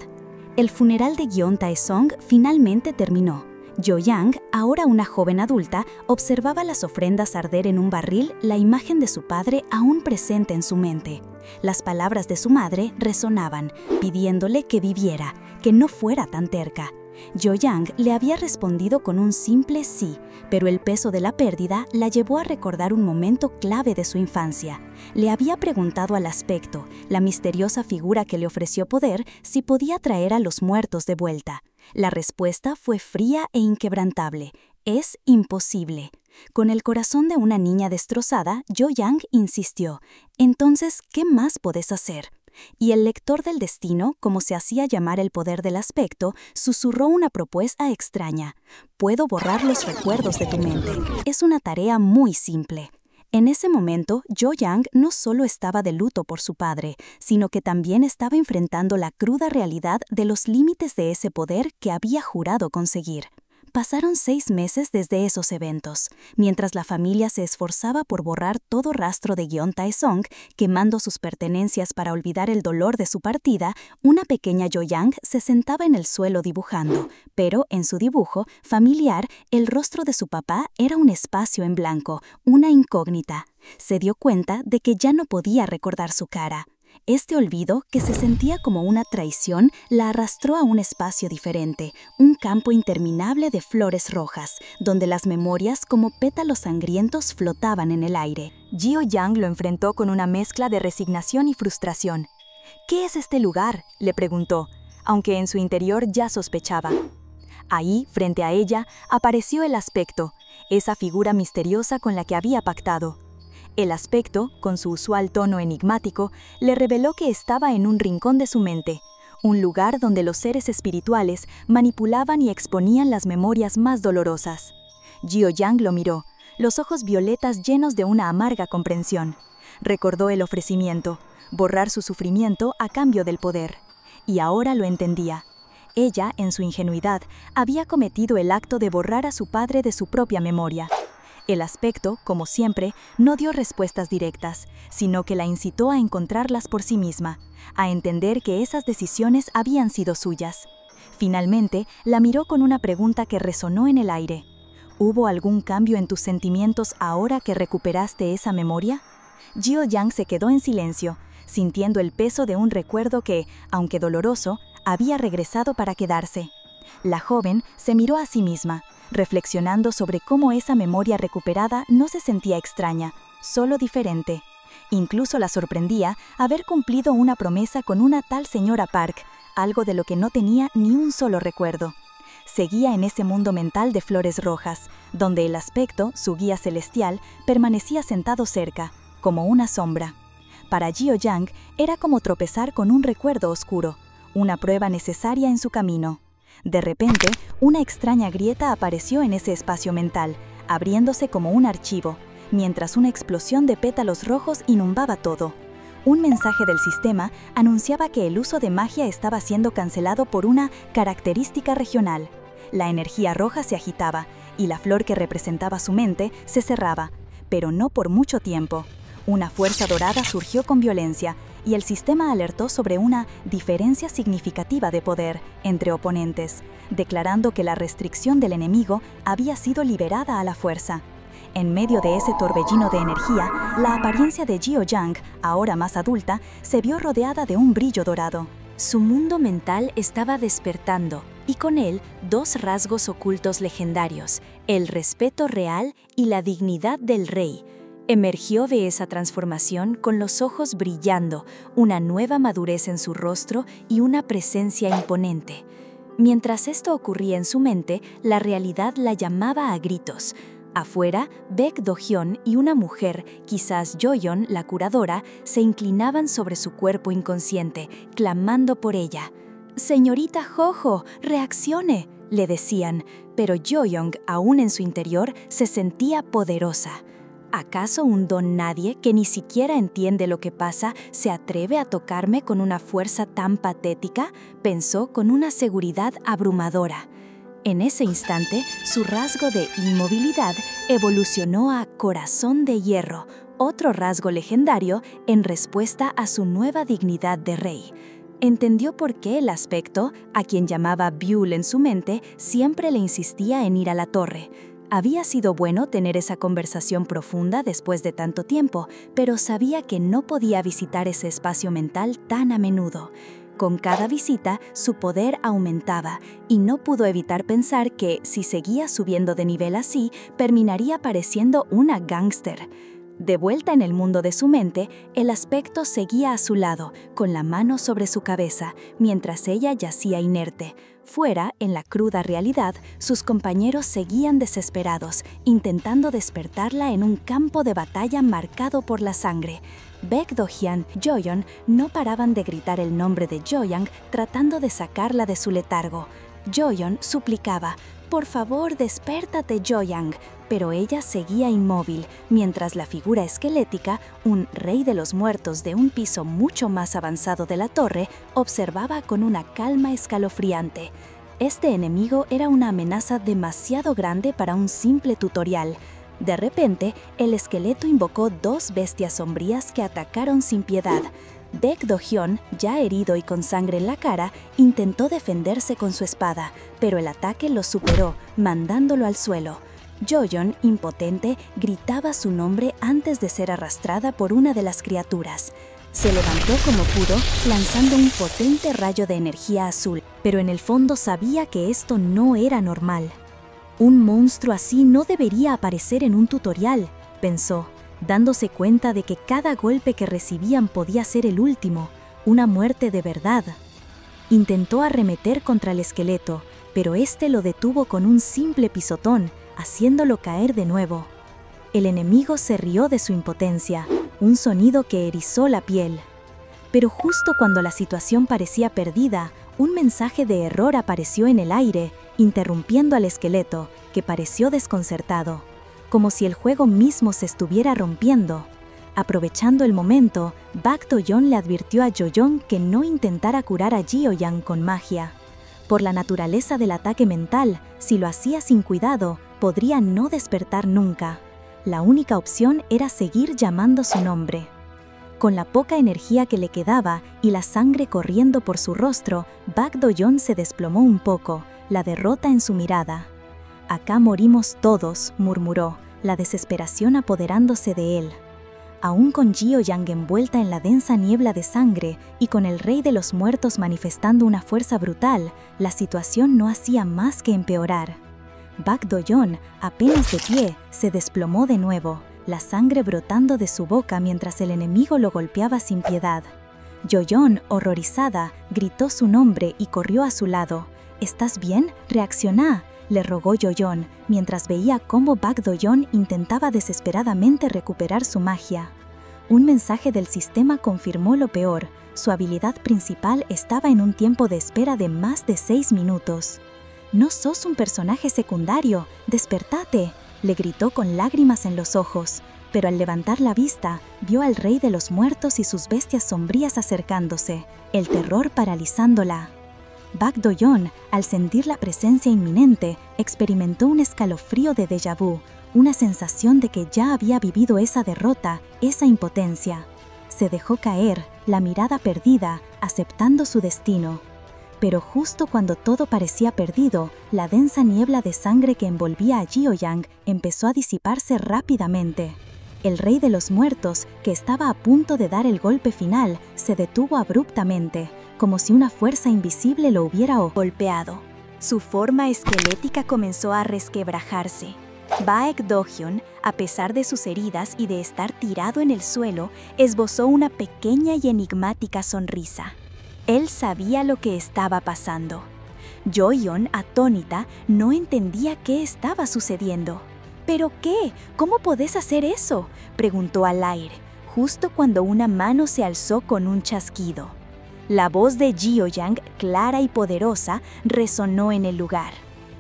El funeral de Gyeon Tae-song finalmente terminó. Jo-yang, ahora una joven adulta, observaba las ofrendas arder en un barril, la imagen de su padre aún presente en su mente. Las palabras de su madre resonaban, pidiéndole que viviera, que no fuera tan terca. Jo-yang le había respondido con un simple sí, pero el peso de la pérdida la llevó a recordar un momento clave de su infancia. Le había preguntado al aspecto, la misteriosa figura que le ofreció poder, si podía traer a los muertos de vuelta. La respuesta fue fría e inquebrantable. Es imposible. Con el corazón de una niña destrozada, Jo-yang insistió. Entonces, ¿qué más podés hacer? Y el lector del destino, como se hacía llamar el poder del aspecto, susurró una propuesta extraña. Puedo borrar los recuerdos de tu mente. Es una tarea muy simple. En ese momento, Jo-yang no solo estaba de luto por su padre, sino que también estaba enfrentando la cruda realidad de los límites de ese poder que había jurado conseguir. Pasaron 6 meses desde esos eventos, mientras la familia se esforzaba por borrar todo rastro de Gyeon Tae-song, quemando sus pertenencias para olvidar el dolor de su partida. Una pequeña Jo-yang se sentaba en el suelo dibujando, pero en su dibujo familiar, el rostro de su papá era un espacio en blanco, una incógnita. Se dio cuenta de que ya no podía recordar su cara. Este olvido, que se sentía como una traición, la arrastró a un espacio diferente, un campo interminable de flores rojas, donde las memorias como pétalos sangrientos flotaban en el aire. Gio-yang lo enfrentó con una mezcla de resignación y frustración. ¿Qué es este lugar?, le preguntó, aunque en su interior ya sospechaba. Ahí, frente a ella, apareció el aspecto, esa figura misteriosa con la que había pactado. El aspecto, con su usual tono enigmático, le reveló que estaba en un rincón de su mente, un lugar donde los seres espirituales manipulaban y exponían las memorias más dolorosas. Gio-yang lo miró, los ojos violetas llenos de una amarga comprensión. Recordó el ofrecimiento, borrar su sufrimiento a cambio del poder. Y ahora lo entendía. Ella, en su ingenuidad, había cometido el acto de borrar a su padre de su propia memoria. El aspecto, como siempre, no dio respuestas directas, sino que la incitó a encontrarlas por sí misma, a entender que esas decisiones habían sido suyas. Finalmente, la miró con una pregunta que resonó en el aire. ¿Hubo algún cambio en tus sentimientos ahora que recuperaste esa memoria? Gio-yang se quedó en silencio, sintiendo el peso de un recuerdo que, aunque doloroso, había regresado para quedarse. La joven se miró a sí misma, reflexionando sobre cómo esa memoria recuperada no se sentía extraña, solo diferente. Incluso la sorprendía haber cumplido una promesa con una tal señora Park, algo de lo que no tenía ni un solo recuerdo. Seguía en ese mundo mental de flores rojas, donde el aspecto, su guía celestial, permanecía sentado cerca, como una sombra. Para Gio-yang era como tropezar con un recuerdo oscuro, una prueba necesaria en su camino. De repente, una extraña grieta apareció en ese espacio mental, abriéndose como un archivo, mientras una explosión de pétalos rojos inundaba todo. Un mensaje del sistema anunciaba que el uso de magia estaba siendo cancelado por una característica regional. La energía roja se agitaba y la flor que representaba su mente se cerraba, pero no por mucho tiempo. Una fuerza dorada surgió con violencia y el sistema alertó sobre una diferencia significativa de poder entre oponentes, declarando que la restricción del enemigo había sido liberada a la fuerza. En medio de ese torbellino de energía, la apariencia de Jiao-yang, ahora más adulta, se vio rodeada de un brillo dorado. Su mundo mental estaba despertando, y con él dos rasgos ocultos legendarios, el respeto real y la dignidad del rey. Emergió de esa transformación con los ojos brillando, una nueva madurez en su rostro y una presencia imponente. Mientras esto ocurría en su mente, la realidad la llamaba a gritos. Afuera, Baek Do-hyun y una mujer, quizás Joyeon, la curadora, se inclinaban sobre su cuerpo inconsciente, clamando por ella. «Señorita Jojo, reaccione», le decían, pero Joyeon, aún en su interior, se sentía poderosa. ¿Acaso un don nadie que ni siquiera entiende lo que pasa se atreve a tocarme con una fuerza tan patética?, pensó con una seguridad abrumadora. En ese instante, su rasgo de inmovilidad evolucionó a corazón de hierro, otro rasgo legendario en respuesta a su nueva dignidad de rey. Entendió por qué el aspecto, a quien llamaba Byul en su mente, siempre le insistía en ir a la torre. Había sido bueno tener esa conversación profunda después de tanto tiempo, pero sabía que no podía visitar ese espacio mental tan a menudo. Con cada visita, su poder aumentaba, y no pudo evitar pensar que, si seguía subiendo de nivel así, terminaría pareciendo una gángster. De vuelta en el mundo de su mente, el aspecto seguía a su lado, con la mano sobre su cabeza, mientras ella yacía inerte. Fuera, en la cruda realidad, sus compañeros seguían desesperados, intentando despertarla en un campo de batalla marcado por la sangre. Baek Do-hyun, Joyeon no paraban de gritar el nombre de Joyang, tratando de sacarla de su letargo. Joyeon suplicaba: «Por favor, despértate, Joyang», pero ella seguía inmóvil, mientras la figura esquelética, un rey de los muertos de un piso mucho más avanzado de la torre, observaba con una calma escalofriante. Este enemigo era una amenaza demasiado grande para un simple tutorial. De repente, el esqueleto invocó dos bestias sombrías que atacaron sin piedad. Baek Do-hyun, ya herido y con sangre en la cara, intentó defenderse con su espada, pero el ataque lo superó, mandándolo al suelo. Joyeon, impotente, gritaba su nombre antes de ser arrastrada por una de las criaturas. Se levantó como pudo, lanzando un potente rayo de energía azul, pero en el fondo sabía que esto no era normal. «Un monstruo así no debería aparecer en un tutorial», pensó, dándose cuenta de que cada golpe que recibían podía ser el último, una muerte de verdad. Intentó arremeter contra el esqueleto, pero este lo detuvo con un simple pisotón, haciéndolo caer de nuevo. El enemigo se rió de su impotencia, un sonido que erizó la piel. Pero justo cuando la situación parecía perdida, un mensaje de error apareció en el aire, interrumpiendo al esqueleto, que pareció desconcertado, como si el juego mismo se estuviera rompiendo. Aprovechando el momento, Baek Do-hyun le advirtió a Joyeon que no intentara curar a Jiao-yang con magia. Por la naturaleza del ataque mental, si lo hacía sin cuidado, podría no despertar nunca. La única opción era seguir llamando su nombre. Con la poca energía que le quedaba y la sangre corriendo por su rostro, Baek Do-hyun se desplomó un poco, la derrota en su mirada. «Acá morimos todos», murmuró, la desesperación apoderándose de él. Aún con Jiao-yang envuelta en la densa niebla de sangre y con el rey de los muertos manifestando una fuerza brutal, la situación no hacía más que empeorar. Baek Do-hyun, apenas de pie, se desplomó de nuevo, la sangre brotando de su boca mientras el enemigo lo golpeaba sin piedad. Joyeon, horrorizada, gritó su nombre y corrió a su lado. «¿Estás bien? Reacciona», le rogó Joyeon, mientras veía cómo Baek Do-hyun intentaba desesperadamente recuperar su magia. Un mensaje del sistema confirmó lo peor: su habilidad principal estaba en un tiempo de espera de más de 6 minutos. «No sos un personaje secundario, despertate», le gritó con lágrimas en los ojos. pero al levantar la vista, vio al rey de los muertos y sus bestias sombrías acercándose, el terror paralizándola. Bak Do-yeon, al sentir la presencia inminente, experimentó un escalofrío de déjà vu, una sensación de que ya había vivido esa derrota, esa impotencia. Se dejó caer, la mirada perdida, aceptando su destino. Pero justo cuando todo parecía perdido, la densa niebla de sangre que envolvía a Geo-yang empezó a disiparse rápidamente. El rey de los muertos, que estaba a punto de dar el golpe final, se detuvo abruptamente, como si una fuerza invisible lo hubiera golpeado. Su forma esquelética comenzó a resquebrajarse. Baek Do-hyun, a pesar de sus heridas y de estar tirado en el suelo, esbozó una pequeña y enigmática sonrisa. Él sabía lo que estaba pasando. Jo-yeon, atónita, no entendía qué estaba sucediendo. ¿Pero qué? ¿Cómo podés hacer eso?, preguntó al aire, justo cuando una mano se alzó con un chasquido. La voz de Geo-yang, clara y poderosa, resonó en el lugar.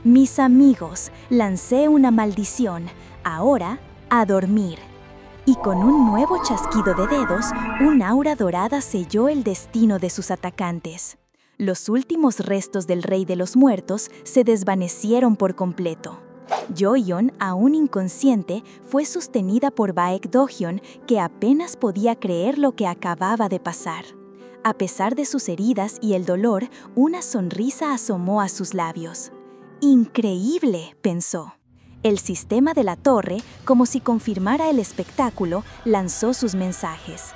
«Mis amigos, lancé una maldición. Ahora, a dormir». Y con un nuevo chasquido de dedos, un aura dorada selló el destino de sus atacantes. Los últimos restos del rey de los muertos se desvanecieron por completo. Jo-yeon, aún inconsciente, fue sostenida por Baek Do-hyun, que apenas podía creer lo que acababa de pasar. A pesar de sus heridas y el dolor, una sonrisa asomó a sus labios. «Increíble», pensó. El sistema de la torre, como si confirmara el espectáculo, lanzó sus mensajes.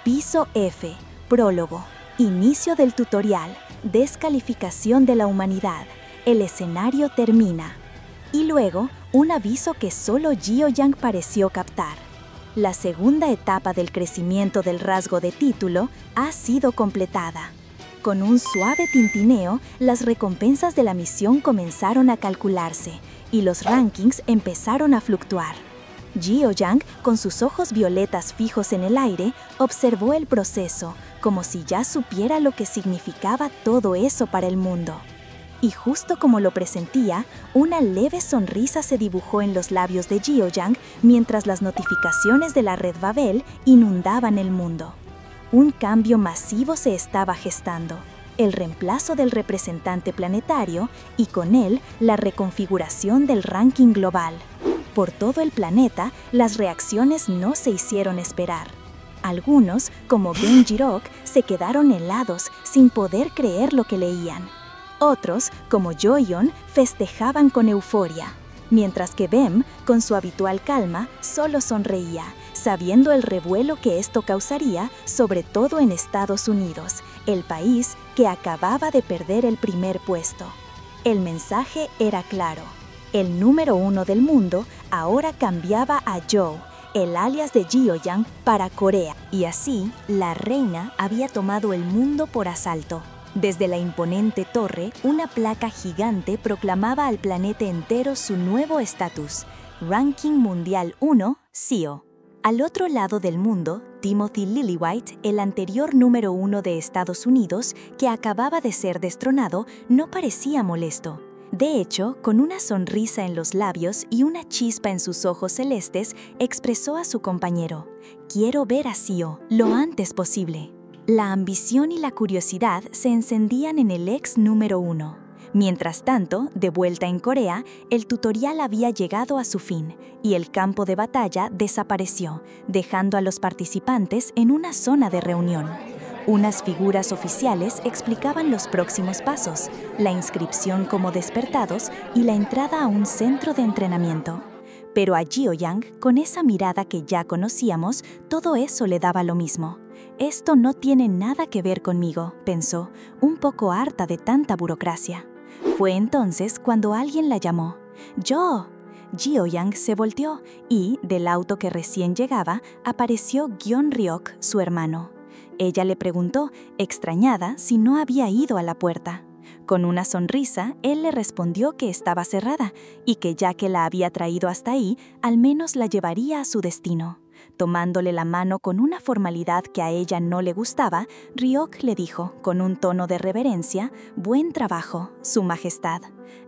Piso F, prólogo, inicio del tutorial, descalificación de la humanidad, el escenario termina. Y luego, un aviso que solo Geo-yang pareció captar. La segunda etapa del crecimiento del rasgo de título ha sido completada. Con un suave tintineo, las recompensas de la misión comenzaron a calcularse y los rankings empezaron a fluctuar. Geo-yang, con sus ojos violetas fijos en el aire, observó el proceso, como si ya supiera lo que significaba todo eso para el mundo. Y justo como lo presentía, una leve sonrisa se dibujó en los labios de Geo-yang mientras las notificaciones de la red Babel inundaban el mundo. Un cambio masivo se estaba gestando, el reemplazo del representante planetario y con él la reconfiguración del ranking global. Por todo el planeta, las reacciones no se hicieron esperar. Algunos, como Genji-rock, se quedaron helados sin poder creer lo que leían. Otros, como Jo-yeon, festejaban con euforia, mientras que Bem, con su habitual calma, solo sonreía, sabiendo el revuelo que esto causaría, sobre todo en Estados Unidos, el país que acababa de perder el primer puesto. El mensaje era claro. El número 1 del mundo ahora cambiaba a Jo, el alias de Geo-yang, para Corea. Y así, la reina había tomado el mundo por asalto. Desde la imponente torre, una placa gigante proclamaba al planeta entero su nuevo estatus, Ranking Mundial 1, CEO. Al otro lado del mundo, Timothy Lillywhite, el anterior número 1 de Estados Unidos, que acababa de ser destronado, no parecía molesto. De hecho, con una sonrisa en los labios y una chispa en sus ojos celestes, expresó a su compañero: «Quiero ver a CEO lo antes posible». La ambición y la curiosidad se encendían en el ex número 1. Mientras tanto, de vuelta en Corea, el tutorial había llegado a su fin y el campo de batalla desapareció, dejando a los participantes en una zona de reunión. Unas figuras oficiales explicaban los próximos pasos, la inscripción como despertados y la entrada a un centro de entrenamiento. Pero a Geo-yang, con esa mirada que ya conocíamos, todo eso le daba lo mismo. «Esto no tiene nada que ver conmigo», pensó, un poco harta de tanta burocracia. Fue entonces cuando alguien la llamó. «¡Jo!». Geo-yang se volteó y, del auto que recién llegaba, apareció Gyeon-ryok, su hermano. Ella le preguntó, extrañada, si no había ido a la puerta. Con una sonrisa, él le respondió que estaba cerrada y que ya que la había traído hasta ahí, al menos la llevaría a su destino. Tomándole la mano con una formalidad que a ella no le gustaba, Ryok le dijo, con un tono de reverencia: «Buen trabajo, Su Majestad».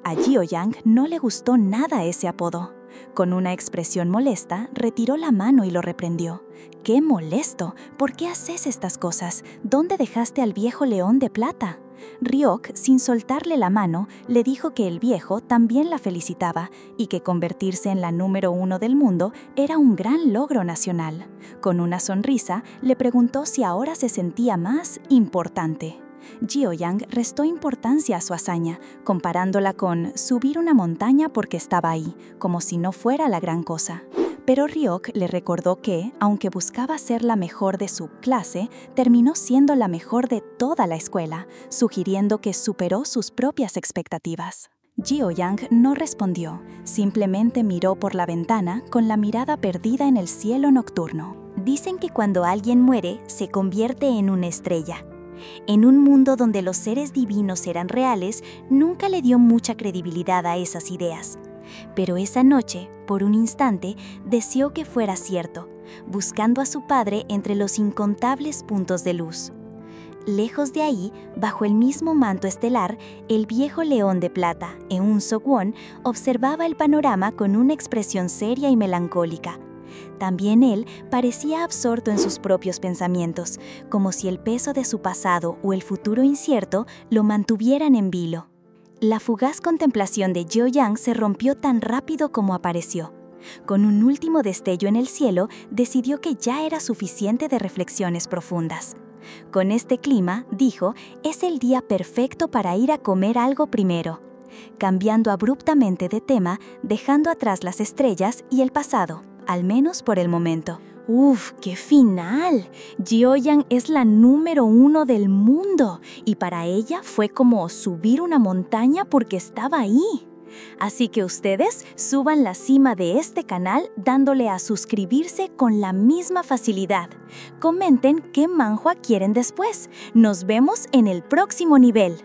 A Geo-yang no le gustó nada ese apodo. Con una expresión molesta, retiró la mano y lo reprendió. ¡Qué molesto! ¿Por qué haces estas cosas? ¿Dónde dejaste al viejo león de plata? Ryok, sin soltarle la mano, le dijo que el viejo también la felicitaba y que convertirse en la número 1 del mundo era un gran logro nacional. Con una sonrisa, le preguntó si ahora se sentía más importante. Jeo-young restó importancia a su hazaña, comparándola con subir una montaña porque estaba ahí, como si no fuera la gran cosa. Pero Ryok le recordó que, aunque buscaba ser la mejor de su clase, terminó siendo la mejor de toda la escuela, sugiriendo que superó sus propias expectativas. Jeo-young no respondió, simplemente miró por la ventana con la mirada perdida en el cielo nocturno. Dicen que cuando alguien muere, se convierte en una estrella. En un mundo donde los seres divinos eran reales, nunca le dio mucha credibilidad a esas ideas. Pero esa noche, por un instante, deseó que fuera cierto, buscando a su padre entre los incontables puntos de luz. Lejos de ahí, bajo el mismo manto estelar, el viejo león de plata, Eun Seok-won, observaba el panorama con una expresión seria y melancólica. También él parecía absorto en sus propios pensamientos, como si el peso de su pasado o el futuro incierto lo mantuvieran en vilo. La fugaz contemplación de Jeo-young se rompió tan rápido como apareció. Con un último destello en el cielo, decidió que ya era suficiente de reflexiones profundas. Con este clima, dijo, es el día perfecto para ir a comer algo primero. Cambiando abruptamente de tema, dejando atrás las estrellas y el pasado, al menos por el momento. ¡Uf, qué final! Jeo-young es la número 1 del mundo y para ella fue como subir una montaña porque estaba ahí. Así que ustedes suban la cima de este canal dándole a suscribirse con la misma facilidad. Comenten qué manhwa quieren después. Nos vemos en el próximo nivel.